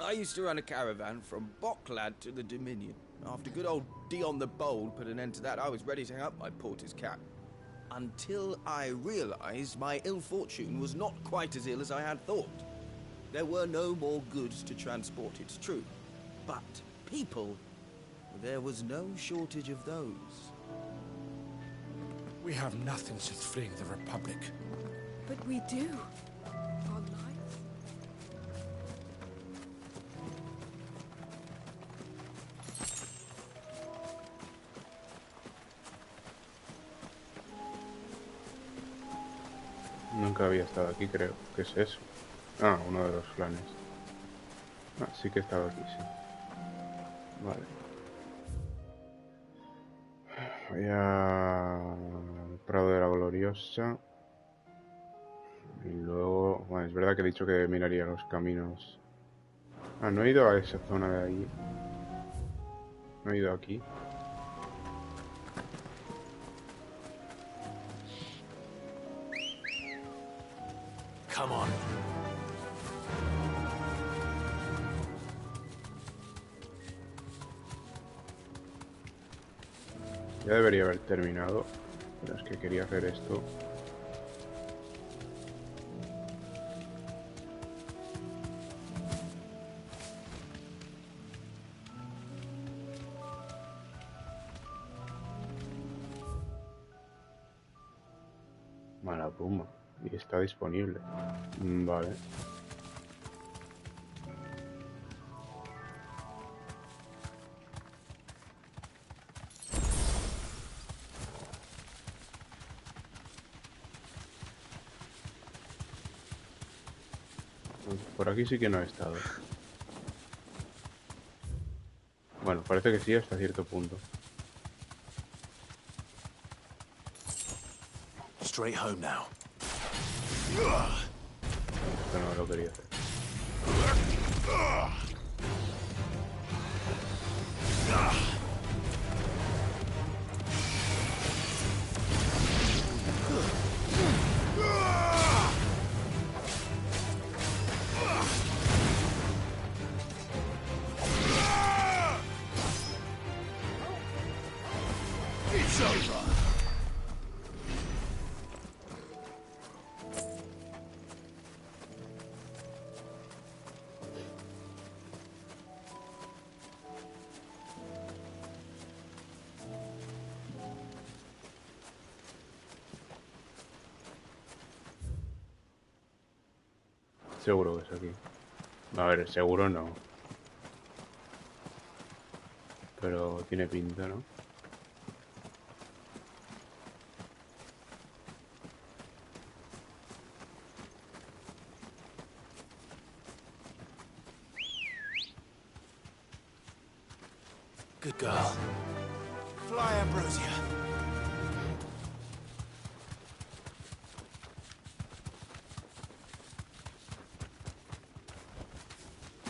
I used to run a caravan from Bocklad to the Dominion. After good old Dion the Bold put an end to that, I was ready to hang up my porter's cap. Until I realized my ill fortune was not quite as ill as I had thought. There were no more goods to transport, it's true. But people, there was no shortage of those. We have nothing since fleeing the Republic. But we do. Our lives? Nunca había estado aquí, creo. ¿Qué es eso? Ah, uno de los clanes. Ah, sí que he estado aquí, sí. Vale. Voy al Prado de la Gloriosa. Y luego... Bueno, es verdad que he dicho que miraría los caminos. Ah, no he ido a esa zona de ahí. No he ido aquí. Come on. Ya debería haber terminado, pero es que quería hacer esto. Mala puma. Y está disponible. Vale. Por aquí sí que no he estado. Bueno, parece que sí hasta cierto punto. Straight home now. Esto no lo quería hacer. It's over. Seguro que es aquí. A ver, seguro no. Pero tiene pinta, ¿no? Good girl. Fly, Ambrosia.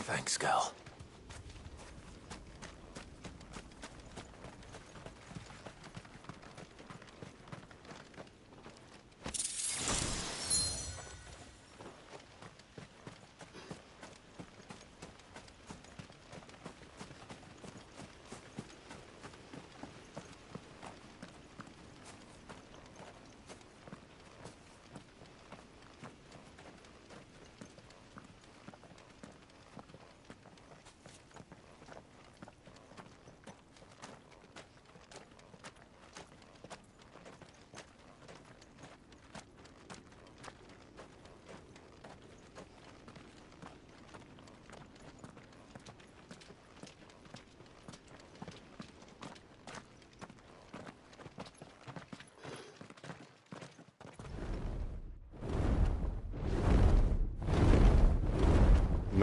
Thanks, girl.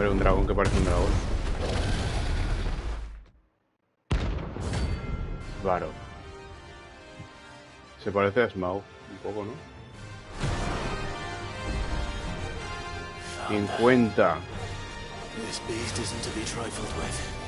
Hombre, un dragón que parece un dragón. Claro. Se parece a Smaug, un poco, ¿no? 50. This beast isn't to be trifled with.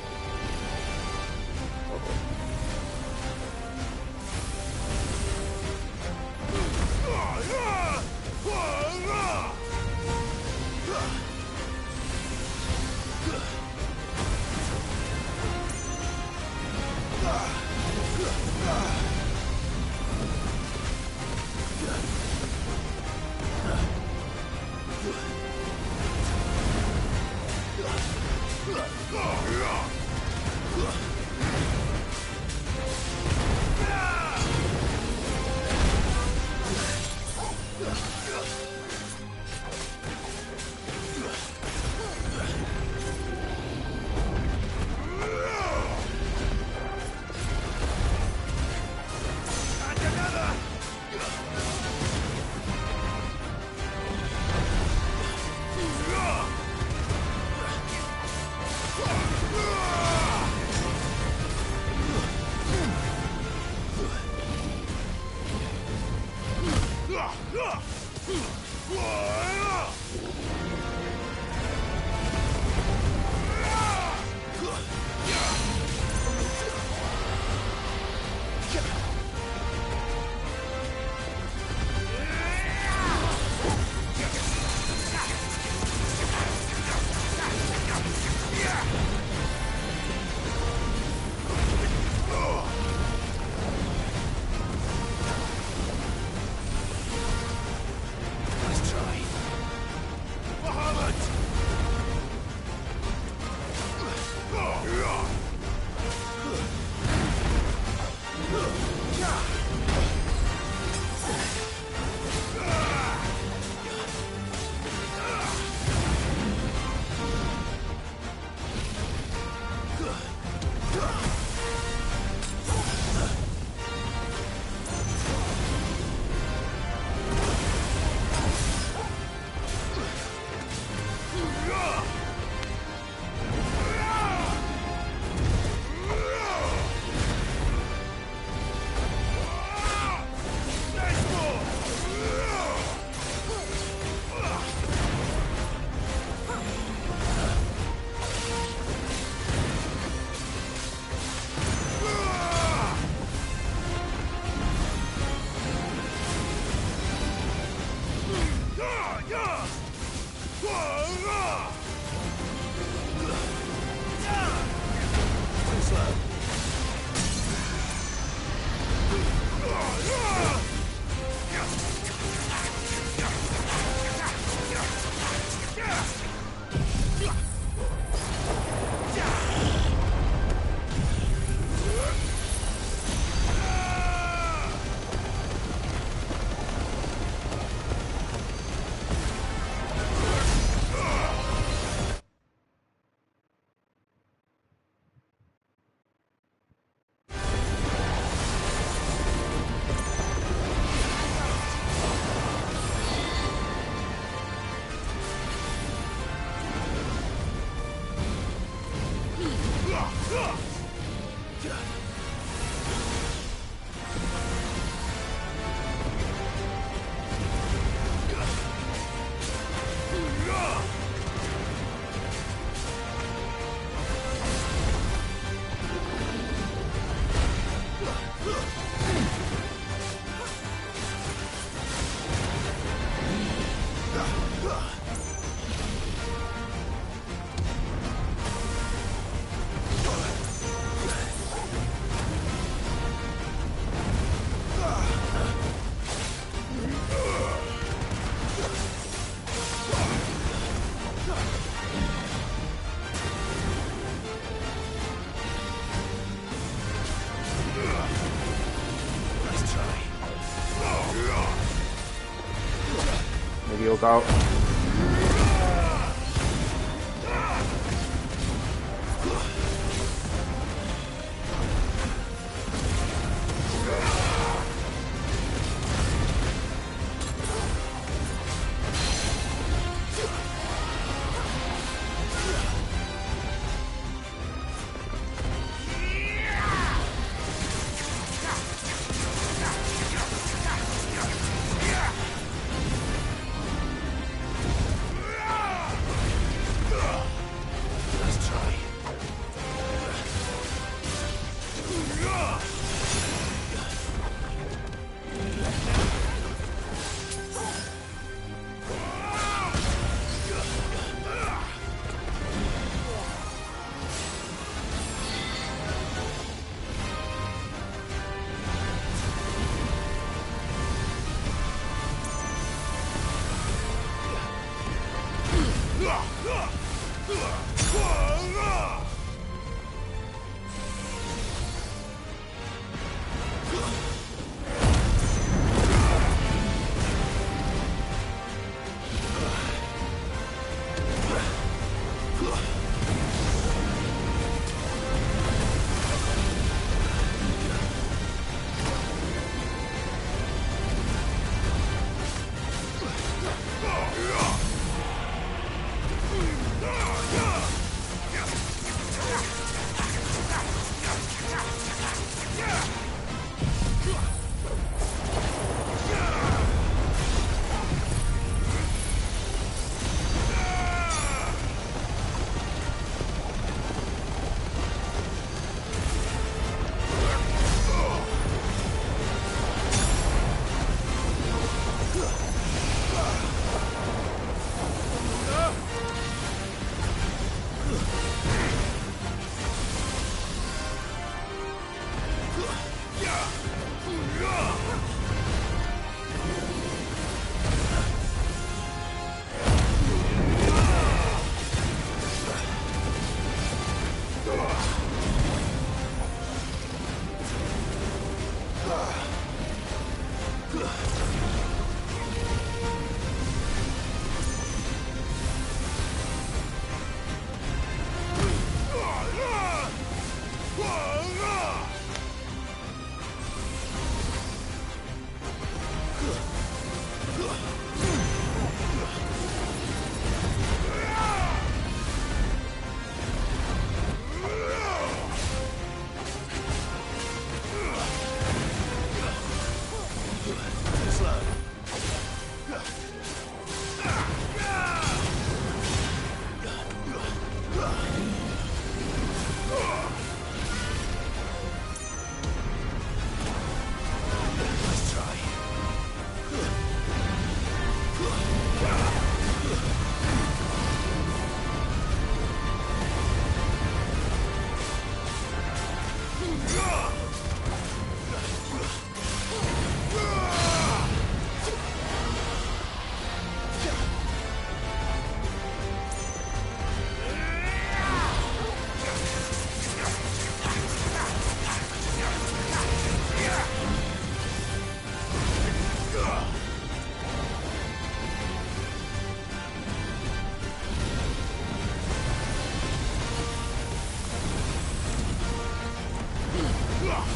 Me he equivocado.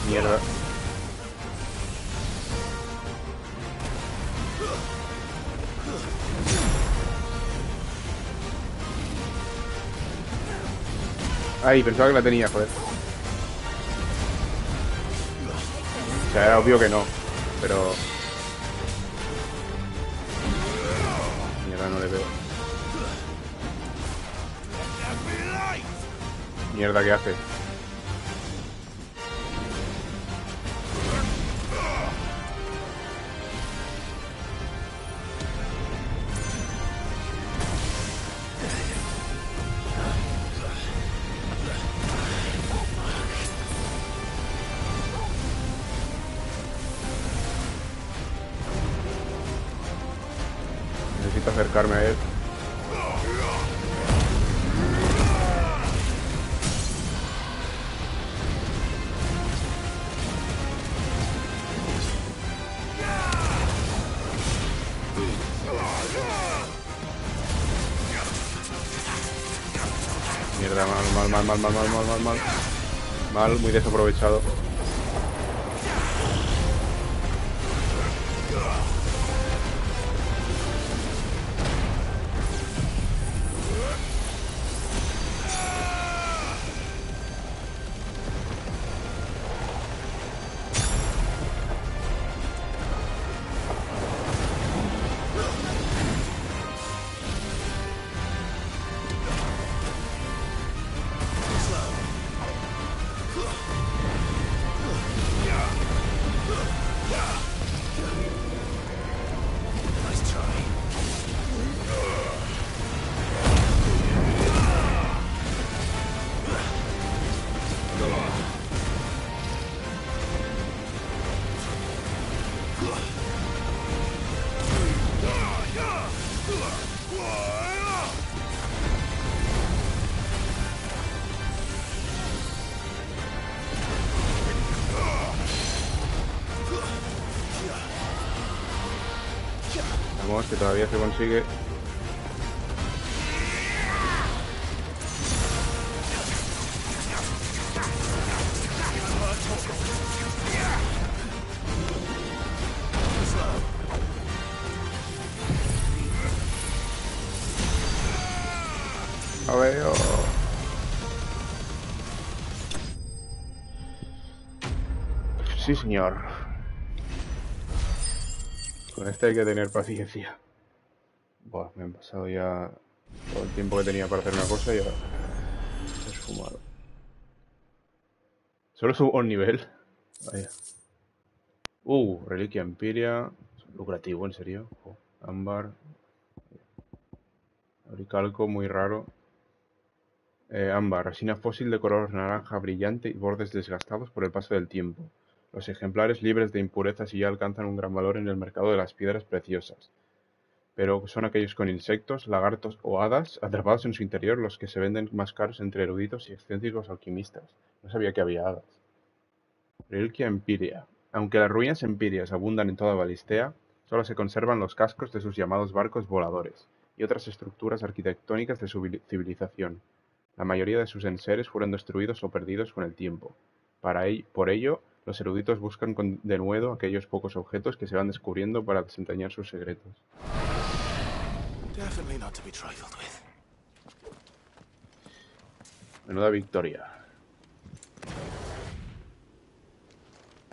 Mierda. Ay, pensaba que la tenía, joder. O sea, era obvio que no, pero... Mierda, no le veo. Mierda, ¿qué hace? Necesito acercarme a él. Mierda, mal, muy desaprovechado. Vamos, que todavía se consigue. A ver. Sí, señor. Con este hay que tener paciencia. Buah, me han pasado ya todo el tiempo que tenía para hacer una cosa y ahora se ha esfumado. Solo subo un nivel. Vaya. Reliquia Empiria. Lucrativo, en serio. Ámbar. Auricalco, muy raro. Ámbar, resina fósil de color naranja brillante y bordes desgastados por el paso del tiempo. Los ejemplares libres de impurezas y ya alcanzan un gran valor en el mercado de las piedras preciosas. Pero son aquellos con insectos, lagartos o hadas atrapados en su interior los que se venden más caros entre eruditos y excéntricos alquimistas. No sabía que había hadas. Reliquia Empiria. Aunque las ruinas empirias abundan en toda Balistea, solo se conservan los cascos de sus llamados barcos voladores y otras estructuras arquitectónicas de su civilización. La mayoría de sus enseres fueron destruidos o perdidos con el tiempo. Por ello, los eruditos buscan con denuedo aquellos pocos objetos que se van descubriendo para desentrañar sus secretos. Menuda victoria.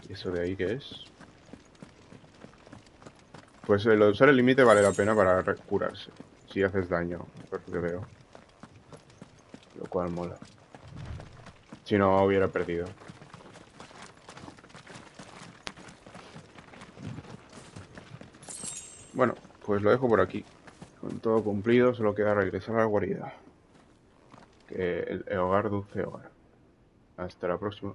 ¿Y eso de ahí qué es? Pues lo de usar el límite vale la pena para curarse. Si haces daño, por lo que veo. Lo cual mola. Si no, hubiera perdido. Bueno, pues lo dejo por aquí. Con todo cumplido, solo queda regresar a la guarida. Que el hogar dulce hogar. Hasta la próxima.